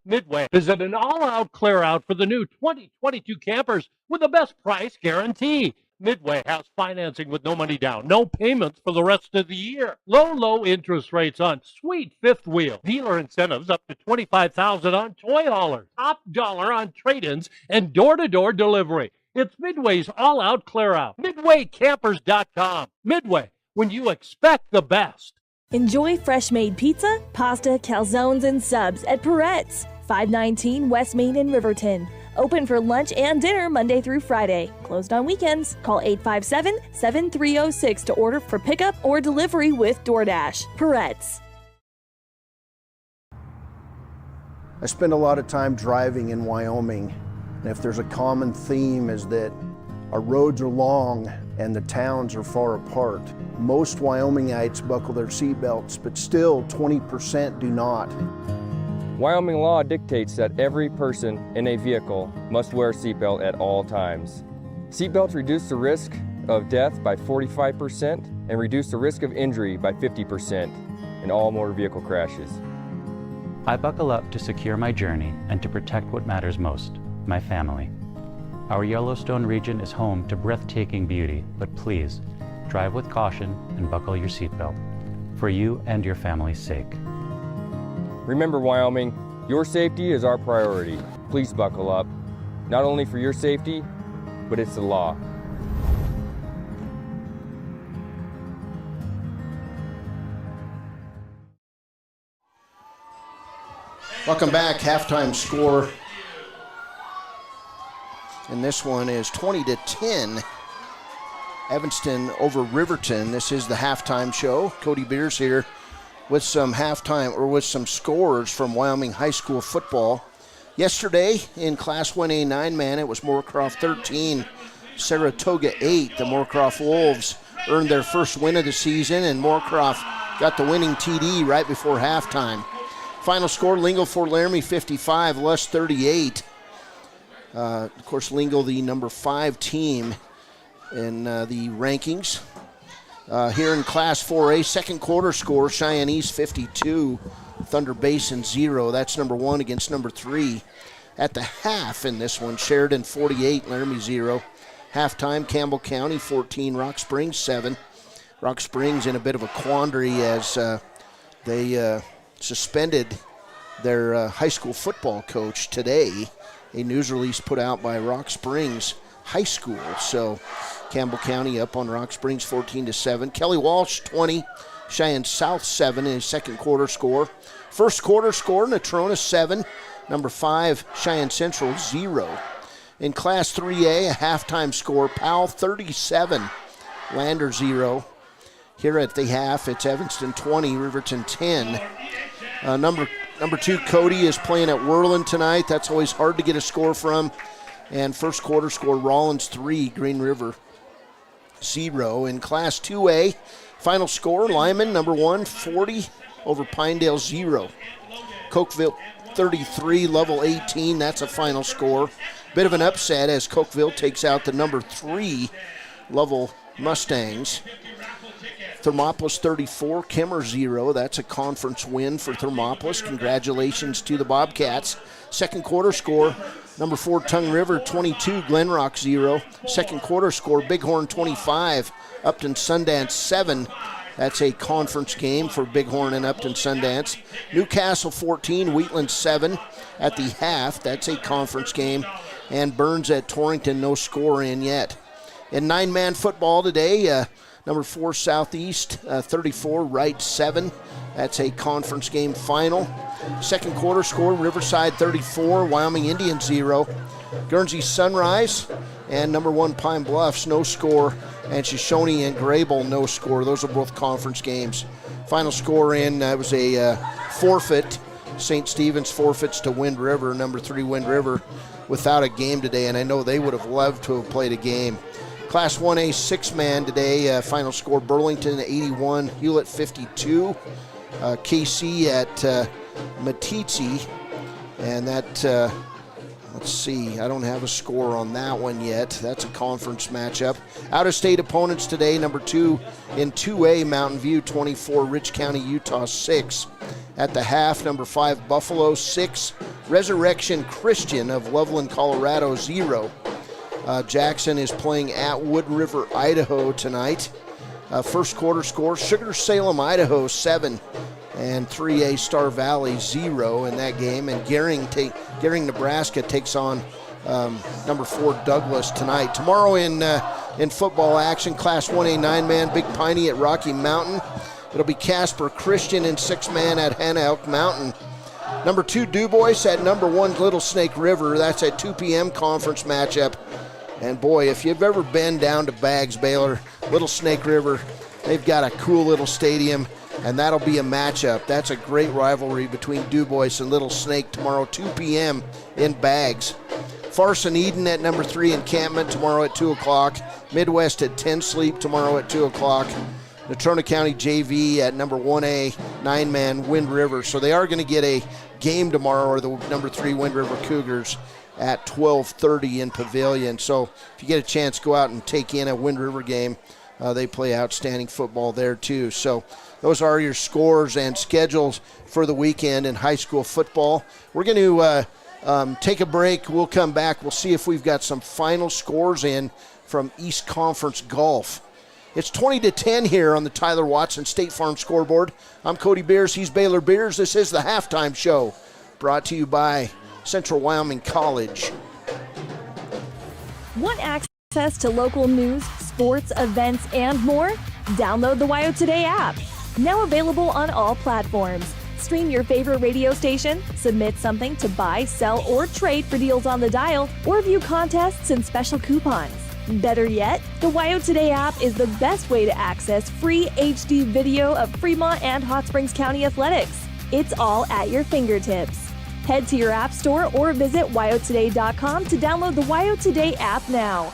Midway is at an all-out clear-out for the new 2022 campers with the best price guarantee. Midway has financing with no money down, no payments for the rest of the year. Low interest rates on sweet fifth wheel. Dealer incentives up to $25,000 on toy haulers. Top dollar on trade-ins and door-to-door delivery. It's Midway's all-out clear-out. MidwayCampers.com. Midway, when you expect the best. Enjoy fresh-made pizza, pasta, calzones, and subs at Peretz, 519 West Main in Riverton. Open for lunch and dinner Monday through Friday. Closed on weekends. Call 857-7306 to order for pickup or delivery with DoorDash. Peretz. I spend a lot of time driving in Wyoming, and if there's a common theme is that our roads are long and the towns are far apart. Most Wyomingites buckle their seatbelts, but still 20% do not. Wyoming law dictates that every person in a vehicle must wear a seatbelt at all times. Seatbelts reduce the risk of death by 45% and reduce the risk of injury by 50% in all motor vehicle crashes. I buckle up to secure my journey and to protect what matters most, my family. Our Yellowstone region is home to breathtaking beauty, but please, drive with caution and buckle your seatbelt, for you and your family's sake. Remember, Wyoming, your safety is our priority. Please buckle up, not only for your safety, but it's the law. Welcome back. Halftime score. And this one is 20-10. Evanston over Riverton. This is the halftime show. Cody Beers here with some scores from Wyoming high school football. Yesterday in Class 1A 9-man, it was Moorcroft 13, Saratoga 8. The Moorcroft Wolves earned their first win of the season, and Moorcroft got the winning TD right before halftime. Final score, Lingle Fort Laramie 55, Luss 38. Of course, Lingle, the number 5 team in the rankings. Here in Class 4A, second quarter score, Cheyenne East 52, Thunder Basin 0. That's number 1 against number 3. At the half in this one, Sheridan 48, Laramie 0. Halftime, Campbell County 14, Rock Springs 7. Rock Springs in a bit of a quandary as they suspended their high school football coach today. A news release put out by Rock Springs High School. So Campbell County up on Rock Springs 14-7. Kelly Walsh 20, Cheyenne South 7 in his second quarter score. First quarter score, Natrona 7, number 5 Cheyenne Central 0. In Class 3A, a halftime score, Powell 37, Lander 0. Here at the half, it's Evanston 20, Riverton 10. Number 2, Cody is playing at Whirland tonight. That's always hard to get a score from. And first quarter score, Rollins 3, Green River 0. In Class 2A, final score, Lyman, number 1, 40 over Pinedale 0. Cokeville 33, Lovell 18. That's a final score. Bit of an upset as Cokeville takes out the number 3 Lovell Mustangs. Thermopolis 34, Kemmer 0. That's a conference win for Thermopolis. Congratulations to the Bobcats. Second quarter score, number 4 Tongue River 22, Glenrock 0. Second quarter score, Bighorn 25, Upton Sundance 7. That's a conference game for Bighorn and Upton Sundance. Newcastle 14, Wheatland 7 at the half. That's a conference game. And Burns at Torrington, no score in yet. In 9-man football today, number 4 Southeast 34, Wright 7. That's a conference game final. Second quarter score, Riverside 34, Wyoming Indians 0. Guernsey Sunrise and number 1 Pine Bluffs, no score. And Shoshone and Grable, no score. Those are both conference games. Final score in, it was a forfeit. St. Stephen's forfeits to Wind River, number 3 Wind River, without a game today. And I know they would have loved to have played a game. Class 1A 6-man today, final score, Burlington 81, Hewlett 52. KC at Matitsi, and that, let's see, I don't have a score on that one yet. That's a conference matchup. Out-of-state opponents today, number 2 in 2A, Mountain View 24, Rich County, Utah 6. At the half, number 5 Buffalo 6, Resurrection Christian of Loveland, Colorado 0. Jackson is playing at Wood River, Idaho tonight. First quarter score, Sugar Salem, Idaho 7, and 3A Star Valley 0 in that game. And Gering, Nebraska takes on number 4 Douglas tonight. Tomorrow in football action, Class 1A 9-man, Big Piney at Rocky Mountain. It'll be Casper Christian in 6-man at Hannah Elk Mountain. Number 2 Dubois at number 1 Little Snake River. That's a 2 p.m. conference matchup. And boy, if you've ever been down to Baggs, Baylor, Little Snake River, they've got a cool little stadium. and that'll be a matchup. That's a great rivalry between DuBois and Little Snake tomorrow, 2 p.m. in Bags. Farson Eden at number 3 encampment tomorrow at 2 o'clock. Midwest at 10 Sleep tomorrow at 2 o'clock. Natrona County JV at number 1A, 9-man Wind River. So they are going to get a game tomorrow, or the number 3 Wind River Cougars at 12:30 in Pavilion. So if you get a chance, go out and take in a Wind River game. They play outstanding football there too. So those are your scores and schedules for the weekend in high school football. We're going to take a break. We'll come back. We'll see if we've got some final scores in from East Conference Golf. It's 20-10 here on the Tyler Watson State Farm scoreboard. I'm Cody Beers. He's Baylor Beers. This is the halftime show brought to you by Central Wyoming College. Want access to local news, sports, events, and more? Download the WYO Today app. Now available on all platforms. Stream your favorite radio station, submit something to buy, sell, or trade for deals on the dial, or view contests and special coupons. Better yet, the WYO Today app is the best way to access free HD video of Fremont and Hot Springs County athletics. It's all at your fingertips. Head to your app store or visit wyotoday.com to download the WYO Today app now.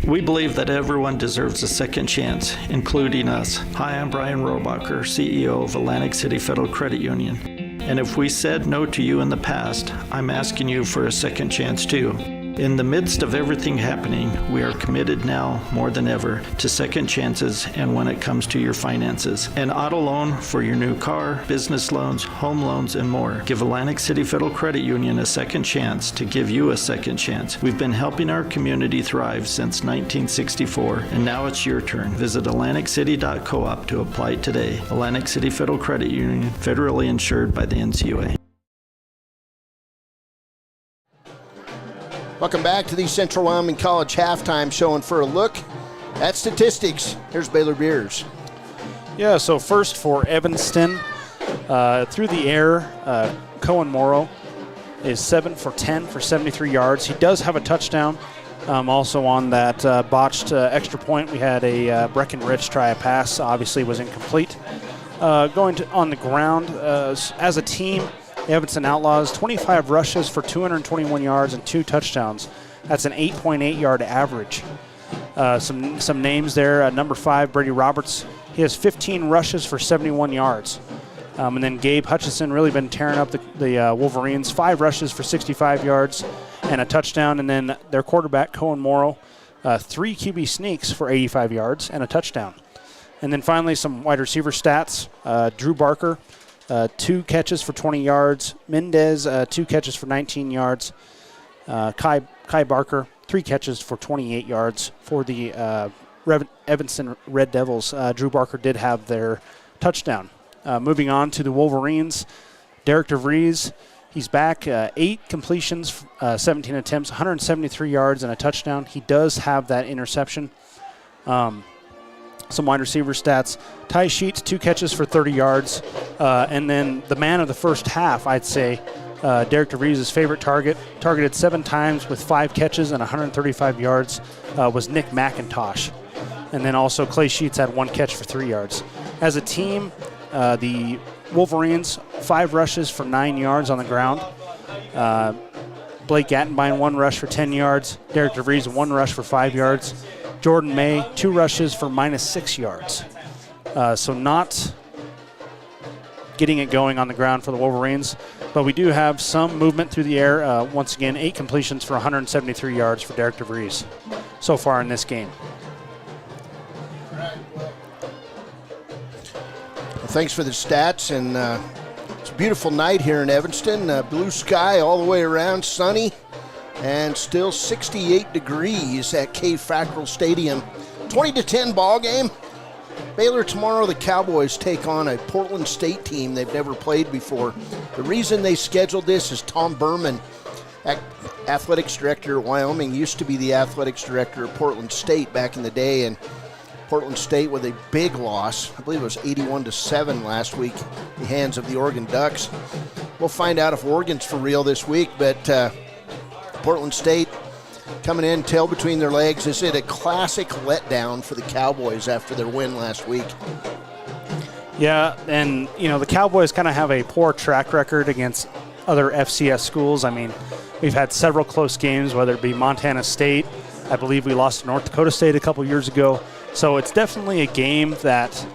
We believe that everyone deserves a second chance, including us. Hi, I'm Brian Robacher, CEO of Atlantic City Federal Credit Union. And if we said no to you in the past, I'm asking you for a second chance too. In the midst of everything happening, we are committed now more than ever to second chances and when it comes to your finances. An auto loan for your new car, business loans, home loans, and more. Give Atlantic City Federal Credit Union a second chance to give you a second chance. We've been helping our community thrive since 1964, and now it's your turn. Visit AtlanticCity.coop to apply today. Atlantic City Federal Credit Union, federally insured by the NCUA. Welcome back to the Central Wyoming College halftime show, and for a look at statistics, here's Baylor Beers. Yeah, so first for Evanston, through the air, Cohen Morrow is 7 for 10 for 73 yards. He does have a touchdown. Also on that botched extra point, we had a Breckenridge try a pass. Obviously was incomplete. Going on the ground, as a team, the Evanston Outlaws, 25 rushes for 221 yards and 2 touchdowns. That's an 8.8 yard average. Some names there. Number 5, Brady Roberts. He has 15 rushes for 71 yards. And then Gabe Hutchison really been tearing up the Wolverines. 5 rushes for 65 yards and a touchdown. And then their quarterback, Cohen Morrow, 3 QB sneaks for 85 yards and a touchdown. And then finally some wide receiver stats. Drew Barker, 2 catches for 20 yards. Mendez, 2 catches for 19 yards. Kai Barker, 3 catches for 28 yards for the Evanston Red Devils. Drew Barker did have their touchdown. Moving on to the Wolverines, Derek DeVries, he's back. 8 completions, 17 attempts, 173 yards and a touchdown. He does have that interception. Some wide receiver stats. Ty Sheets, 2 catches for 30 yards. And then the man of the first half, I'd say, Derek DeVries' favorite targeted 7 times with 5 catches and 135 yards, was Nick McIntosh. And then also Clay Sheets had 1 catch for 3 yards. As a team, the Wolverines, 5 rushes for 9 yards on the ground. Blake Gattenbein, 1 rush for 10 yards. Derek DeVries, 1 rush for 5 yards. Jordan May, 2 rushes for -6 yards. So not getting it going on the ground for the Wolverines, but we do have some movement through the air. Once again, 8 completions for 173 yards for Derek DeVries so far in this game. Well, thanks for the stats, and it's a beautiful night here in Evanston. Blue sky all the way around, sunny, and still 68 degrees at Kay Fackrell Stadium. 20-10 ball game. Baylor tomorrow, the Cowboys take on a Portland State team they've never played before. The reason they scheduled this is Tom Berman, athletics director at Wyoming, used to be the athletics director at Portland State back in the day, and Portland State with a big loss. I believe it was 81-7 last week in the hands of the Oregon Ducks. We'll find out if Oregon's for real this week, but Portland State coming in, tail between their legs. Is it a classic letdown for the Cowboys after their win last week? Yeah, and, the Cowboys kind of have a poor track record against other FCS schools. I mean, we've had several close games, whether it be Montana State. I believe we lost to North Dakota State a couple years ago. So it's definitely a game that,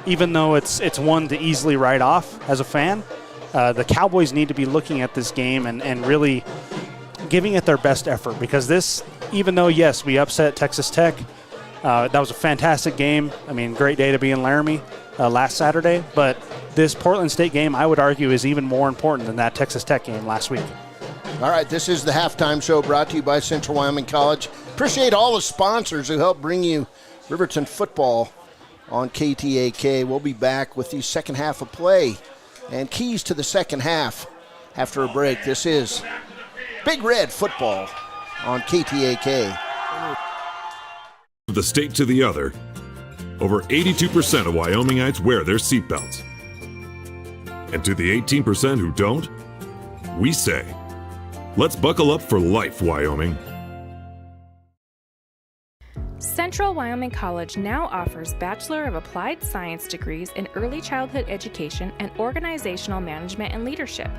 even though it's one to easily write off as a fan, the Cowboys need to be looking at this game and really giving it their best effort, because this, even though, yes, we upset Texas Tech, that was a fantastic game. I mean, great day to be in Laramie last Saturday, but this Portland State game, I would argue, is even more important than that Texas Tech game last week. All right, this is the halftime show brought to you by Central Wyoming College. Appreciate all the sponsors who help bring you Riverton football on KTAK. We'll be back with the second half of play and keys to the second half after a break. This is Big Red football on KTAK. The state to the other, over 82% of Wyomingites wear their seatbelts. And to the 18% who don't, we say, let's buckle up for life, Wyoming. Central Wyoming College now offers Bachelor of Applied Science degrees in Early Childhood Education and Organizational Management and Leadership,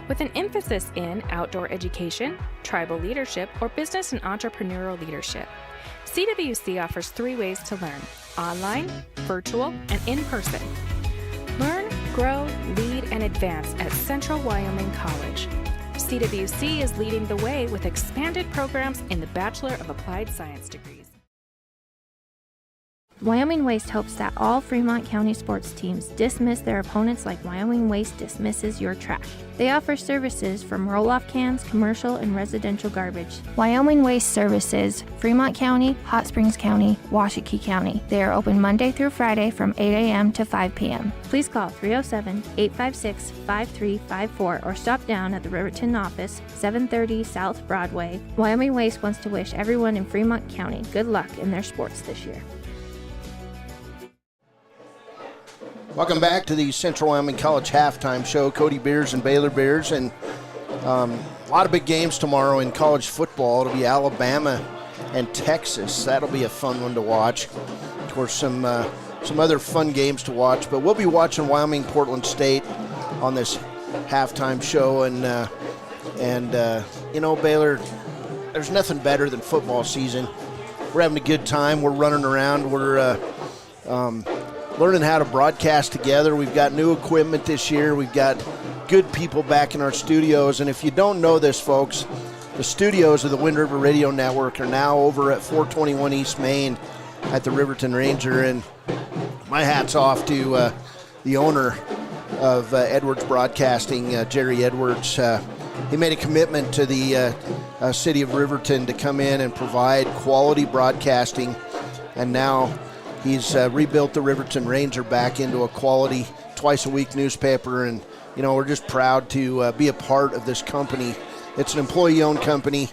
with an emphasis in outdoor education, tribal leadership, or business and entrepreneurial leadership. CWC offers 3 ways to learn: online, virtual, and in person. Learn, grow, lead, and advance at Central Wyoming College. CWC is leading the way with expanded programs in the Bachelor of Applied Science degrees. Wyoming Waste hopes that all Fremont County sports teams dismiss their opponents like Wyoming Waste dismisses your trash. They offer services from roll-off cans, commercial, and residential garbage. Wyoming Waste services Fremont County, Hot Springs County, Washakie County. They are open Monday through Friday from 8 a.m. to 5 p.m. Please call 307-856-5354 or stop down at the Riverton office, 730 South Broadway. Wyoming Waste wants to wish everyone in Fremont County good luck in their sports this year. Welcome back to the Central Wyoming College halftime show. Cody Beers and Baylor Beers, and a lot of big games tomorrow in college football. It'll be Alabama and Texas. That'll be a fun one to watch. Of course, some other fun games to watch, but we'll be watching Wyoming Portland State on this halftime show. And Baylor, there's nothing better than football season. We're having a good time. We're running around. We're learning how to broadcast together. We've got new equipment this year. We've got good people back in our studios. And if you don't know this, folks, the studios of the Wind River Radio Network are now over at 421 East Main at the Riverton Ranger. And my hat's off to the owner of Edwards Broadcasting, Jerry Edwards. He made a commitment to the city of Riverton to come in and provide quality broadcasting. And now he's rebuilt the Riverton Ranger back into a quality twice-a-week newspaper, and, we're just proud to be a part of this company. It's an employee-owned company,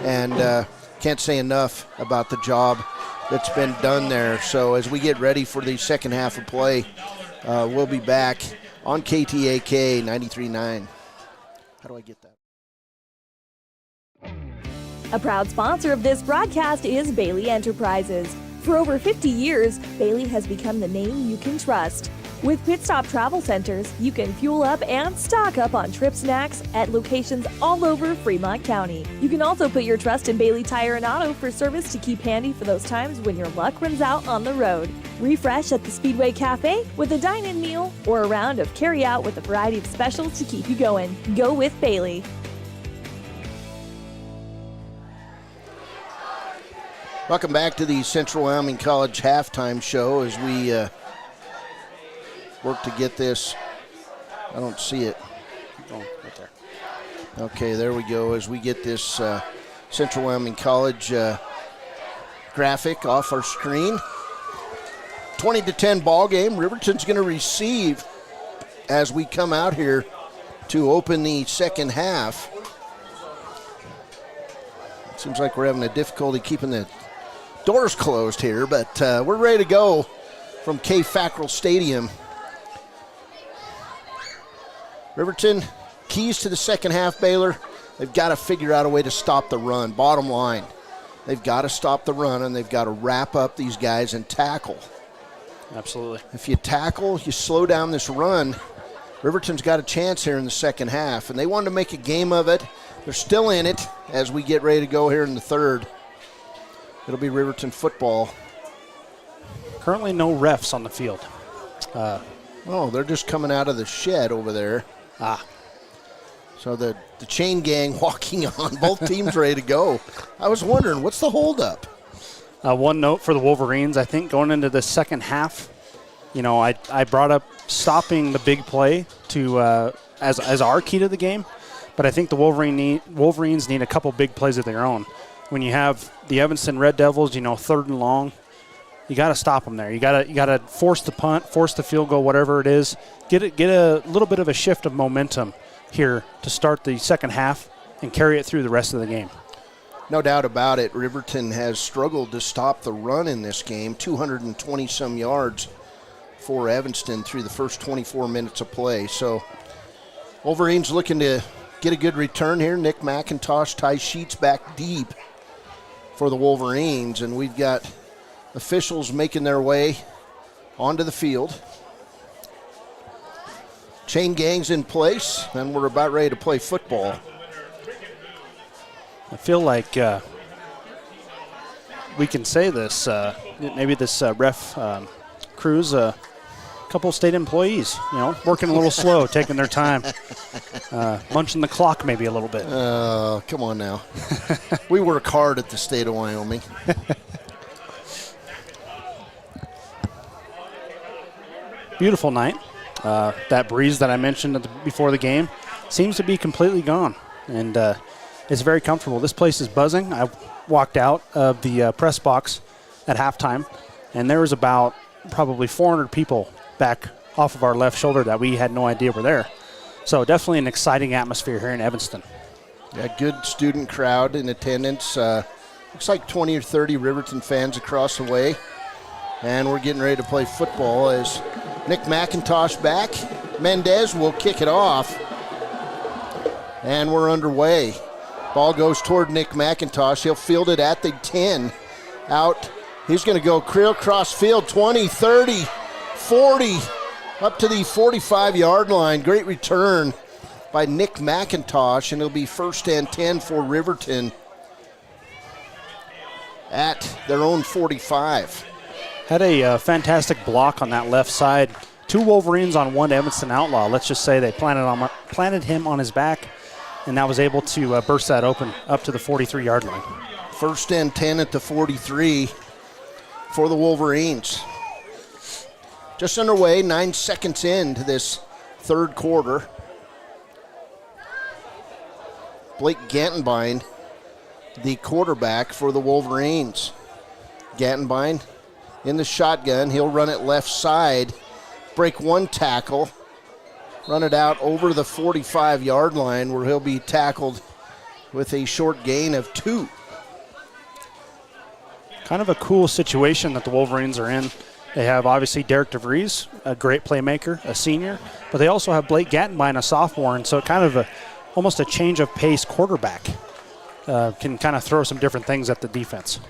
and can't say enough about the job that's been done there. So as we get ready for the second half of play, we'll be back on KTAK 93.9. How do I get that? A proud sponsor of this broadcast is Bailey Enterprises. For over 50 years, Bailey has become the name you can trust. With Pit Stop Travel Centers, you can fuel up and stock up on trip snacks at locations all over Fremont County. You can also put your trust in Bailey Tire and Auto for service to keep handy for those times when your luck runs out on the road. Refresh at the Speedway Cafe with a dine-in meal or a round of carry-out with a variety of specials to keep you going. Go with Bailey. Welcome back to the Central Wyoming College halftime show as we work to get this. I don't see it. Oh, right there. Okay, there we go. As we get this Central Wyoming College graphic off our screen. 20-10 ball game. Riverton's going to receive as we come out here to open the second half. It seems like we're having a difficulty keeping the doors closed here, but we're ready to go from Kay Fackrell Stadium. Riverton, keys to the second half, Baylor. They've got to figure out a way to stop the run. Bottom line, They've got to stop the run, and they've got to wrap up these guys and tackle. Absolutely. If you tackle, you slow down this run, Riverton's got a chance here in the second half, and they wanted to make a game of it. They're still in it as we get ready to go here in the third. It'll be Riverton football. Currently no refs on the field. They're just coming out of the shed over there. So the chain gang walking on, both teams ready to go. I was wondering, what's the holdup? One note for the Wolverines, I think going into the second half, I brought up stopping the big play to as our key to the game, but I think the Wolverines need a couple big plays of their own. When you have the Evanston Red Devils, third and long, you got to stop them there. You got to force the punt, force the field goal, whatever it is. Get a little bit of a shift of momentum here to start the second half and carry it through the rest of the game. No doubt about it. Riverton has struggled to stop the run in this game. 220-some yards for Evanston through the first 24 minutes of play. So Wolverines looking to get a good return here. Nick McIntosh, Ty Sheets back deep for the Wolverines, and we've got officials making their way onto the field. Chain gang's in place, and we're about ready to play football. I feel like we can say this. Maybe this ref crew's a couple state employees, working a little slow, taking their time, munching the clock maybe a little bit. Come on now. We work hard at the state of Wyoming. Beautiful night. That breeze that I mentioned before the game seems to be completely gone, and it's very comfortable. This place is buzzing. I walked out of the press box at halftime, and there was about probably 400 people back off of our left shoulder that we had no idea were there. So definitely an exciting atmosphere here in Evanston. Yeah, good student crowd in attendance. Looks like 20 or 30 Riverton fans across the way. And we're getting ready to play football as Nick McIntosh back. Mendez will kick it off. And we're underway. Ball goes toward Nick McIntosh. He'll field it at the 10. Out. He's going to go across field, 20, 30, 40, up to the 45-yard line. Great return by Nick McIntosh, and it'll be 1st and 10 for Riverton at their own 45. Had a fantastic block on that left side. 2 Wolverines on 1 Evanston Outlaw. Let's just say they planted him on his back, and that was able to burst that open up to the 43-yard line. 1st and 10 at the 43 for the Wolverines. Just underway, 9 seconds into this third quarter. Blake Gantenbein, the quarterback for the Wolverines. Gantenbein in the shotgun. He'll run it left side, break 1 tackle, run it out over the 45-yard line where he'll be tackled with a short gain of 2. Kind of a cool situation that the Wolverines are in. They have obviously Derek DeVries, a great playmaker, a senior, but they also have Blake Gantenbein, a sophomore, and so kind of almost a change of pace quarterback. Can kind of throw some different things at the defense.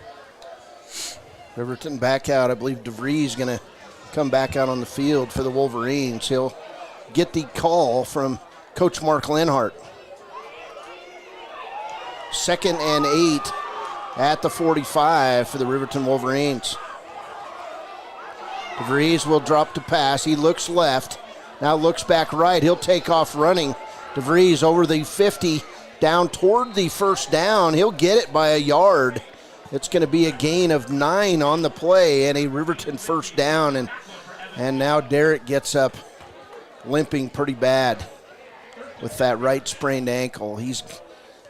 Riverton back out. I believe DeVries going to come back out on the field for the Wolverines. He'll get the call from Coach Mark Lenhart. 2nd and 8 at the 45 for the Riverton Wolverines. DeVries will drop to pass. He looks left, now looks back right. He'll take off running. DeVries over the 50, down toward the first down. He'll get it by a yard. It's going to be a gain of 9 on the play and a Riverton first down. And now Derek gets up limping pretty bad with that right sprained ankle. He's,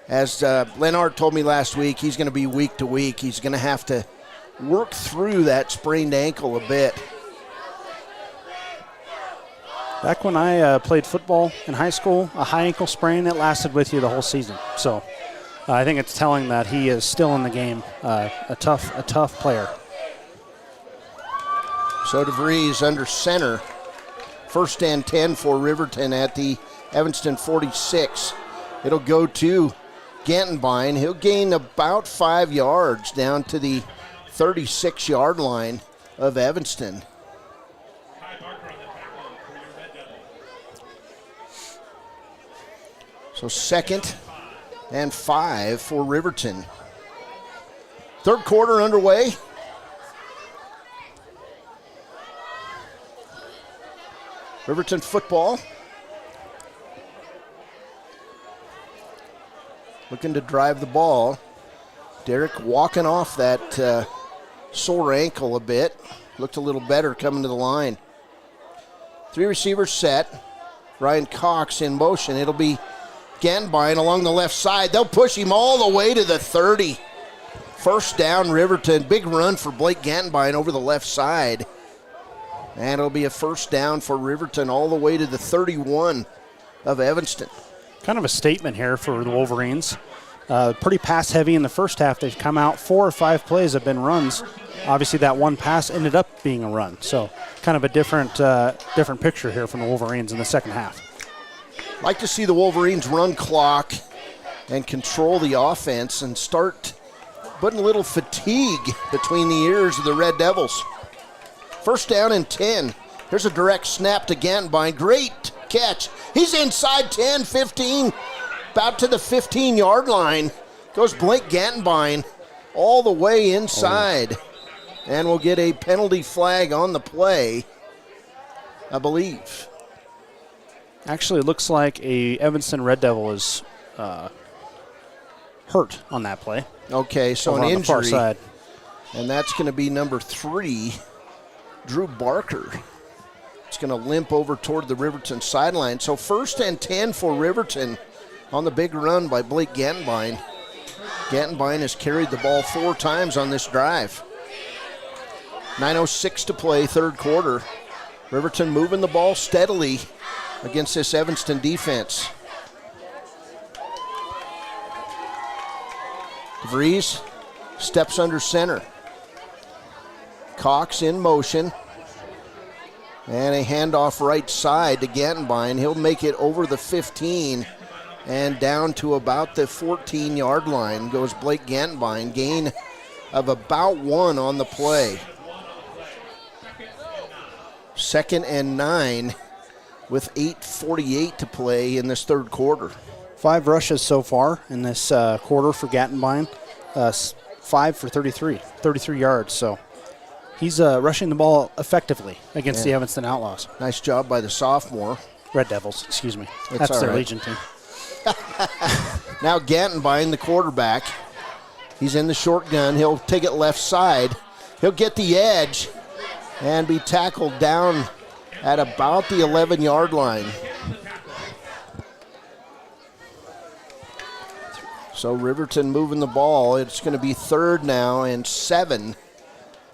as Lenhart told me last week, he's going to be week to week. He's going to have to work through that sprained ankle a bit. Back when I played football in high school, a high ankle sprain, it lasted with you the whole season. So I think it's telling that he is still in the game, a tough player. So DeVries under center. 1st and 10 for Riverton at the Evanston 46. It'll go to Gantenbein. He'll gain about 5 yards down to the 36-yard line of Evanston. So 2nd and 5 for Riverton. Third quarter underway. Riverton football. Looking to drive the ball. Derek walking off that sore ankle a bit. Looked a little better coming to the line. 3 receivers set. Ryan Cox in motion. It'll be Gantenbein along the left side. They'll push him all the way to the 30. First down, Riverton. Big run for Blake Gantenbein over the left side. And it'll be a first down for Riverton all the way to the 31 of Evanston. Kind of a statement here for the Wolverines. Pretty pass heavy in the first half. They've come out 4 or 5 plays have been runs. Obviously that one pass ended up being a run. So kind of a different picture here from the Wolverines in the second half. Like to see the Wolverines run clock and control the offense and start putting a little fatigue between the ears of the Red Devils. First down and 10. Here's a direct snap to Gantenbein. Great catch. He's inside 10, 15, about to the 15-yard line. Goes Blake Gantenbein all the way inside. And we'll get a penalty flag on the play, I believe. Actually, it looks like a Evanston Red Devil is hurt on that play. Okay, so an on injury. the far side. And that's going to be number 3, Drew Barker. It's going to limp over toward the Riverton sideline. So 1st and 10 for Riverton on the big run by Blake Gantenbein. Gantenbein has carried the ball 4 times on this drive. 9:06 to play, third quarter. Riverton moving the ball steadily against this Evanston defense. DeVries steps under center. Cox in motion. And a handoff right side to Gantenbein. He'll make it over the 15 and down to about the 14-yard line goes Blake Gantenbein. Gain of about 1 on the play. 2nd and 9 with 8:48 to play in this third quarter. 5 rushes so far in this quarter for Gantenbein. 5 for 33 yards. So he's rushing the ball effectively against the Evanston Outlaws. Nice job by the sophomore. Red Devils, excuse me. It's That's their right. Legion team. Now Gantenbein, the quarterback. He's in the shotgun. He'll take it left side. He'll get the edge and be tackled down at about the 11-yard line. So Riverton moving the ball. It's going to be 3rd now and 7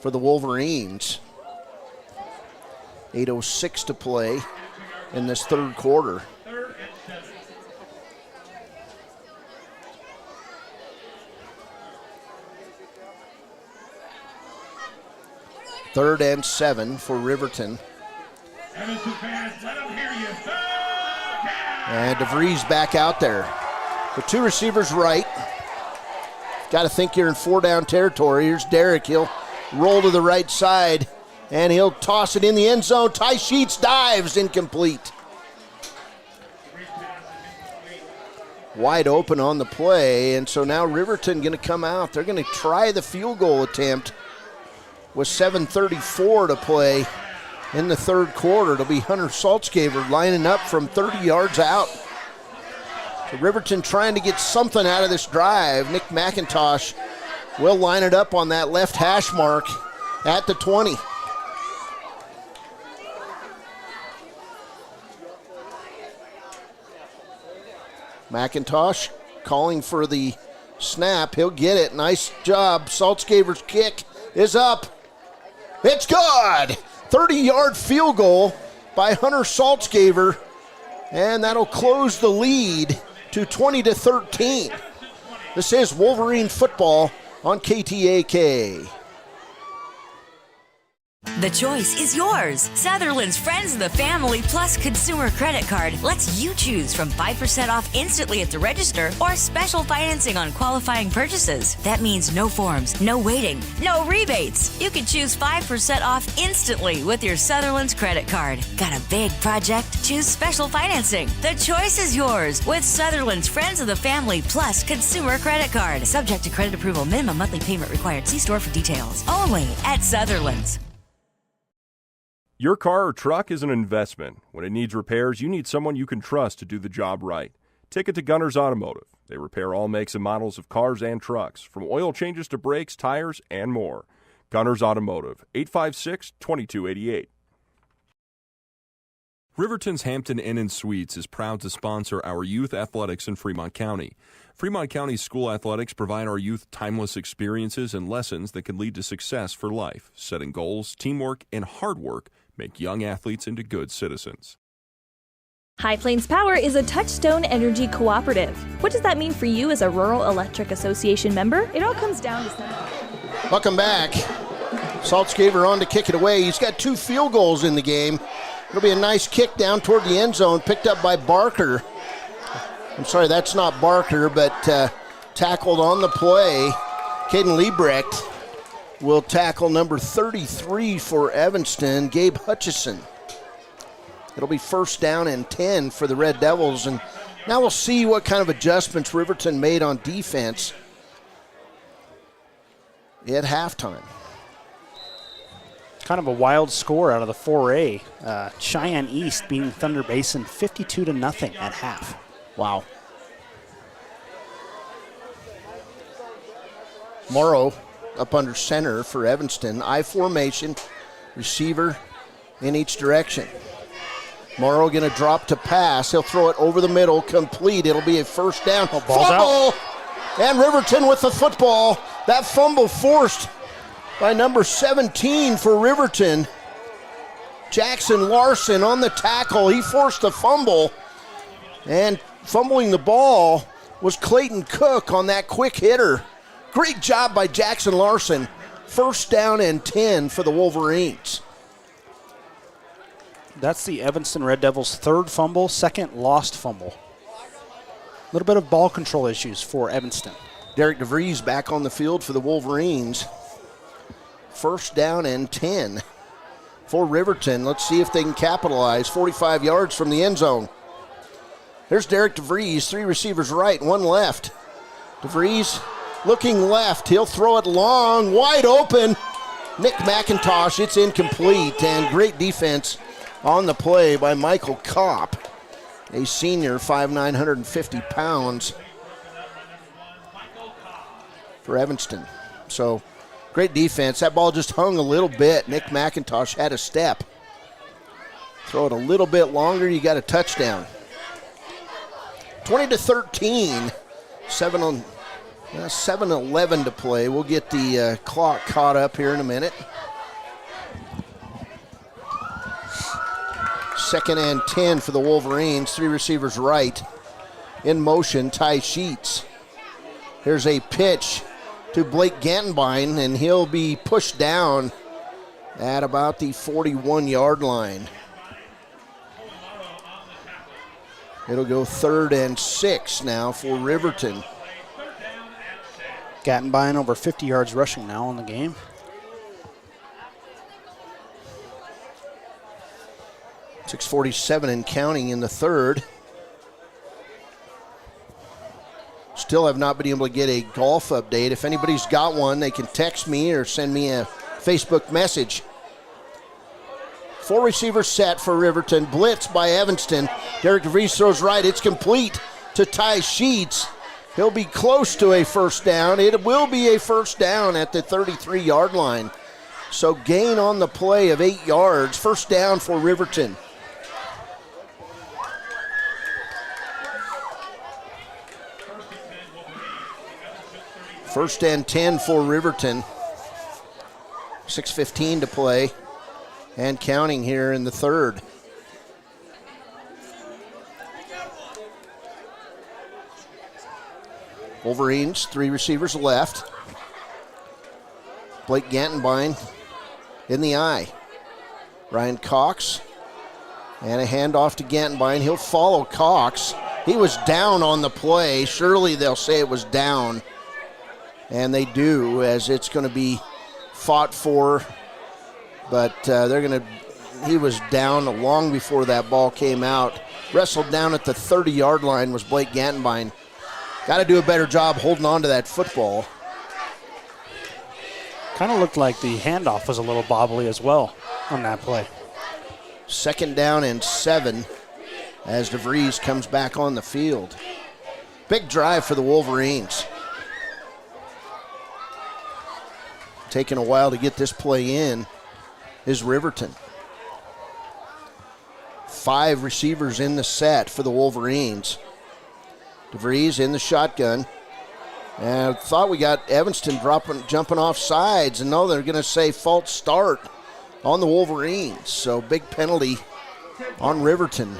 for the Wolverines. 8:06 to play in this third quarter. Third and 7 for Riverton. And DeVries back out there. The 2 receivers right. Got to think you're in 4-down territory. Here's Derek. He'll roll to the right side, and he'll toss it in the end zone. Ty Sheets dives, incomplete. Wide open on the play, and so now Riverton going to come out. They're going to try the field goal attempt with 7:34 to play in the third quarter. It'll be Hunter Saltzgaver lining up from 30 yards out. So Riverton trying to get something out of this drive. Nick McIntosh will line it up on that left hash mark at the 20. McIntosh calling for the snap. He'll get it. Nice job. Saltzgaver's kick is up. It's good. 30-yard field goal by Hunter Saltzgaver, and that'll close the lead to 20-13. This is Wolverine football on KTAK. The choice is yours. Sutherland's Friends of the Family Plus Consumer Credit Card lets you choose from 5% off instantly at the register or special financing on qualifying purchases. That means no forms, no waiting, no rebates. You can choose 5% off instantly with your Sutherland's credit card. Got a big project? Choose special financing. The choice is yours with Sutherland's Friends of the Family Plus Consumer Credit Card. Subject to credit approval. Minimum monthly payment required. See store for details. Only at Sutherland's. Your car or truck is an investment. When it needs repairs, you need someone you can trust to do the job right. Take it to Gunner's Automotive. They repair all makes and models of cars and trucks, from oil changes to brakes, tires, and more. Gunner's Automotive, 856-2288. Riverton's Hampton Inn & Suites is proud to sponsor our youth athletics in Fremont County. Fremont County school athletics provide our youth timeless experiences and lessons that can lead to success for life. Setting goals, teamwork, and hard work make young athletes into good citizens. High Plains Power is a Touchstone Energy Cooperative. What does that mean for you as a Rural Electric Association member? It all comes down to something. Welcome back. Saltzgaver on to kick it away. He's got 2 field goals in the game. It'll be a nice kick down toward the end zone, picked up by Barker. I'm sorry, that's not Barker, but tackled on the play. Caden Liebrecht will tackle number 33 for Evanston, Gabe Hutchison. It'll be 1st down and 10 for the Red Devils, and now we'll see what kind of adjustments Riverton made on defense at halftime. Kind of a wild score out of the 4A. Cheyenne East beating Thunder Basin 52-0 at half. Wow. Morrow up under center for Evanston. I formation, receiver in each direction. Morrow going to drop to pass. He'll throw it over the middle, complete. It'll be a 1st down. Ball's fumble! Out. And Riverton with the football. That fumble forced by number 17 for Riverton. Jackson Larson on the tackle. He forced the fumble. And fumbling the ball was Clayton Cook on that quick hitter. Great job by Jackson Larson. 1st down and 10 for the Wolverines. That's the Evanston Red Devils' 3rd fumble, 2nd lost fumble. A little bit of ball control issues for Evanston. Derek DeVries back on the field for the Wolverines. 1st down and 10 for Riverton. Let's see if they can capitalize. 45 yards from the end zone. There's Derek DeVries, 3 receivers right, 1 left. DeVries looking left. He'll throw it long, wide open. Nick McIntosh, it's incomplete, and great defense on the play by Michael Kopp, a senior, 5'9", 150 pounds for Evanston. So great defense. That ball just hung a little bit. Nick McIntosh had a step. Throw it a little bit longer, you got a touchdown. 20-13, 7:11 to play. We'll get the clock caught up here in a minute. 2nd and 10 for the Wolverines. 3 receivers right. In motion, Ty Sheets. Here's a pitch to Blake Gantenbein, and he'll be pushed down at about the 41-yard line. It'll go 3rd and 6 now for Riverton. Gantenbein over 50 yards rushing now in the game. .647 and counting in the 3rd. Still have not been able to get a golf update. If anybody's got one, they can text me or send me a Facebook message. 4 receivers set for Riverton. Blitz by Evanston. Derek DeVries throws right. It's complete to Ty Sheets. He'll be close to a 1st down. It will be a 1st down at the 33-yard line. So gain on the play of 8 yards. 1st down for Riverton. First and 10 for Riverton. 6:15 to play and counting here in the 3rd. Wolverines, 3 receivers left. Blake Gantenbein in the eye. Ryan Cox. And a handoff to Gantenbein. He'll follow Cox. He was down on the play. Surely they'll say it was down. And they do, as it's going to be fought for. But he was down long before that ball came out. Wrestled down at the 30-yard line was Blake Gantenbein. Got to do a better job holding on to that football. Kind of looked like the handoff was a little bobbly as well on that play. 2nd down and 7 as DeVries comes back on the field. Big drive for the Wolverines. Taking a while to get this play in is Riverton. 5 receivers in the set for the Wolverines. DeVries in the shotgun. And I thought we got Evanston jumping off sides, and no, they're going to say false start on the Wolverines. So big penalty on Riverton.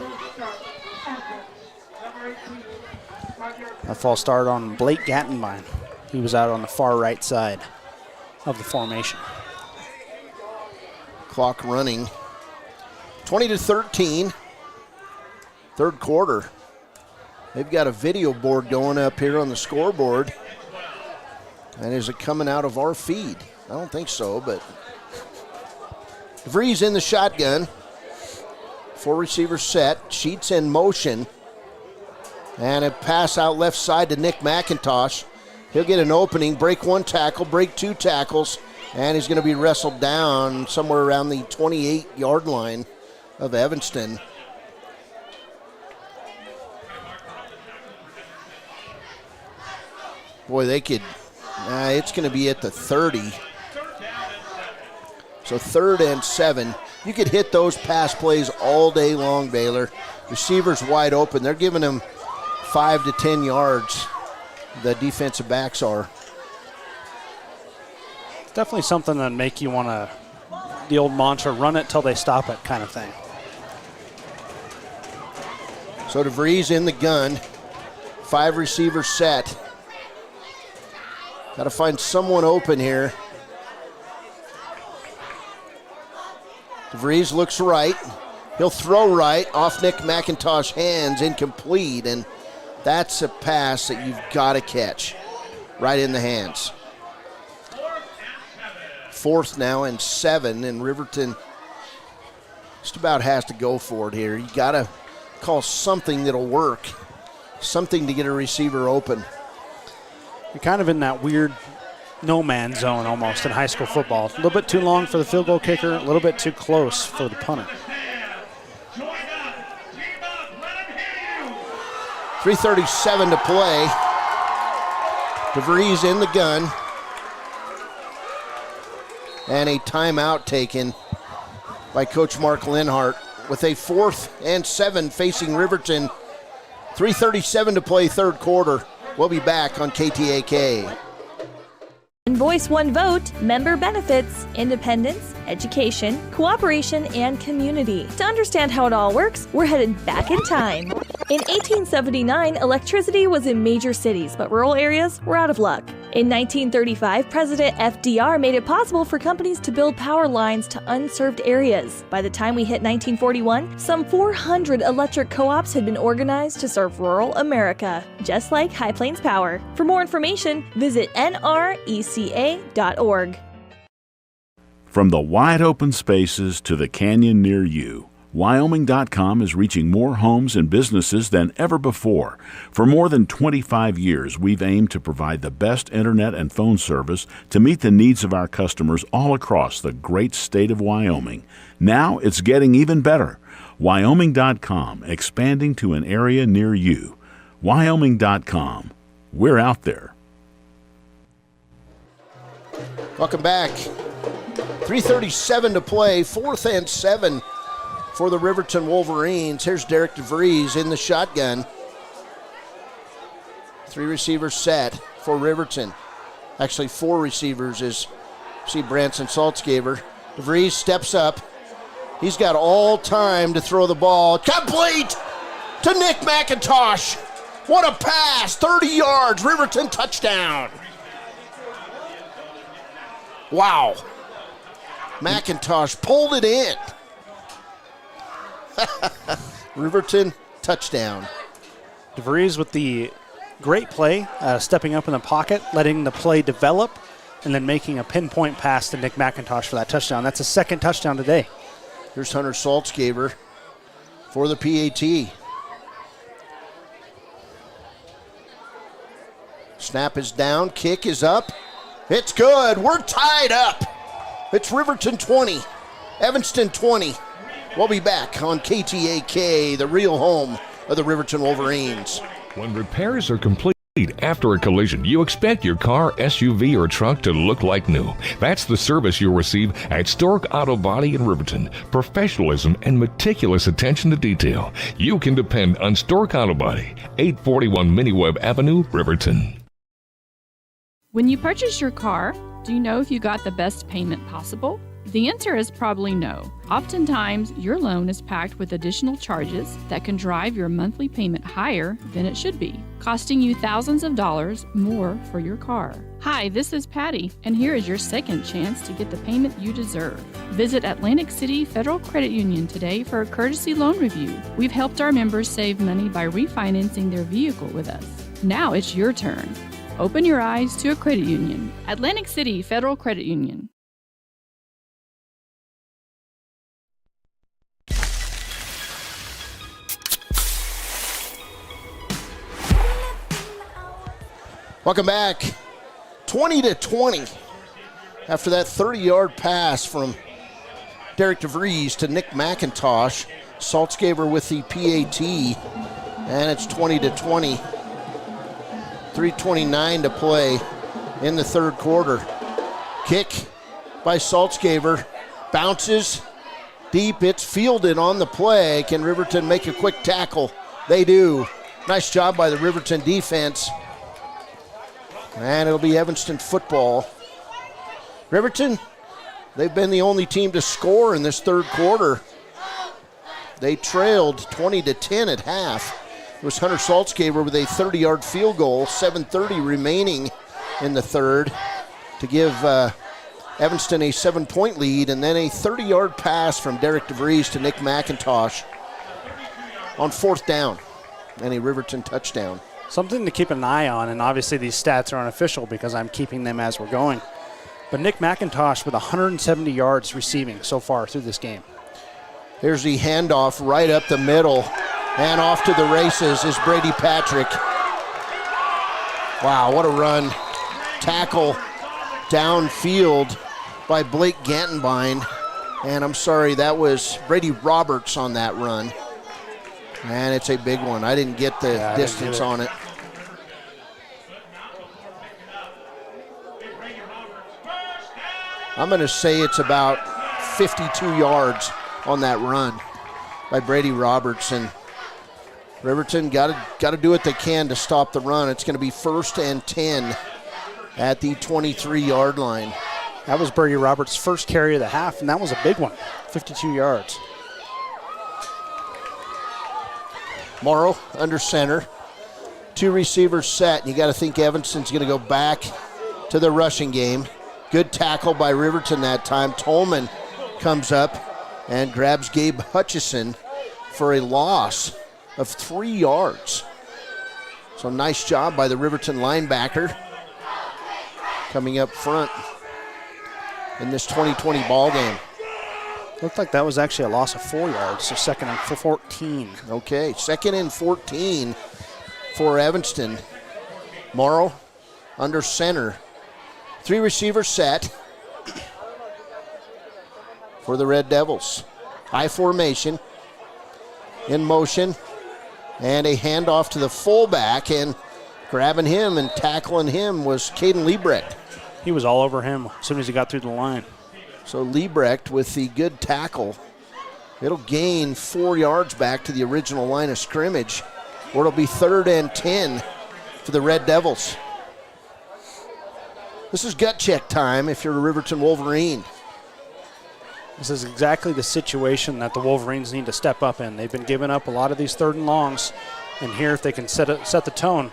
A false start on Blake Gantenbein. He was out on the far right side of the formation. Clock running. 20-13. 3rd quarter. They've got a video board going up here on the scoreboard. And is it coming out of our feed? I don't think so, but DeVries in the shotgun. 4 receivers set. Sheets in motion. And a pass out left side to Nick McIntosh. He'll get an opening, break 1 tackle, break 2 tackles, and he's going to be wrestled down somewhere around the 28-yard line of Evanston. Boy, they could, it's going to be at the 30. So 3rd and 7. You could hit those pass plays all day long, Baylor. Receivers wide open. They're giving them 5 to 10 yards. The defensive backs are. It's definitely something that make you want to, the old mantra, run it till they stop it kind of thing. So DeVries in the gun. 5 receivers set. Got to find someone open here. DeVries looks right. He'll throw right off Nick McIntosh's hands, incomplete, and that's a pass that you've got to catch right in the hands. 4th now and 7, and Riverton just about has to go for it here. You got to call something that'll work, something to get a receiver open. You're kind of in that weird no-man zone almost in high school football. A little bit too long for the field goal kicker, a little bit too close for the punter. 3:37 to play. DeVries in the gun. And a timeout taken by Coach Mark Linhart with a 4th and 7 facing Riverton. 3:37 to play, 3rd quarter. We'll be back on KTAK. One voice, one vote, member benefits, independence, education, cooperation, and community. To understand how it all works, we're headed back in time. In 1879, electricity was in major cities, but rural areas were out of luck. In 1935, President FDR made it possible for companies to build power lines to unserved areas. By the time we hit 1941, some 400 electric co-ops had been organized to serve rural America, just like High Plains Power. For more information, visit nreca.org. From the wide open spaces to the canyon near you, Wyoming.com is reaching more homes and businesses than ever before. For more than 25 years, we've aimed to provide the best internet and phone service to meet the needs of our customers all across the great state of Wyoming. Now it's getting even better. Wyoming.com, expanding to an area near you. Wyoming.com. We're out there. Welcome back. 3:37 to play, 4th and 7 for the Riverton Wolverines. Here's Derek DeVries in the shotgun. 3 receivers set for Riverton. Actually, 4 receivers as see Branson Saltzgaber. DeVries steps up. He's got all time to throw the ball. Complete to Nick McIntosh. What a pass, 30 yards, Riverton touchdown. Wow. McIntosh pulled it in. Riverton, touchdown. DeVries with the great play, stepping up in the pocket, letting the play develop, and then making a pinpoint pass to Nick McIntosh for that touchdown. That's his second touchdown today. Here's Hunter Saltzgaber for the PAT. Snap is down, kick is up. It's good. We're tied up. It's Riverton 20, Evanston 20. We'll be back on KTAK, the real home of the Riverton Wolverines. When repairs are complete after a collision, you expect your car, SUV, or truck to look like new. That's the service you'll receive at Stork Auto Body in Riverton. Professionalism and meticulous attention to detail. You can depend on Stork Auto Body, 841 Miniweb Avenue, Riverton. When you purchase your car, do you know if you got the best payment possible? The answer is probably no. Oftentimes, your loan is packed with additional charges that can drive your monthly payment higher than it should be, costing you thousands of dollars more for your car. Hi, this is Patty, and here is your second chance to get the payment you deserve. Visit Atlantic City Federal Credit Union today for a courtesy loan review. We've helped our members save money by refinancing their vehicle with us. Now it's your turn. Open your eyes to a credit union. Atlantic City Federal Credit Union. Welcome back. 20-20. After that 30-yard pass from Derek DeVries to Nick McIntosh. Saltzgaber with the PAT. And it's 20-20. 3:29 to play in the third quarter. Kick by Saltzgaber. Bounces deep. It's fielded on the play. Can Riverton make a quick tackle? They do. Nice job by the Riverton defense. And it'll be Evanston football. Riverton, they've been the only team to score in this third quarter. They trailed 20-10 at half. It was Hunter Saltzgaber with a 30-yard field goal, 7:30 remaining in the third to give Evanston a 7-point lead, and then a 30-yard pass from Derek DeVries to Nick McIntosh on fourth down, and a Riverton touchdown. Something to keep an eye on, and obviously these stats are unofficial because I'm keeping them as we're going. But Nick McIntosh with 170 yards receiving so far through this game. Here's the handoff right up the middle, and off to the races is Brady Patrick. Wow, what a run. Tackle downfield by Blake Gantenbein. And I'm sorry, that was Brady Roberts on that run. And it's a big one. I didn't get the distance on it. I'm going to say it's about 52 yards on that run by Brady Roberts. And Riverton got to do what they can to stop the run. It's going to be 1st and 10 at the 23-yard line. That was Brady Roberts' first carry of the half, and that was a big one, 52 yards. Morrow under center. Two receivers set. You got to think Evanston's going to go back to the rushing game. Good tackle by Riverton that time. Tolman comes up and grabs Gabe Hutchison for a loss of 3 yards. So nice job by the Riverton linebacker coming up front in this 2020 ball game. Looked like that was actually a loss of 4 yards, so 2nd and 14. Okay, 2nd and 14 for Evanston. Morrow under center. 3 receivers set for the Red Devils. I formation, in motion, and a handoff to the fullback, and grabbing him and tackling him was Caden Liebrecht. He was all over him as soon as he got through the line. So Liebrecht with the good tackle. It'll gain 4 yards back to the original line of scrimmage, or it'll be 3rd and 10 for the Red Devils. This is gut check time if you're a Riverton Wolverine. This is exactly the situation that the Wolverines need to step up in. They've been giving up a lot of these 3rd and longs, and here if they can set the tone.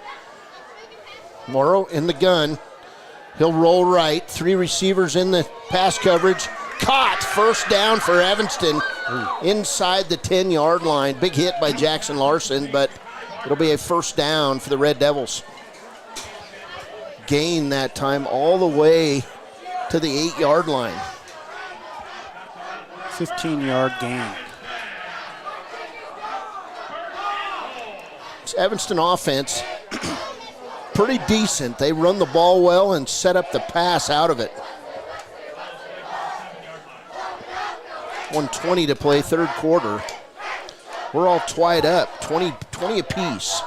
Morrow in the gun. He'll roll right. 3 receivers in the pass coverage. Caught. First down for Evanston. inside the 10-yard line. Big hit by Jackson Larson, but it'll be a first down for the Red Devils. Gain that time all the way to the 8-yard line. 15-yard gain. This Evanston offense, pretty decent. They run the ball well and set up the pass out of it. 1:20 to play, third quarter. We're all tied up, 20 apiece.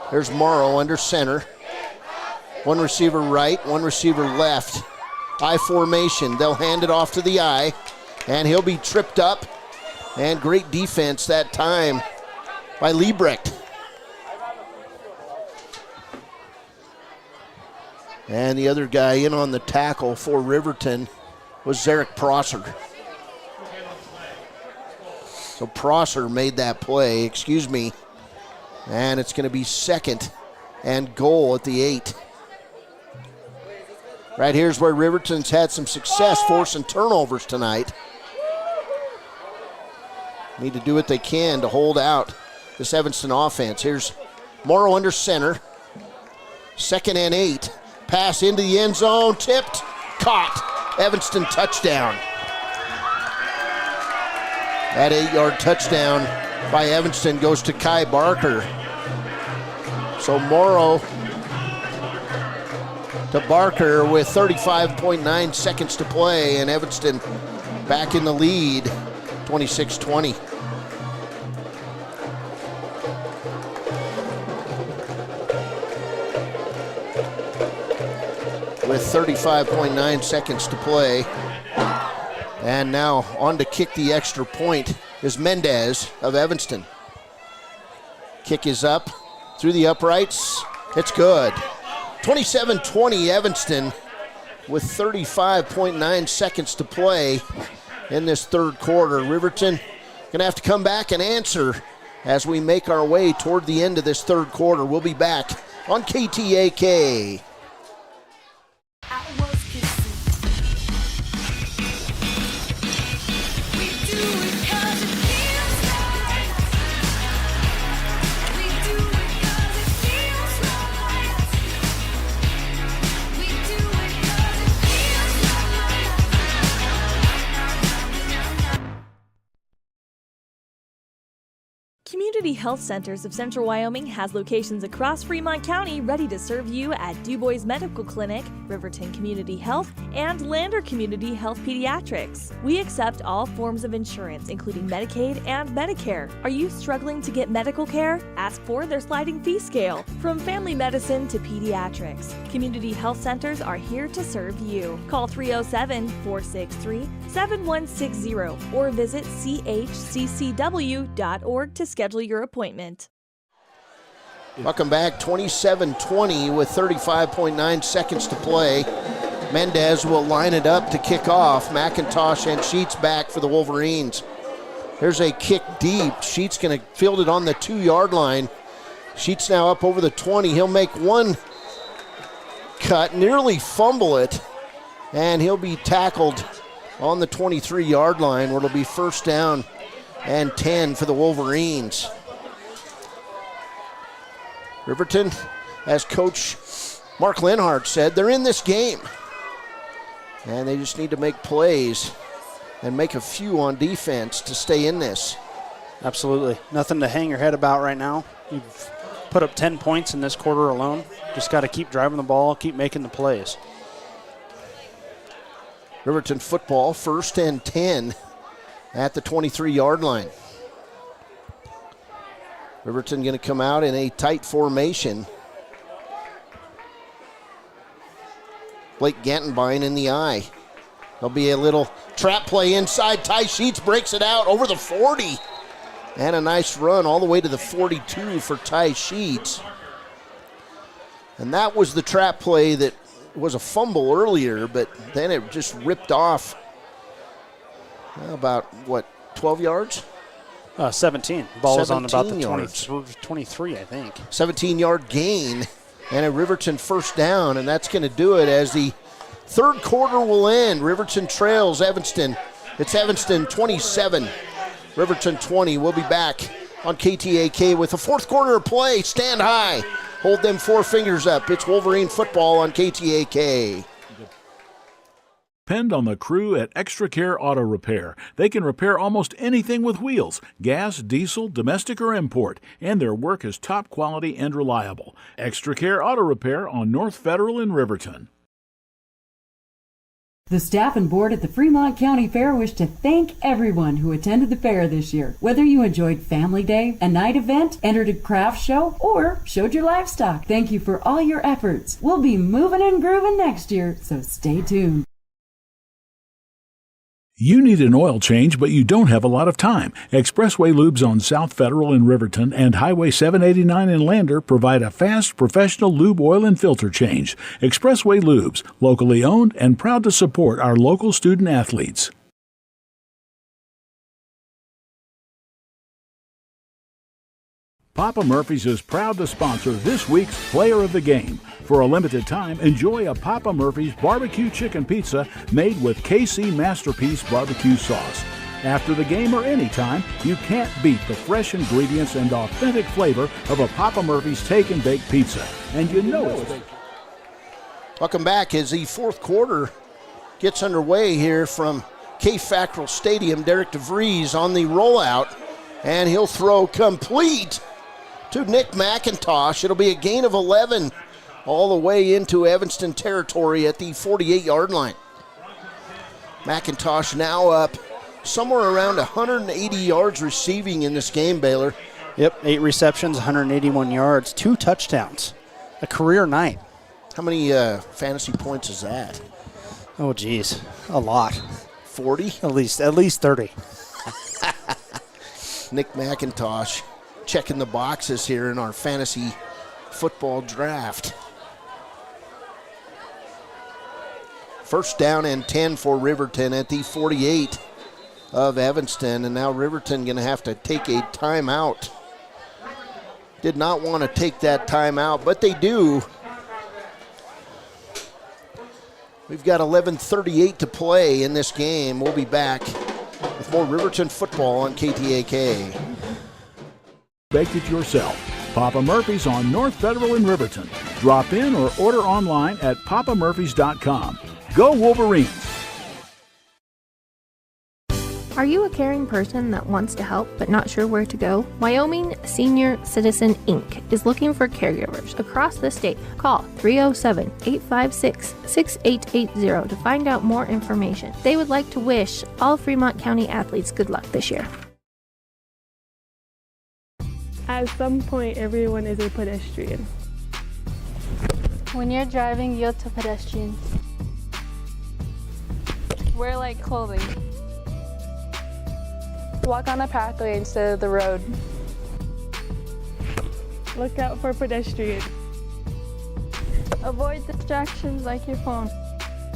There's Morrow under center. One receiver right, one receiver left. I formation. They'll hand it off to the I, and he'll be tripped up. And great defense that time by Liebrecht. And the other guy in on the tackle for Riverton was Zarek Prosser. So Prosser made that play, and it's going to be second and goal at the 8. Right here's where Riverton's had some success forcing turnovers tonight. Need to do what they can to hold out this Evanston offense. Here's Morrow under center. 2nd and 8. Pass into the end zone, tipped, caught. Evanston touchdown. That 8-yard touchdown by Evanston goes to Kai Barker. So Morrow to Barker with 35.9 seconds to play, and Evanston back in the lead, 26-20. With 35.9 seconds to play. And now on to kick the extra point is Mendez of Evanston. Kick is up through the uprights. It's good. 27-20 Evanston with 35.9 seconds to play in this third quarter. Riverton going to have to come back and answer as we make our way toward the end of this third quarter. We'll be back on KTAK. Community Health Centers of Central Wyoming has locations across Fremont County ready to serve you at DuBois Medical Clinic, Riverton Community Health, and Lander Community Health Pediatrics. We accept all forms of insurance, including Medicaid and Medicare. Are you struggling to get medical care? Ask for their sliding fee scale. From family medicine to pediatrics, Community Health Centers are here to serve you. Call 307-463-7160 or visit chccw.org to schedule your appointment. Welcome back, 27-20 with 35.9 seconds to play. Mendez will line it up to kick off. McIntosh and Sheets back for the Wolverines. There's a kick deep. Sheets going to field it on the 2-yard line. Sheets now up over the 20. He'll make one cut, nearly fumble it, and he'll be tackled on the 23-yard line where it'll be first down and 10 for the Wolverines. Riverton, as Coach Mark Lenhart said, they're in this game. And they just need to make plays and make a few on defense to stay in this. Absolutely. Nothing to hang your head about right now. You've put up 10 points in this quarter alone. Just got to keep driving the ball, keep making the plays. Riverton football, 1st and 10 at the 23-yard line. Riverton going to come out in a tight formation. Blake Gantenbein in the eye. There'll be a little trap play inside. Ty Sheets breaks it out over the 40. And a nice run all the way to the 42 for Ty Sheets. And that was the trap play that was a fumble earlier, but then it just ripped off about, 12 yards? 17. Ball was on about the 23, I think. 17-yard gain and a Riverton first down, and that's going to do it as the Third quarter will end. Riverton trails Evanston. It's Evanston 27, Riverton 20. We'll be back on KTAK with the fourth quarter of play. Stand high. Hold them four fingers up. It's Wolverine football on KTAK. Depend on the crew at Extra Care Auto Repair. They can repair almost anything with wheels, gas, diesel, domestic, or import, and their work is top quality and reliable. Extra Care Auto Repair on North Federal in Riverton. The staff and board at the Fremont County Fair wish to thank everyone who attended the fair this year. Whether you enjoyed Family Day, a night event, entered a craft show, or showed your livestock, thank you for all your efforts. We'll be moving and grooving next year, so stay tuned. You need an oil change, but you don't have a lot of time. Expressway Lubes on South Federal in Riverton and Highway 789 in Lander provide a fast, professional lube, oil, and filter change. Expressway Lubes, locally owned and proud to support our local student athletes. Papa Murphy's is proud to sponsor this week's Player of the Game. For a limited time, enjoy a Papa Murphy's barbecue chicken pizza made with KC Masterpiece barbecue sauce. After the game or anytime, you can't beat the fresh ingredients and authentic flavor of a Papa Murphy's Take and Bake pizza. And you know it's baked. Welcome back as the fourth quarter gets underway here from Kay Fackrell Stadium. Derek DeVries on the rollout, and he'll throw complete to Nick McIntosh. It'll be a gain of 11 all the way into Evanston territory at the 48-yard line. McIntosh now up somewhere around 180 yards receiving in this game, Baylor. Yep, 8 receptions, 181 yards, 2 touchdowns. A career night. How many fantasy points is that? Oh, geez, a lot. 40? At least 30. Nick McIntosh checking the boxes here in our fantasy football draft. First down and 10 for Riverton at the 48 of Evanston, and now Riverton going to have to take a timeout. Did not want to take that timeout, but they do. We've got 11:38 to play in this game. We'll be back with more Riverton football on KTAK. Baked it yourself. Papa Murphy's on North Federal in Riverton. Drop in or order online at papamurphys.com. Go Wolverines! Are you a caring person that wants to help but not sure where to go? Wyoming Senior Citizen Inc. is looking for caregivers across the state. Call 307-856-6880 to find out more information. They would like to wish all Fremont County athletes good luck this year. At some point, everyone is a pedestrian. When you're driving, yield to pedestrians. Wear light clothing. Walk on a pathway instead of the road. Look out for pedestrians. Avoid distractions like your phone.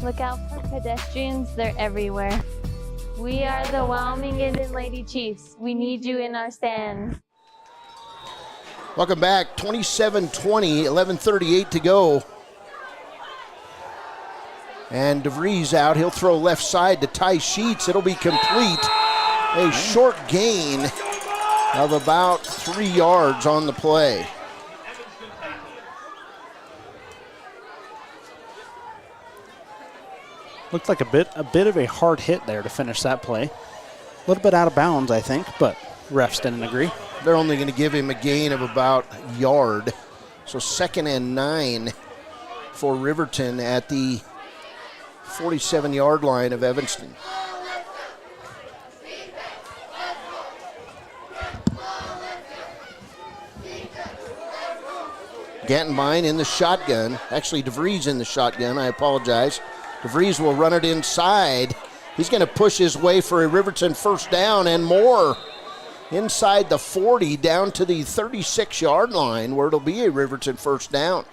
Look out for pedestrians, they're everywhere. We are the Wyoming Indian Lady Chiefs. We need you in our stand. Welcome back, 27-20, 11:38 to go. And DeVries out, he'll throw left side to Ty Sheets. It'll be complete. A short gain of about 3 yards on the play. Looked like a bit of a hard hit there to finish that play. A little bit out of bounds, I think, but refs didn't agree. They're only going to give him a gain of about a yard. So 2nd and 9 for Riverton at the 47-yard line of Evanston. Gantenbein in the shotgun. Actually, DeVries in the shotgun. I apologize. DeVries will run it inside. He's going to push his way for a Riverton first down and more. Inside the 40 down to the 36-yard line where it'll be a Riverton first down.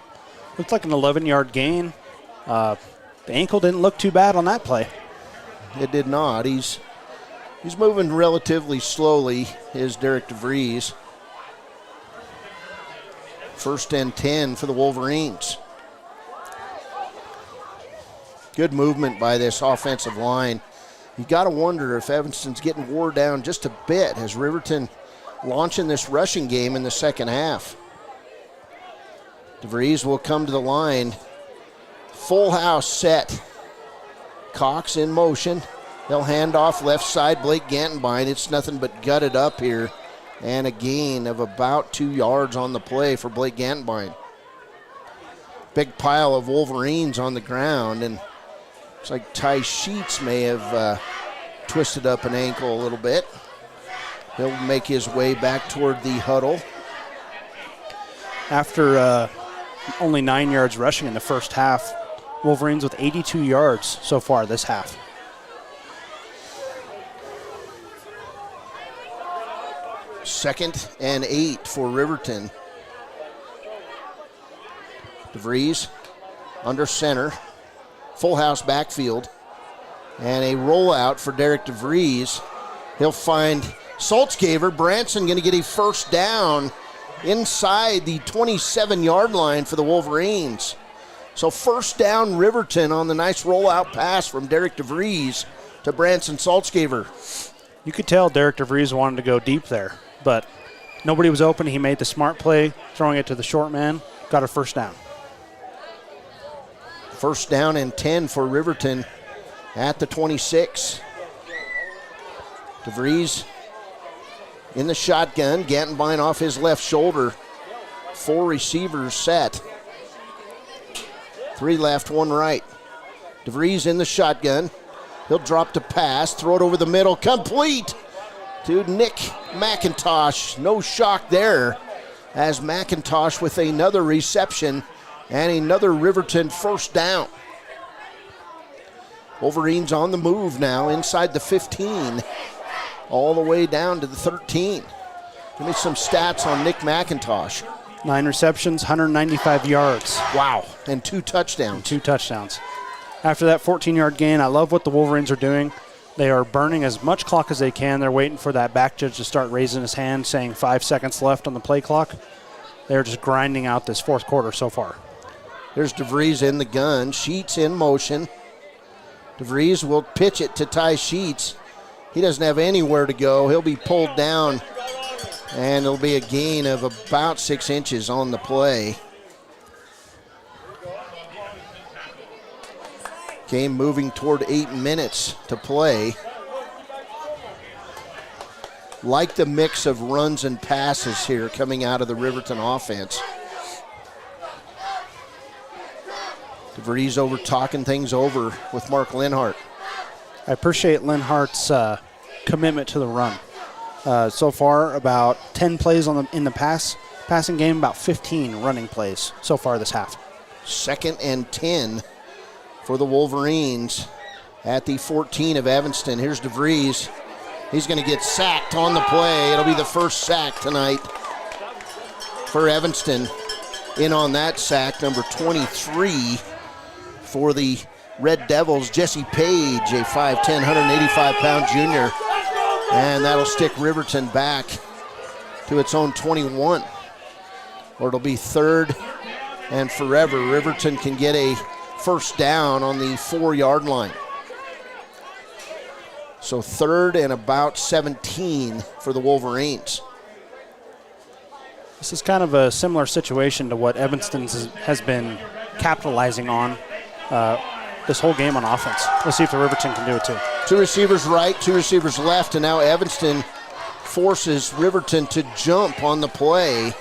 Looked like an 11-yard gain. The ankle didn't look too bad on that play. It did not. He's moving relatively slowly, is Derek DeVries. 1st and 10 for the Wolverines. Good movement by this offensive line. You got to wonder if Evanston's getting wore down just a bit as Riverton launching this rushing game in the second half. DeVries will come to the line. Full house set. Cox in motion. They'll hand off left side, Blake Gantenbein. It's nothing but gutted up here. And a gain of about 2 yards on the play for Blake Gantenbein. Big pile of Wolverines on the ground, and looks like Ty Sheets may have twisted up an ankle a little bit. He'll make his way back toward the huddle. After only 9 yards rushing in the first half, Wolverines with 82 yards so far this half. Second and 8 for Riverton. DeVries under center. Full house backfield. And a rollout for Derek DeVries. He'll find Saltzgaver. Branson going to get a first down inside the 27-yard line for the Wolverines. So first down Riverton on the nice rollout pass from Derek DeVries to Branson Saltzgaver. You could tell Derek DeVries wanted to go deep there, but nobody was open. He made the smart play, throwing it to the short man, got a first down. First down and 10 for Riverton at the 26. DeVries in the shotgun. Gantenbein off his left shoulder. 4 receivers set. 3 left, 1 right. DeVries in the shotgun. He'll drop to pass, throw it over the middle, complete to Nick McIntosh. No shock there as McIntosh with another reception and another Riverton first down. Wolverines on the move now inside the 15, all the way down to the 13. Give me some stats on Nick McIntosh. 9 receptions, 195 yards. Wow, and 2 touchdowns. 2 touchdowns. After that 14-yard gain, I love what the Wolverines are doing. They are burning as much clock as they can. They're waiting for that back judge to start raising his hand, saying 5 seconds left on the play clock. They're just grinding out this fourth quarter so far. There's DeVries in the gun. Sheets in motion. DeVries will pitch it to Ty Sheets. He doesn't have anywhere to go. He'll be pulled down, and it'll be a gain of about 6 inches on the play. Game moving toward 8 minutes to play. Like the mix of runs and passes here coming out of the Riverton offense. DeVries over talking things over with Mark Linhart. I appreciate Linhart's commitment to the run. So far, about 10 plays in the passing game, about 15 running plays so far this half. Second and 10 for the Wolverines at the 14 of Evanston. Here's DeVries. He's going to get sacked on the play. It'll be the first sack tonight for Evanston. In on that sack, number 23 for the Red Devils, Jesse Page, a 5'10", 185-pound junior. And that'll stick Riverton back to its own 21. Or it'll be third and forever. Riverton can get a first down on the 4-yard line. So third and about 17 for the Wolverines. This is kind of a similar situation to what Evanston has been capitalizing on this whole game on offense. Let's see if the Riverton can do it too. 2 receivers right, 2 receivers left, and now Evanston forces Riverton to jump on the play,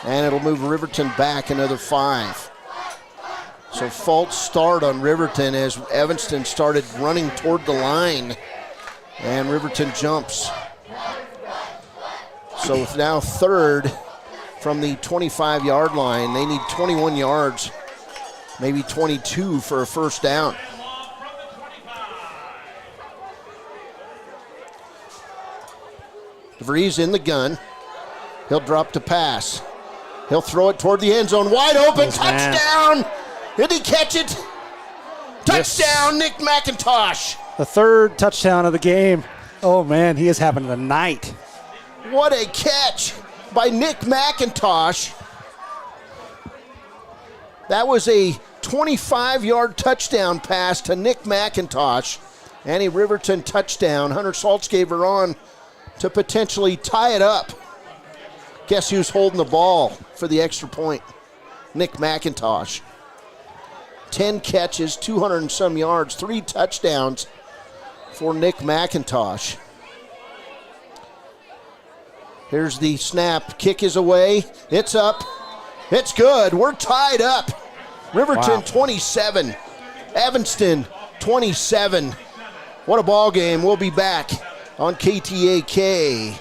and it'll move Riverton back another 5. So false start on Riverton as Evanston started running toward the line, and Riverton jumps. So it's now third from the 25-yard line. They need 21 yards, maybe 22 for a first down. DeVries in the gun. He'll drop to pass. He'll throw it toward the end zone. Wide open, touchdown! Did he catch it? Touchdown, yes. Nick McIntosh. The third touchdown of the game. Oh, man, he is having the night. What a catch by Nick McIntosh. That was a 25-yard touchdown pass to Nick McIntosh. And a Riverton touchdown. Hunter Saltzgaver on to potentially tie it up. Guess who's holding the ball for the extra point? Nick McIntosh. 10 catches, 200 and some yards, 3 touchdowns for Nick McIntosh. Here's the snap. Kick is away. It's up. It's good. We're tied up. Riverton 27. Evanston 27. What a ball game. We'll be back on KTAK.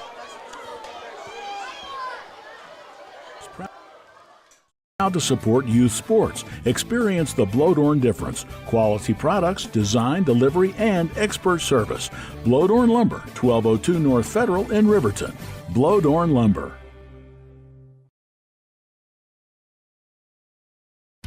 Proud to support youth sports. Experience the Blodorn difference. Quality products, design, delivery, and expert service. Blodorn Lumber, 1202 North Federal in Riverton. Blodorn Lumber.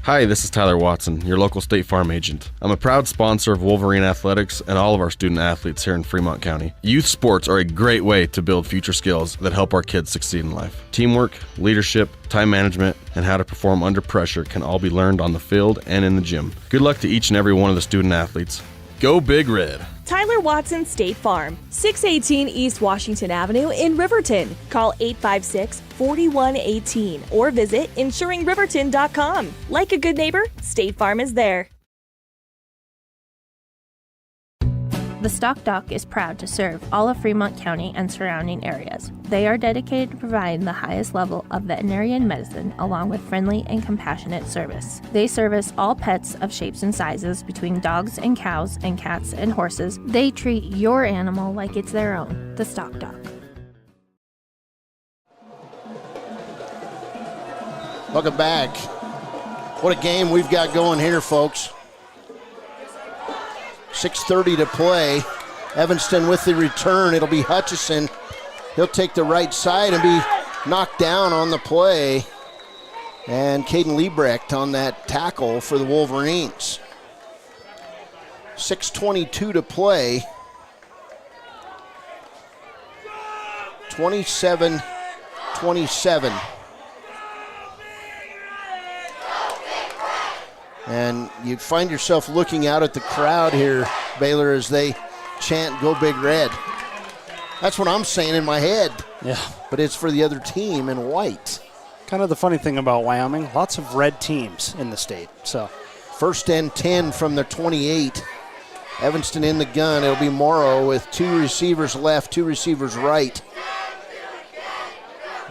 Hi, this is Tyler Watson, your local State Farm agent. I'm a proud sponsor of Wolverine Athletics and all of our student athletes here in Fremont County. Youth sports are a great way to build future skills that help our kids succeed in life. Teamwork, leadership, time management, and how to perform under pressure can all be learned on the field and in the gym. Good luck to each and every one of the student athletes. Go Big Red! Tyler Watson State Farm, 618 East Washington Avenue in Riverton. Call 856-4118 or visit insuringriverton.com. Like a good neighbor, State Farm is there. The Stock Dock is proud to serve all of Fremont County and surrounding areas. They are dedicated to providing the highest level of veterinarian medicine along with friendly and compassionate service. They service all pets of shapes and sizes between dogs and cows and cats and horses. They treat your animal like it's their own. The Stock Dock. Welcome back. What a game we've got going here, folks. 6:30 to play. Evanston with the return. It'll be Hutchison. He'll take the right side and be knocked down on the play. And Caden Liebrecht on that tackle for the Wolverines. 6:22 to play. 27-27. And you find yourself looking out at the crowd here, Baylor, as they chant, "Go Big Red." That's what I'm saying in my head. Yeah. But it's for the other team in white. Kind of the funny thing about Wyoming, lots of red teams in the state. So, 1st and 10 from the 28. Evanston in the gun. It'll be Morrow with 2 receivers left, 2 receivers right.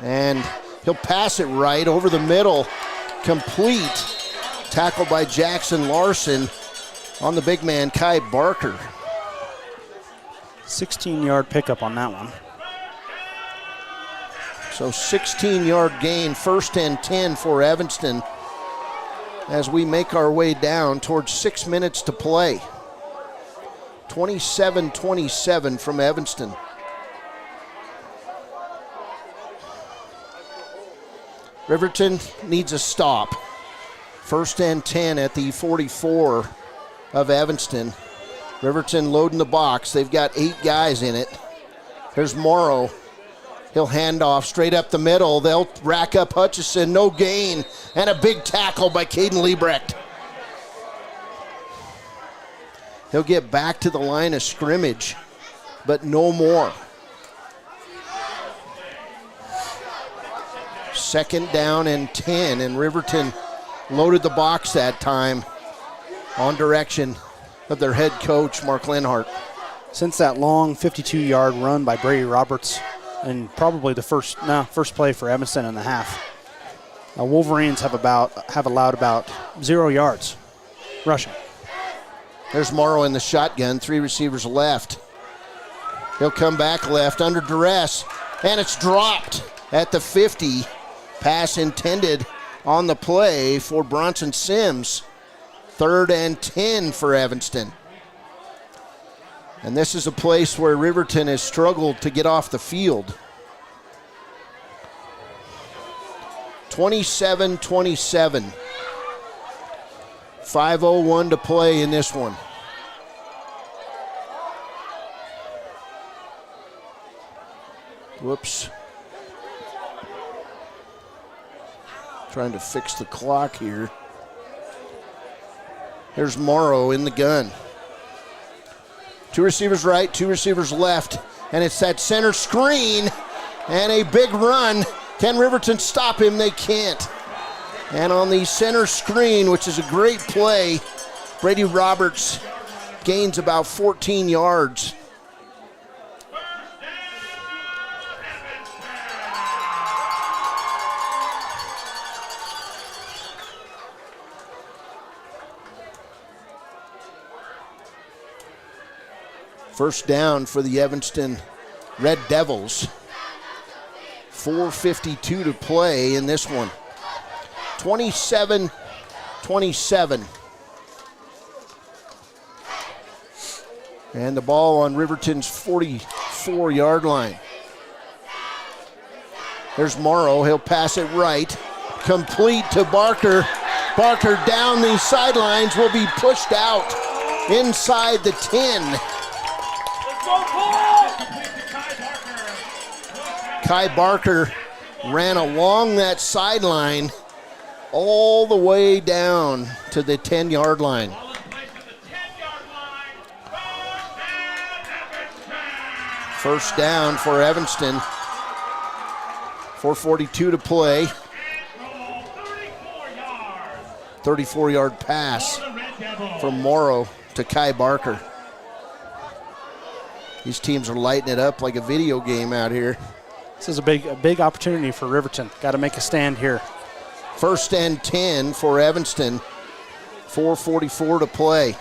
And he'll pass it right over the middle. Complete. Tackled by Jackson Larson on the big man, Kai Barker. 16-yard pickup on that one. So 16-yard gain, 1st and 10 for Evanston as we make our way down towards 6 minutes to play. 27-27 from Evanston. Riverton needs a stop. 1st and 10 at the 44 of Evanston. Riverton loading the box. They've got 8 guys in it. There's Morrow. He'll hand off straight up the middle. They'll rack up Hutchison. No gain. And a big tackle by Caden Liebrecht. He'll get back to the line of scrimmage, but no more. 2nd down and 10, and Riverton loaded the box that time on direction of their head coach, Mark Lenhart. Since that long 52-yard run by Brady Roberts, and probably the first play for Evanston in the half, Wolverines have allowed about 0 yards rushing. There's Morrow in the shotgun, 3 receivers left. He'll come back left under duress, and it's dropped at the 50. Pass intended on the play for Bronson Sims. 3rd and 10 for Evanston. And this is a place where Riverton has struggled to get off the field. 27-27. 5:01 to play in this one. Whoops. Trying to fix the clock here. Here's Morrow in the gun. 2 receivers right, 2 receivers left, and it's that center screen and a big run. Can Riverton stop him? They can't. And on the center screen, which is a great play, Brady Roberts gains about 14 yards. First down for the Evanston Red Devils. 4:52 to play in this one. 27-27. And the ball on Riverton's 44-yard line. There's Morrow. He'll pass it right. Complete to Barker. Barker down the sidelines, will be pushed out inside the 10. Kai Barker ran along that sideline all the way down to the 10-yard line. First down for Evanston. 4:42 to play. 34-yard pass from Morrow to Kai Barker. These teams are lighting it up like a video game out here. This is a big opportunity for Riverton. Got to make a stand here. First and 10 for Evanston. 4:44 to play.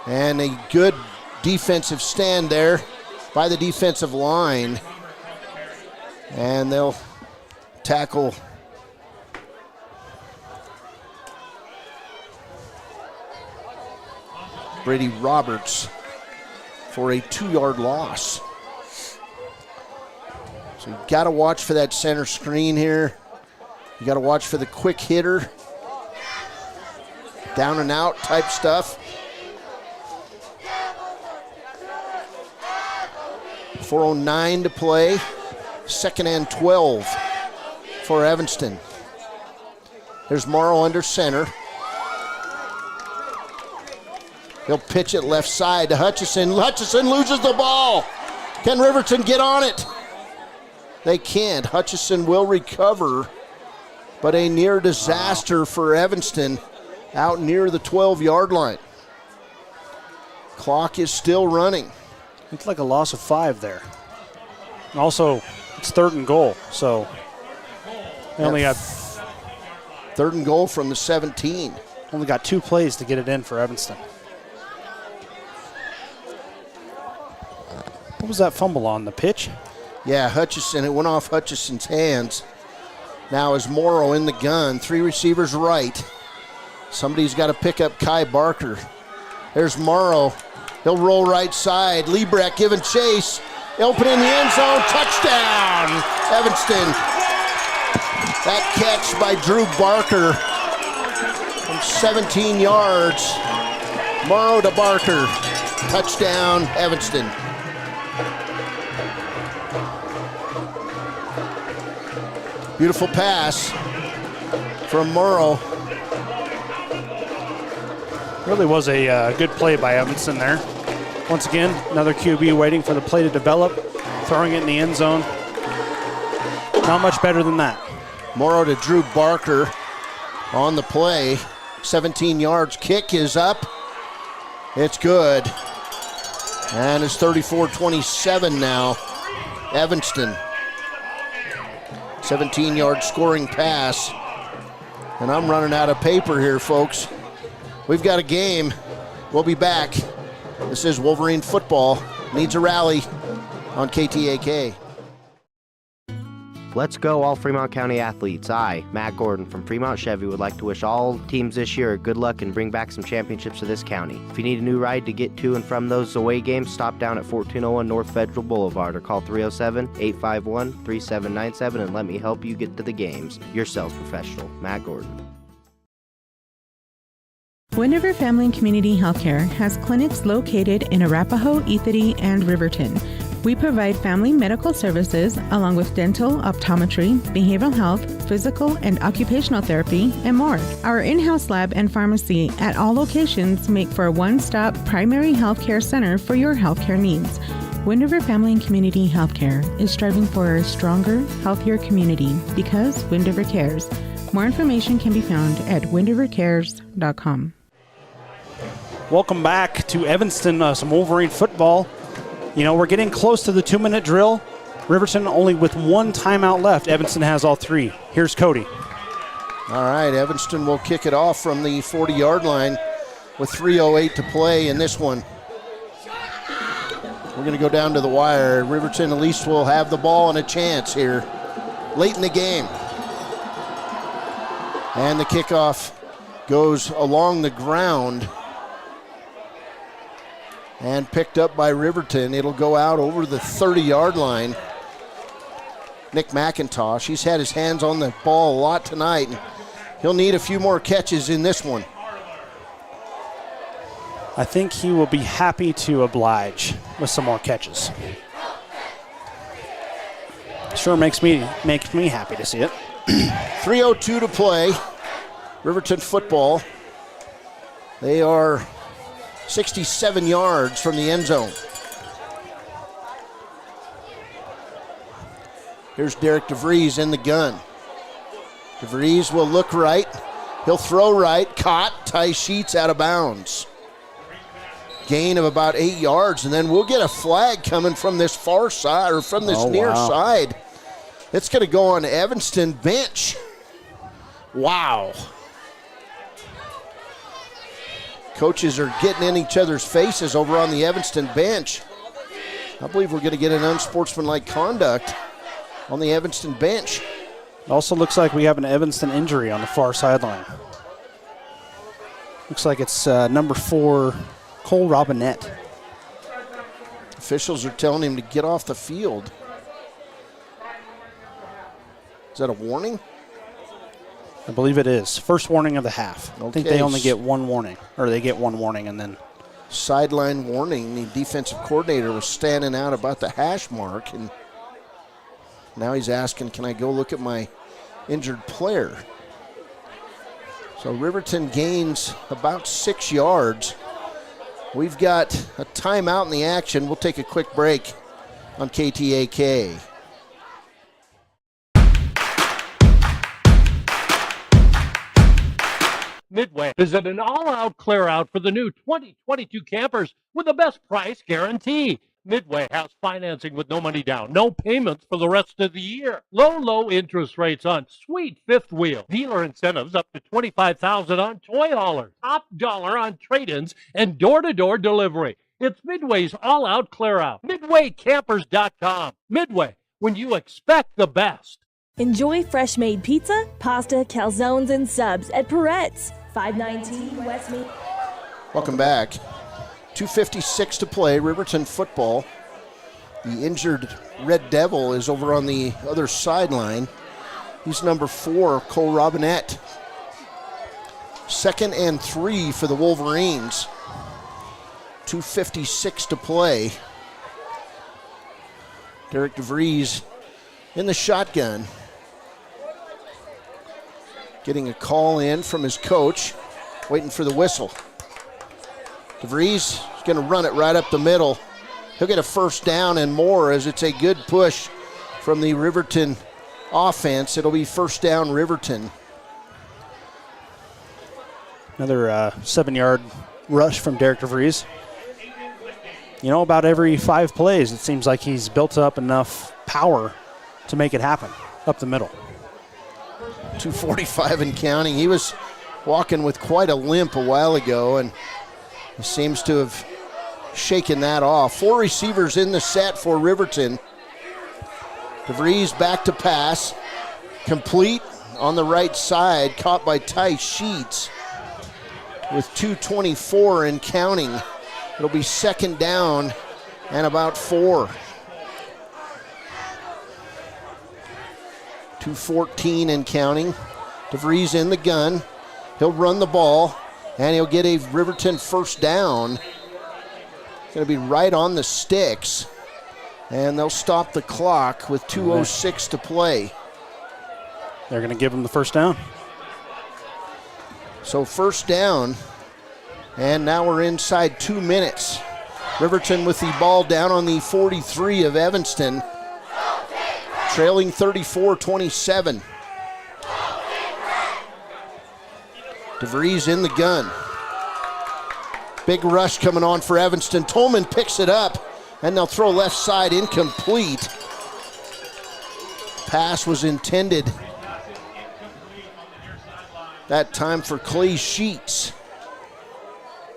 And a good defensive stand there by the defensive line. And they'll tackle Brady Roberts for a 2-yard loss. So you got to watch for that center screen here. You got to watch for the quick hitter. Down and out type stuff. 4:09 to play. Second and 12 for Evanston. There's Morrow under center. He'll pitch it left side to Hutchison. Hutchison loses the ball. Can Riverton get on it? They can't. Hutchison will recover, but a near disaster for Evanston out near the 12-yard line. Clock is still running. It's like a loss of 5 there. And also, it's 3rd and goal, so they only got 3rd and goal from the 17. Only got 2 plays to get it in for Evanston. What was that fumble on, the pitch? Yeah, Hutchison, it went off Hutchison's hands. Now is Morrow in the gun, 3 receivers right. Somebody's got to pick up Kai Barker. There's Morrow. He'll roll right side. Liebrecht giving chase. Open in the end zone. Touchdown, Evanston. That catch by Drew Barker from 17 yards. Morrow to Barker. Touchdown, Evanston. Beautiful pass from Morrow. Really was a good play by Evanston there. Once again, another QB waiting for the play to develop, throwing it in the end zone. Not much better than that. Morrow to Drew Barker on the play. 17 yards. Kick is up. It's good. And it's 34-27 now. Evanston. 17-yard scoring pass. And I'm running out of paper here, folks. We've got a game. We'll be back. This is Wolverine football. Needs a rally on KTAK. Let's go, all Fremont County athletes. I, Matt Gordon from Fremont Chevy, would like to wish all teams this year good luck and bring back some championships to this county. If you need a new ride to get to and from those away games, stop down at 1401 North Federal Boulevard or call 307-851-3797 and let me help you get to the games. Your sales professional, Matt Gordon. Wind River Family and Community Healthcare has clinics located in Arapahoe, Ethity, and Riverton. We provide family medical services along with dental, optometry, behavioral health, physical and occupational therapy, and more. Our in-house lab and pharmacy at all locations make for a one-stop primary healthcare center for your healthcare needs. Wind River Family and Community Healthcare is striving for a stronger, healthier community because Wind River cares. More information can be found at windrivercares.com. Welcome back to Evanston, some Wolverine football. You know, we're getting close to the 2-minute drill. Riverton only with one timeout left. Evanston has all three. Here's Cody. All right, Evanston will kick it off from the 40-yard line with 3:08 to play in this one. We're going to go down to the wire. Riverton at least will have the ball and a chance here late in the game. And the kickoff goes along the ground and picked up by Riverton. It'll go out over the 30-yard line. Nick McIntosh, he's had his hands on the ball a lot tonight. And he'll need a few more catches in this one. I think he will be happy to oblige with some more catches. Sure makes me happy to see it. 3:02 to play. Riverton football. They are 67 yards from the end zone. Here's Derek DeVries in the gun. DeVries will look right. He'll throw right. Caught. Ty Sheets out of bounds. Gain of about 8 yards, and then we'll get a flag coming from this far side, or from this near side. It's going to go on Evanston bench. Wow. Coaches are getting in each other's faces over on the Evanston bench. I believe we're going to get an unsportsmanlike conduct on the Evanston bench. It also looks like we have an Evanston injury on the far sideline. Looks like it's number 4, Cole Robinette. Officials are telling him to get off the field. Is that a warning? I believe it is. First warning of the half. Okay. I think they only get one warning, or they get one warning and then. Sideline warning. The defensive coordinator was standing out about the hash mark, and now he's asking, can I go look at my injured player? So Riverton gains about 6 yards. We've got a timeout in the action. We'll take a quick break on KTAK. Midway is at an all-out clear-out for the new 2022 campers with the best price guarantee. Midway has financing with no money down, no payments for the rest of the year. Low interest rates on sweet fifth wheel. Dealer incentives up to $25,000 on toy haulers. Top dollar on trade-ins and door-to-door delivery. It's Midway's all-out clear-out. MidwayCampers.com. Midway, when you expect the best. Enjoy fresh-made pizza, pasta, calzones, and subs at Peretz. 519 West Main. Welcome back. 2:56 to play. Riverton football. The injured Red Devil is over on the other sideline. He's number 4, Cole Robinette. 2nd and 3 for the Wolverines. 2:56 to play. Derek DeVries in the shotgun. Getting a call in from his coach, waiting for the whistle. DeVries is going to run it right up the middle. He'll get a first down and more, as it's a good push from the Riverton offense. It'll be first down Riverton. Another 7-yard rush from Derek DeVries. You know, about every 5 plays, it seems like he's built up enough power to make it happen up the middle. 2:45 and counting. He was walking with quite a limp a while ago, and he seems to have shaken that off. 4 receivers in the set for Riverton. DeVries back to pass. Complete on the right side, caught by Ty Sheets with 2:24 and counting. It'll be second down and about 4. 2:14 and counting. DeVries in the gun. He'll run the ball, and he'll get a Riverton first down. It's going to be right on the sticks. And they'll stop the clock with 2:06 to play. They're going to give them the first down. So first down, and now we're inside 2 minutes. Riverton with the ball down on the 43 of Evanston, trailing 34-27. DeVries in the gun. Big rush coming on for Evanston. Tolman picks it up, and they'll throw left side, incomplete. Pass was intended that time for Clay Sheets.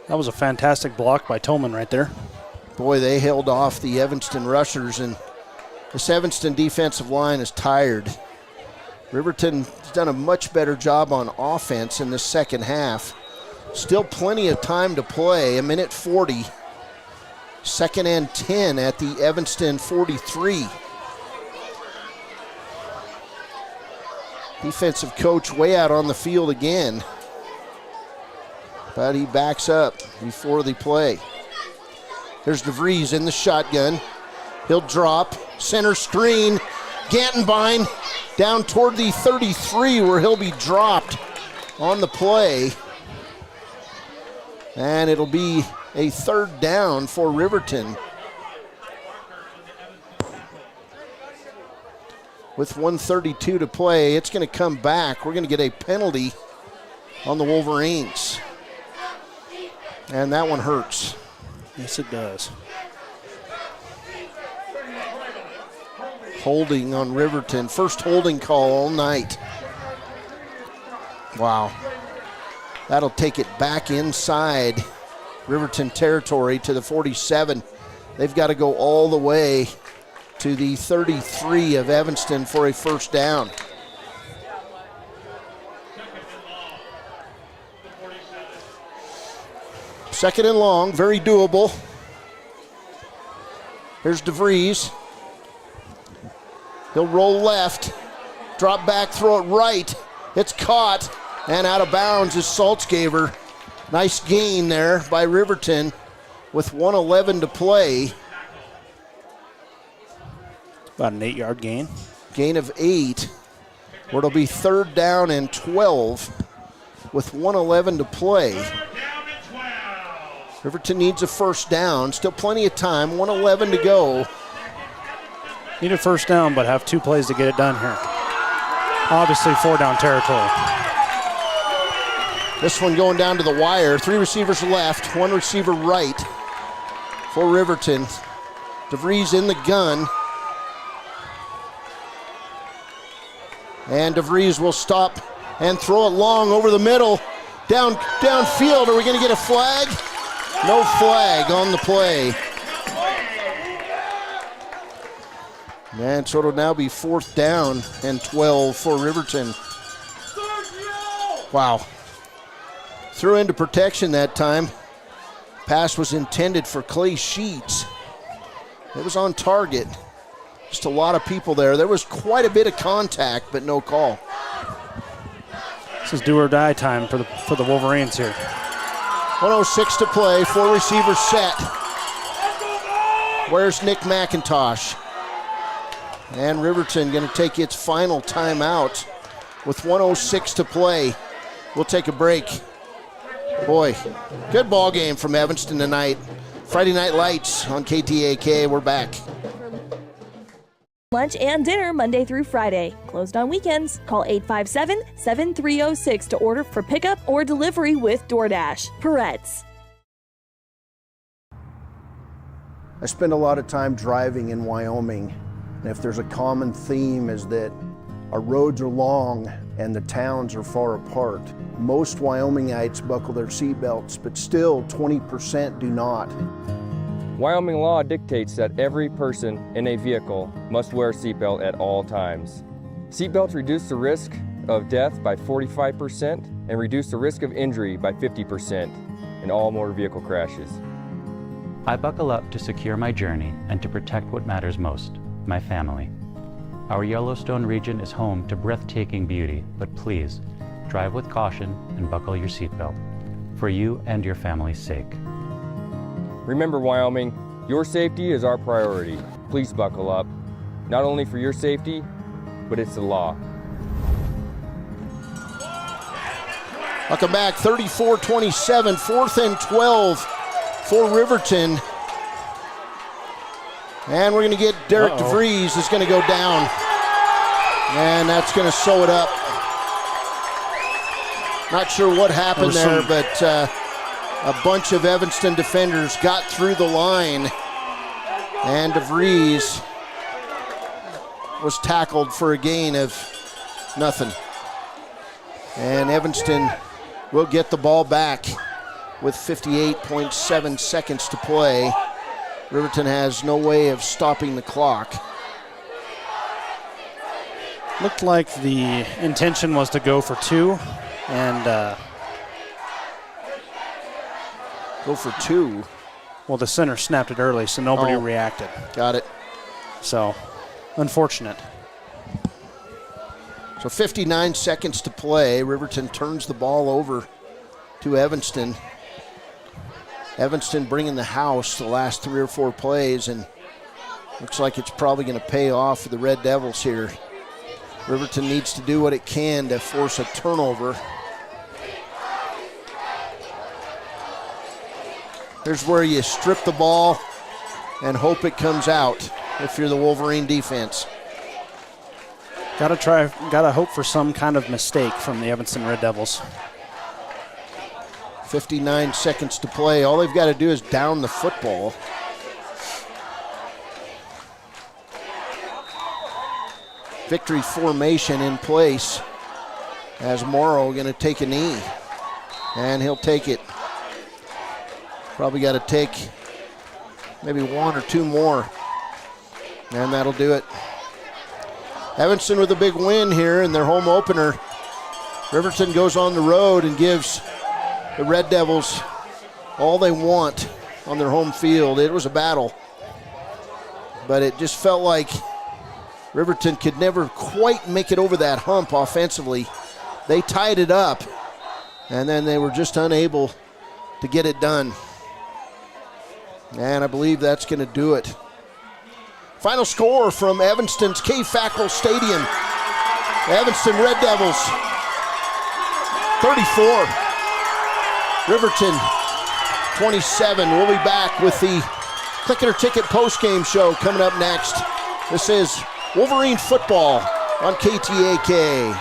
That was a fantastic block by Tolman right there. Boy, they held off the Evanston rushers, and this Evanston defensive line is tired. Riverton's done a much better job on offense in the second half. Still plenty of time to play, 1:40. 2nd and 10 at the Evanston 43. Defensive coach way out on the field again, but he backs up before the play. There's DeVries in the shotgun. He'll drop, center screen. Gantenbein down toward the 33 where he'll be dropped on the play. And it'll be a third down for Riverton. With 1:32 to play, it's going to come back. We're going to get a penalty on the Wolverines. And that one hurts. Yes, it does. Holding on Riverton. First holding call all night. Wow. That'll take it back inside Riverton territory to the 47. They've got to go all the way to the 33 of Evanston for a first down. Second and long, very doable. Here's DeVries. He'll roll left, drop back, throw it right. It's caught, and out of bounds is Saltzgaber. Nice gain there by Riverton with 1:11 to play. About an 8-yard gain. Gain of 8, where it'll be 3rd down and 12 with 1:11 to play. Riverton needs a first down. Still plenty of time, 1:11 to go. Need a first down, but have 2 plays to get it done here. Obviously 4-down territory. This one going down to the wire. 3 receivers left, 1 receiver right for Riverton. DeVries in the gun. And DeVries will stop and throw it long over the middle. Downfield. Are we going to get a flag? No flag on the play. And so it'll now be 4th down and 12 for Riverton. Wow. Threw into protection that time. Pass was intended for Clay Sheets. It was on target. Just a lot of people there. There was quite a bit of contact, but no call. This is do or die time for the Wolverines here. 1:06 to play, 4 receivers set. Where's Nick McIntosh? And Riverton going to take its final timeout with 1:06 to play. We'll take a break. Boy, good ball game from Evanston tonight. Friday Night Lights on KTAK. We're back. Lunch and dinner Monday through Friday. Closed on weekends. Call 857-7306 to order for pickup or delivery with DoorDash. Peretz. I spend a lot of time driving in Wyoming, and if there's a common theme is that our roads are long and the towns are far apart. Most Wyomingites buckle their seatbelts, but still 20% do not. Wyoming law dictates that every person in a vehicle must wear a seatbelt at all times. Seatbelts reduce the risk of death by 45% and reduce the risk of injury by 50% in all motor vehicle crashes. I buckle up to secure my journey and to protect what matters most, my family. Our Yellowstone region is home to breathtaking beauty, but please, drive with caution and buckle your seatbelt, for you and your family's sake. Remember, Wyoming, your safety is our priority. Please buckle up. Not only for your safety, but it's the law. Welcome back, 34-27, 4th and 12 for Riverton. And we're going to get Derek DeVries is going to go down. And that's going to sew it up. Not sure what happened there, but a bunch of Evanston defenders got through the line. And DeVries was tackled for a gain of nothing. And Evanston will get the ball back with 58.7 seconds to play. Riverton has no way of stopping the clock. Looked like the intention was to go for two, and go for two. Well, the center snapped it early, so nobody reacted. Got it. So, unfortunate. So 59 seconds to play. Riverton turns the ball over to Evanston. Evanston bringing the house the last 3 or 4 plays, and looks like it's probably going to pay off for the Red Devils here. Riverton needs to do what it can to force a turnover. Here's where you strip the ball and hope it comes out if you're the Wolverine defense. Gotta hope for some kind of mistake from the Evanston Red Devils. 59 seconds to play. All they've got to do is down the football. Victory formation in place as Morrow going to take a knee. And he'll take it. Probably got to take maybe 1 or 2 more. And that'll do it. Evanston with a big win here in their home opener. Riverton goes on the road and gives the Red Devils all they want on their home field. It was a battle, but it just felt like Riverton could never quite make it over that hump offensively. They tied it up, and then they were just unable to get it done. And I believe that's going to do it. Final score from Evanston's Kay Fackrell Stadium. Evanston Red Devils 34. Riverton 27. We'll be back with the Click It or Ticket postgame show coming up next. This is Wolverine football on KTAK.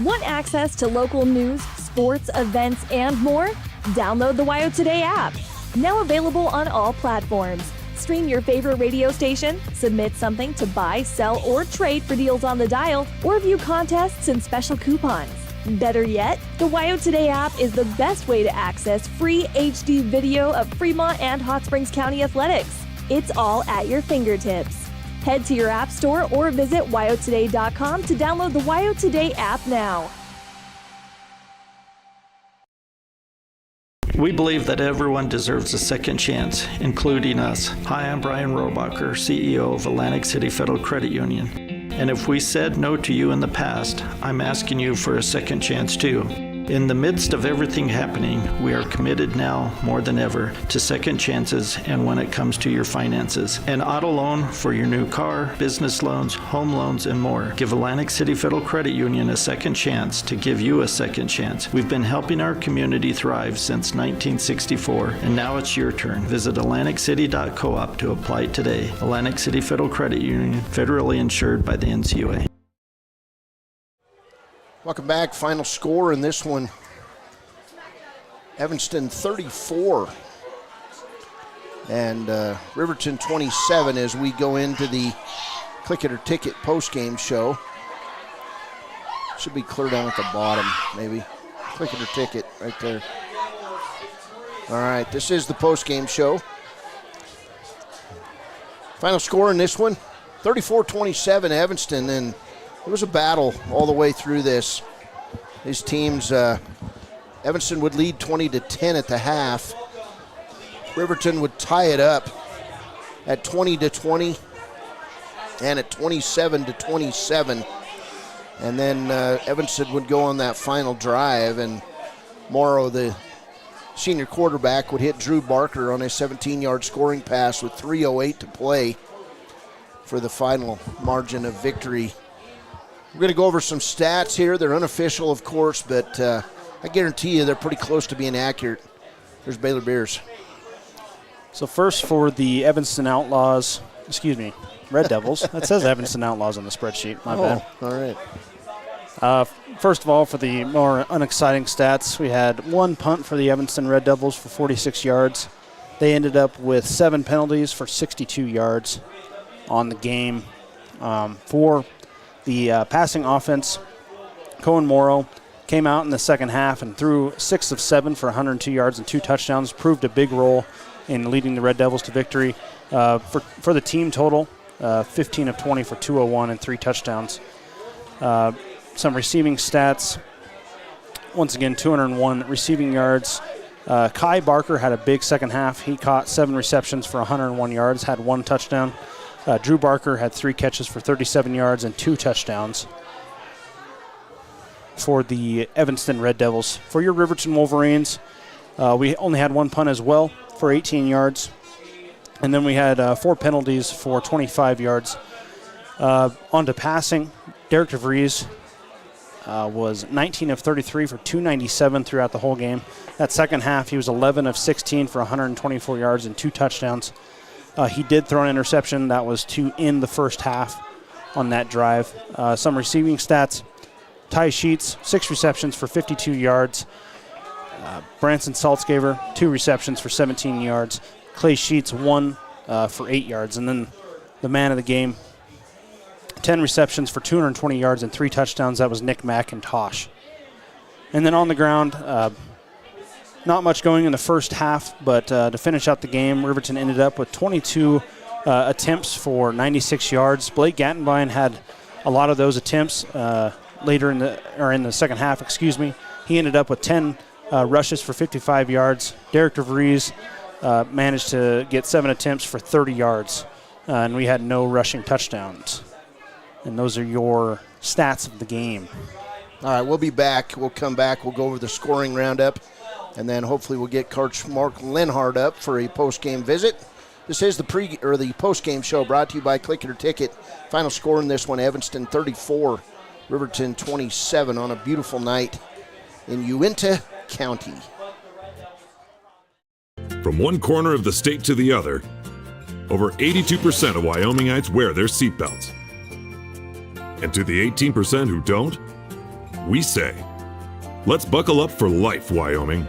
Want access to local news, sports, events, and more? Download the WYO Today app. Now available on all platforms. Stream your favorite radio station, submit something to buy, sell, or trade for deals on the dial, or view contests and special coupons. Better yet, the WYO Today app is the best way to access free HD video of Fremont and Hot Springs County athletics. It's all at your fingertips. Head to your app store or visit wyotoday.com to download the WYO Today app now. We believe that everyone deserves a second chance, including us. Hi, I'm Brian Rohbacher, CEO of Atlantic City Federal Credit Union. And if we said no to you in the past, I'm asking you for a second chance too. In the midst of everything happening, we are committed now more than ever to second chances and when it comes to your finances. An auto loan for your new car, business loans, home loans, and more. Give Atlantic City Federal Credit Union a second chance to give you a second chance. We've been helping our community thrive since 1964, and now it's your turn. Visit AtlanticCity.coop to apply today. Atlantic City Federal Credit Union, federally insured by the NCUA. Welcome back. Final score in this one. Evanston 34 and Riverton 27 as we go into the Click It or Ticket postgame show. Should be clear down at the bottom, maybe. Click It or Ticket right there. All right, this is the postgame show. Final score in this one, 34-27 Evanston, and it was a battle all the way through this. These teams, Evanston would lead 20-10 at the half. Riverton would tie it up at 20-20 and at 27-27. And then Evanston would go on that final drive, and Morrow, the senior quarterback, would hit Drew Barker on a 17-yard scoring pass with 3:08 to play for the final margin of victory. We're going to go over some stats here. They're unofficial, of course, but I guarantee you they're pretty close to being accurate. There's Baylor Beers. So first for the Evanston Outlaws, Red Devils. That says Evanston Outlaws on the spreadsheet. My bad. All right. First of all, for the more unexciting stats, we had one punt for the Evanston Red Devils for 46 yards. They ended up with 7 penalties for 62 yards on the game. For the passing offense, Cohen Morrow came out in the second half and threw 6 of 7 for 102 yards and 2 touchdowns, proved a big role in leading the Red Devils to victory. For the team total, 15 of 20 for 201 and 3 touchdowns. Some receiving stats. Once again, 201 receiving yards. Kai Barker had a big second half. He caught 7 receptions for 101 yards, had 1 touchdown. Drew Barker had 3 catches for 37 yards and 2 touchdowns for the Evanston Red Devils. For your Riverton Wolverines, we only had 1 punt as well for 18 yards. And then we had 4 penalties for 25 yards. On to passing, Derek DeVries was 19 of 33 for 297 throughout the whole game. That second half, he was 11 of 16 for 124 yards and 2 touchdowns. He did throw an interception. That was to end the first half on that drive. Some receiving stats. Ty Sheets, 6 receptions for 52 yards. Branson Saltzgaver, 2 receptions for 17 yards. Clay Sheets, 1 for 8 yards. And then the man of the game, 10 receptions for 220 yards and 3 touchdowns. That was Nick McIntosh. And then on the ground, not much going in the first half, but to finish out the game, Riverton ended up with 22 attempts for 96 yards. Blake Gattenbein had a lot of those attempts later in the second half. He ended up with 10 rushes for 55 yards. Derek DeVries managed to get 7 attempts for 30 yards, and we had no rushing touchdowns. And those are your stats of the game. All right, we'll be back. We'll come back. We'll go over the scoring roundup, and then hopefully we'll get Coach Mark Lenhart up for a post-game visit. This is the post-game show brought to you by Click It or Ticket. Final score in this one, Evanston 34, Riverton 27 on a beautiful night in Uintah County. From one corner of the state to the other, over 82% of Wyomingites wear their seatbelts. And to the 18% who don't, we say, let's buckle up for life, Wyoming.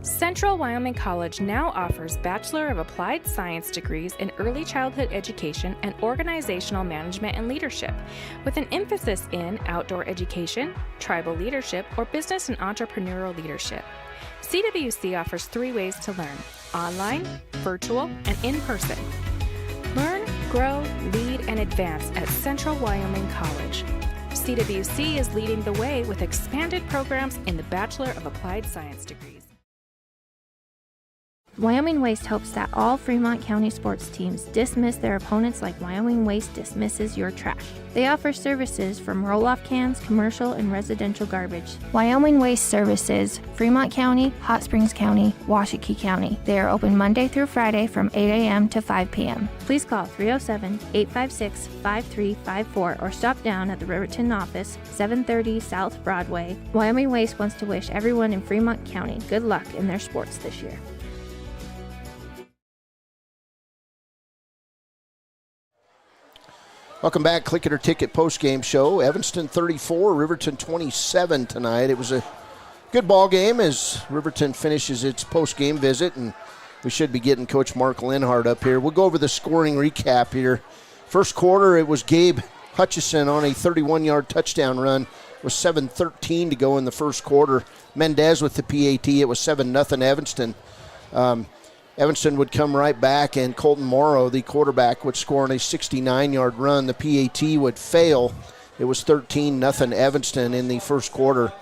Central Wyoming College now offers Bachelor of Applied Science degrees in Early Childhood Education and Organizational Management and Leadership, with an emphasis in outdoor education, tribal leadership, or business and entrepreneurial leadership. CWC offers 3 ways to learn: online, virtual, and in person. Learn, grow, lead, and advance at Central Wyoming College. CWC is leading the way with expanded programs in the Bachelor of Applied Science degrees. Wyoming Waste hopes that all Fremont County sports teams dismiss their opponents like Wyoming Waste dismisses your trash. They offer services from roll-off cans, commercial, and residential garbage. Wyoming Waste services Fremont County, Hot Springs County, Washakie County. They are open Monday through Friday from 8 a.m. to 5 p.m. Please call 307-856-5354 or stop down at the Riverton office, 730 South Broadway. Wyoming Waste wants to wish everyone in Fremont County good luck in their sports this year. Welcome back, Click It or Ticket post-game show. Evanston 34, Riverton 27 tonight. It was a good ball game as Riverton finishes its post-game visit, and we should be getting Coach Mark Lenhart up here. We'll go over the scoring recap here. First quarter, it was Gabe Hutchison on a 31-yard touchdown run with 7:13 to go in the first quarter. Mendez with the PAT. It was 7-0 Evanston. Evanston would come right back, and Colton Morrow, the quarterback, would score on a 69-yard run. The PAT would fail. It was 13-0 Evanston in the first quarter.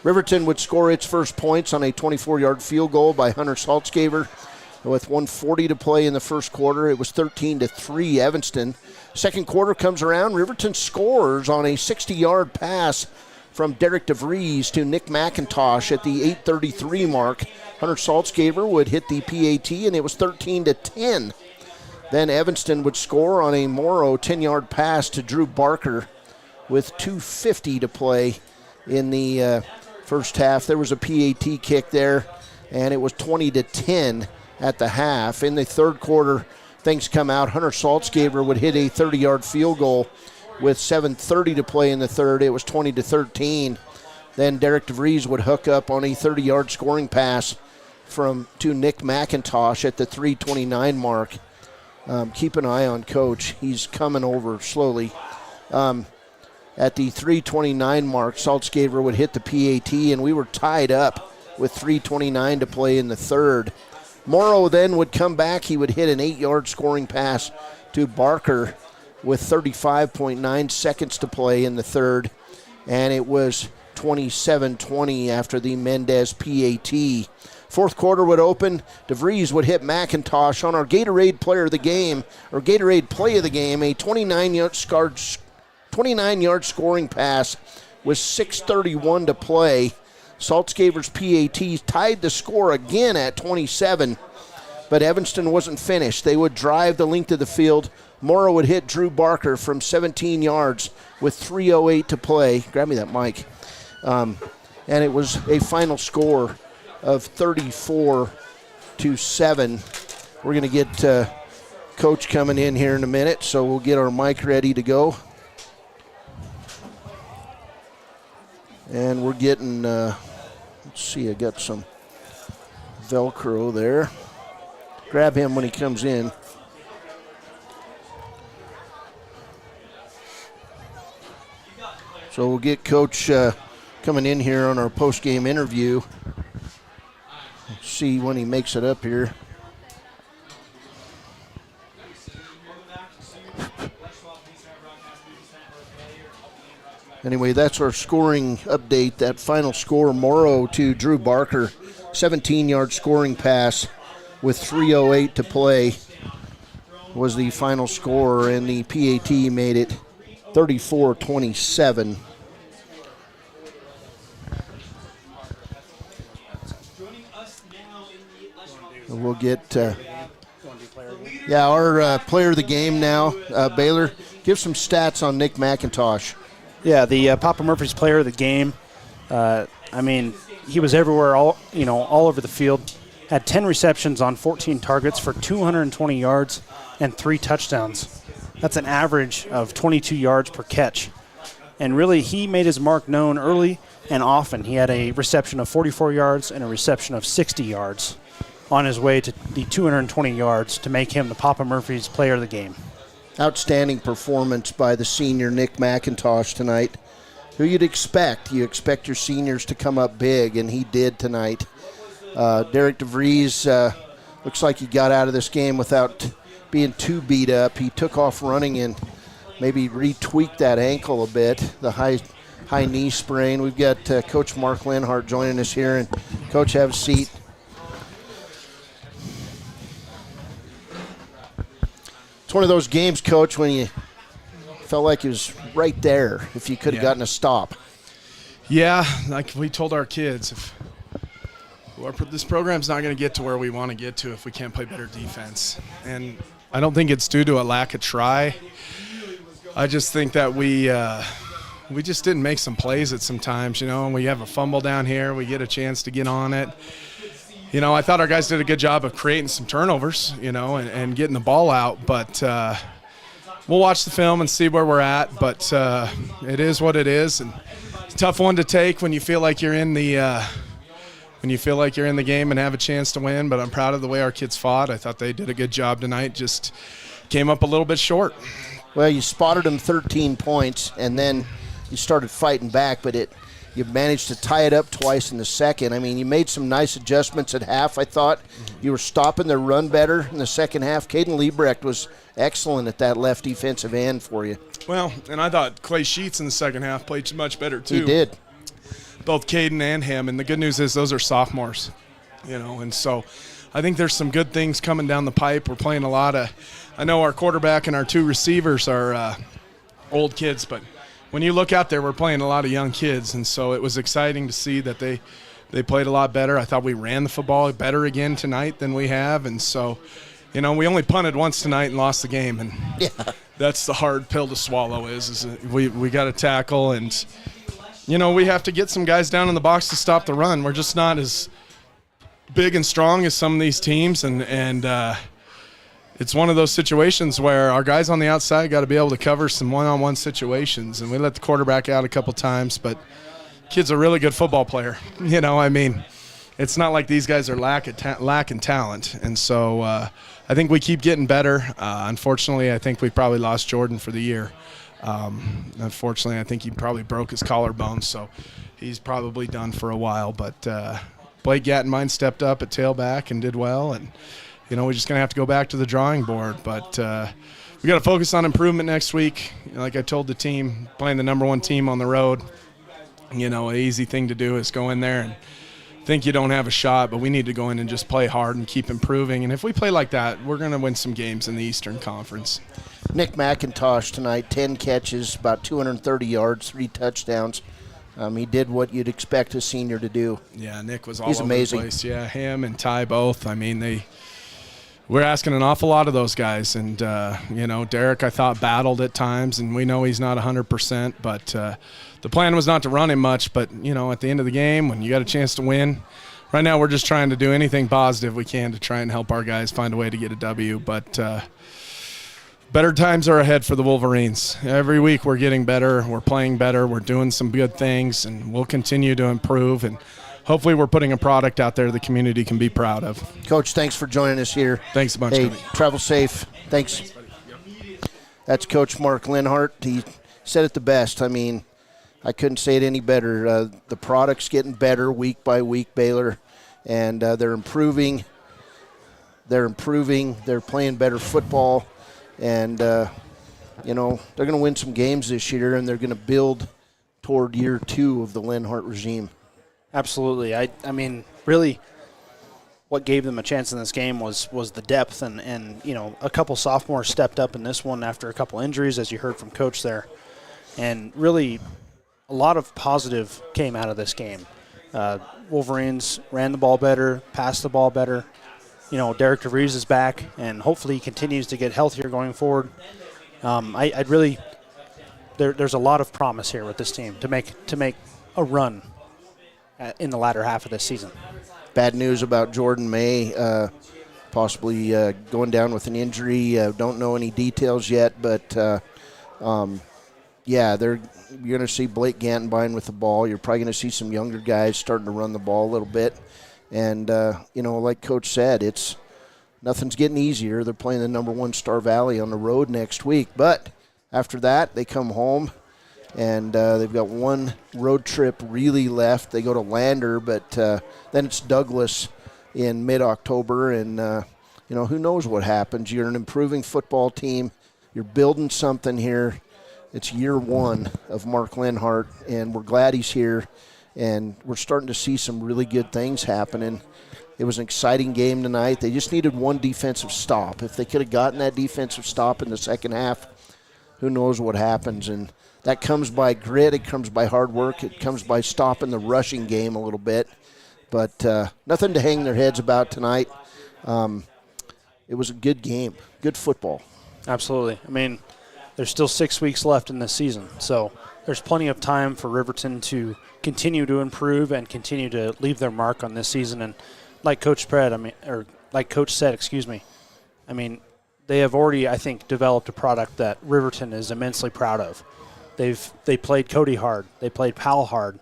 Riverton would score its first points on a 24-yard field goal by Hunter Saltzgaver. With 1:40 to play in the first quarter, it was 13-3 Evanston. Second quarter comes around, Riverton scores on a 60-yard pass from Derek DeVries to Nick McIntosh at the 8:33 mark. Hunter Saltzgaber would hit the PAT, and it was 13-10. Then Evanston would score on a Morrow 10-yard pass to Drew Barker with 2:50 to play in the first half. There was a PAT kick there, and it was 20-10 at the half. In the third quarter, things come out. Hunter Saltzgaber would hit a 30-yard field goal with 7:30 to play in the third. It was 20-13. Then Derek DeVries would hook up on a 30-yard scoring pass to Nick McIntosh at the 3:29 mark. Keep an eye on Coach. He's coming over slowly. At the 3:29 mark, Saltzgaber would hit the PAT, and we were tied up with 3:29 to play in the third. Morrow then would come back. He would hit an 8-yard scoring pass to Barker with 35.9 seconds to play in the third, and it was 27-20 after the Mendez PAT. Fourth quarter would open. DeVries would hit McIntosh on our Gatorade player of the game, or Gatorade play of the game, a 29-yard scoring pass with 6:31 to play. Saltzgaber's PAT tied the score again at 27, but Evanston wasn't finished. They would drive the length of the field. Morrow would hit Drew Barker from 17 yards with 3:08 to play. Grab me that mic. And it was a final score of 34-7. We're going to get Coach coming in here in a minute, so we'll get our mic ready to go. And we're getting, let's see, I got some Velcro there. Grab him when he comes in. So we'll get Coach coming in here on our post-game interview. Let's see when he makes it up here. Anyway, that's our scoring update. That final score, Morrow to Drew Barker, 17-yard scoring pass with 3:08 to play was the final score, and the PAT made it 34-27. We'll get, our player of the game now, Baylor. Give some stats on Nick McIntosh. Yeah, the Papa Murphy's player of the game. He was everywhere, all over the field. Had 10 receptions on 14 targets for 220 yards and 3 touchdowns. That's an average of 22 yards per catch. And really, he made his mark known early and often. He had a reception of 44 yards and a reception of 60 yards on his way to the 220 yards to make him the Papa Murphy's player of the game. Outstanding performance by the senior Nick McIntosh tonight, who you'd expect. You expect your seniors to come up big, and he did tonight. Derek DeVries looks like he got out of this game without being too beat up. He took off running and maybe retweaked that ankle a bit, the high knee sprain. We've got Coach Mark Lenhart joining us here, and Coach, have a seat. It's one of those games, Coach, when you felt like it was right there if you could have gotten a stop. Yeah, like we told our kids, this program's not going to get to where we want to get to if we can't play better defense. And I don't think it's due to a lack of try. I just think that we just didn't make some plays at some times, and we have a fumble down here. We get a chance to get on it. I thought our guys did a good job of creating some turnovers, and getting the ball out. But we'll watch the film and see where we're at. But it is what it is, and it's a tough one to take when you feel like you're in the game and have a chance to win. But I'm proud of the way our kids fought. I thought they did a good job tonight. Just came up a little bit short. Well, you spotted them 13 points, and then you started fighting back, but you managed to tie it up twice in the second. You made some nice adjustments at half, I thought. You were stopping their run better in the second half. Caden Liebrecht was excellent at that left defensive end for you. Well, and I thought Clay Sheets in the second half played much better, too. He did. Both Caden and him, and the good news is those are sophomores, and so I think there's some good things coming down the pipe. We're playing a lot of – I know our quarterback and our 2 receivers are old kids, but when you look out there, we're playing a lot of young kids, and so it was exciting to see that they played a lot better. I thought we ran the football better again tonight than we have, and so, we only punted once tonight and lost the game, and that's the hard pill to swallow is we got to tackle, and, we have to get some guys down in the box to stop the run. We're just not as big and strong as some of these teams, and it's one of those situations where our guys on the outside got to be able to cover some one-on-one situations, and we let the quarterback out a couple times, but kid's a really good football player. It's not like these guys are lacking talent, and so I think we keep getting better. Unfortunately, I think we probably lost Jordan for the year. Unfortunately, I think he probably broke his collarbone, so he's probably done for a while, but Blake Gattenmine stepped up at tailback and did well, and we're just going to have to go back to the drawing board. But we got to focus on improvement next week. Like I told the team, playing the number 1 team on the road, an easy thing to do is go in there and think you don't have a shot, but we need to go in and just play hard and keep improving. And if we play like that, we're going to win some games in the Eastern Conference. Nick McIntosh tonight, 10 catches, about 230 yards, 3 touchdowns. He did what you'd expect a senior to do. Yeah, Nick was all He's over amazing. the place. Yeah, him and Ty both. We're asking an awful lot of those guys. And, Derek, I thought, battled at times, and we know he's not 100%. But the plan was not to run him much. But, at the end of the game, when you got a chance to win, right now we're just trying to do anything positive we can to try and help our guys find a way to get a W. But better times are ahead for the Wolverines. Every week we're getting better. We're playing better. We're doing some good things, and we'll continue to improve. And hopefully we're putting a product out there the community can be proud of. Coach, thanks for joining us here. Thanks a bunch. Hey, travel safe. Thanks. That's Coach Mark Linhart. He said it the best. I couldn't say it any better. The product's getting better week by week, Baylor, and they're improving. They're playing better football, and, they're going to win some games this year, and they're going to build toward year 2 of the Linhart regime. Absolutely. I mean, really, what gave them a chance in this game was the depth, and a couple sophomores stepped up in this one after a couple injuries, as you heard from Coach there. And really, a lot of positive came out of this game. Wolverines ran the ball better, passed the ball better. Derek DeVries is back, and hopefully he continues to get healthier going forward. There's a lot of promise here with this team to make a run in the latter half of this season. Bad news about Jordan May, possibly going down with an injury. Don't know any details yet, but you're going to see Blake Gattenbine with the ball. You're probably going to see some younger guys starting to run the ball a little bit. And, like Coach said, nothing's getting easier. They're playing the number 1 Star Valley on the road next week. But after that, they come home, and they've got 1 road trip really left. They go to Lander, but then it's Douglas in mid-October. And, who knows what happens. You're an improving football team. You're building something here. It's year 1 of Mark Linhart, and we're glad he's here. And we're starting to see some really good things happening. It was an exciting game tonight. They just needed 1 defensive stop. If they could have gotten that defensive stop in the second half, who knows what happens. And that comes by grit. It comes by hard work. It comes by stopping the rushing game a little bit. But nothing to hang their heads about tonight. It was a good game, good football. Absolutely. There's still 6 weeks left in this season, so there's plenty of time for Riverton to continue to improve and continue to leave their mark on this season. And like Coach said, they have already, I think, developed a product that Riverton is immensely proud of. They played Cody hard, they played Powell hard,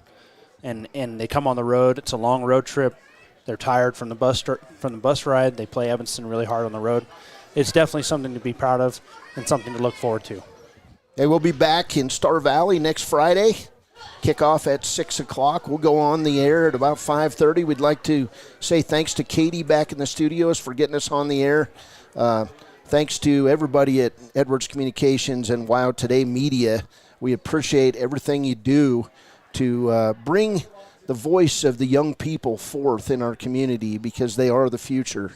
and they come on the road. It's a long road trip. They're tired from the bus ride. They play Evanston really hard on the road. It's definitely something to be proud of and something to look forward to. Hey, we'll be back in Star Valley next Friday. Kickoff at 6 o'clock. We'll go on the air at about 5:30. We'd like to say thanks to Katie back in the studios for getting us on the air. Thanks to everybody at Edwards Communications and Wow Today Media. We appreciate everything you do to bring the voice of the young people forth in our community, because they are the future.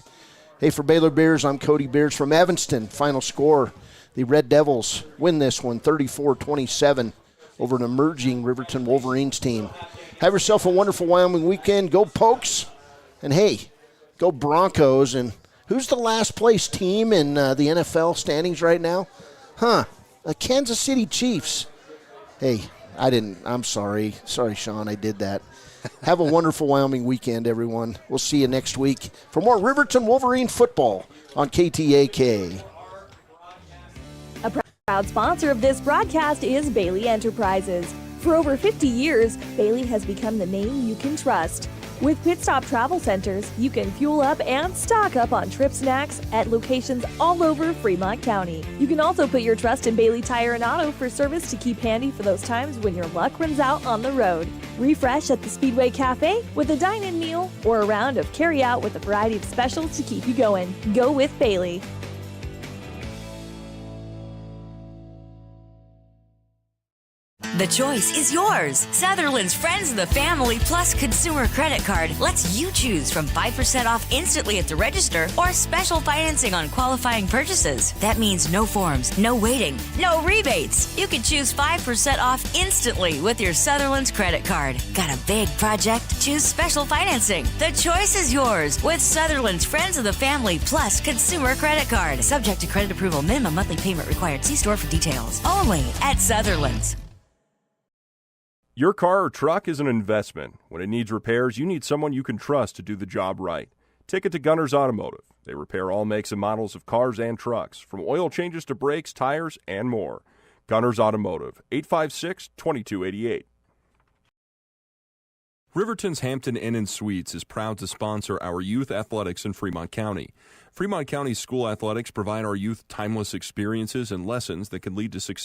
Hey, for Baylor Beers, I'm Cody Beers from Evanston. Final score, the Red Devils win this one 34-27 over an emerging Riverton Wolverines team. Have yourself a wonderful Wyoming weekend. Go Pokes. And, hey, go Broncos. And who's the last place team in the NFL standings right now? The Kansas City Chiefs. Hey, I'm sorry. Sorry, Sean, I did that. Have a wonderful Wyoming weekend, everyone. We'll see you next week for more Riverton Wolverine football on KTAK. A proud sponsor of this broadcast is Bailey Enterprises. For over 50 years, Bailey has become the name you can trust. With Pit Stop Travel Centers, you can fuel up and stock up on trip snacks at locations all over Fremont County. You can also put your trust in Bailey Tire and Auto for service to keep handy for those times when your luck runs out on the road. Refresh at the Speedway Cafe with a dine-in meal or a round of carry-out with a variety of specials to keep you going. Go with Bailey. The choice is yours. Sutherland's Friends of the Family Plus Consumer Credit Card lets you choose from 5% off instantly at the register or special financing on qualifying purchases. That means no forms, no waiting, no rebates. You can choose 5% off instantly with your Sutherland's credit card. Got a big project? Choose special financing. The choice is yours with Sutherland's Friends of the Family Plus Consumer Credit Card. Subject to credit approval. Minimum monthly payment required. See store for details. Only at Sutherland's. Your car or truck is an investment. When it needs repairs, you need someone you can trust to do the job right. Take it to Gunners Automotive. They repair all makes and models of cars and trucks, from oil changes to brakes, tires, and more. Gunners Automotive, 856-2288. Riverton's Hampton Inn & Suites is proud to sponsor our youth athletics in Fremont County. Fremont County school athletics provide our youth timeless experiences and lessons that can lead to success.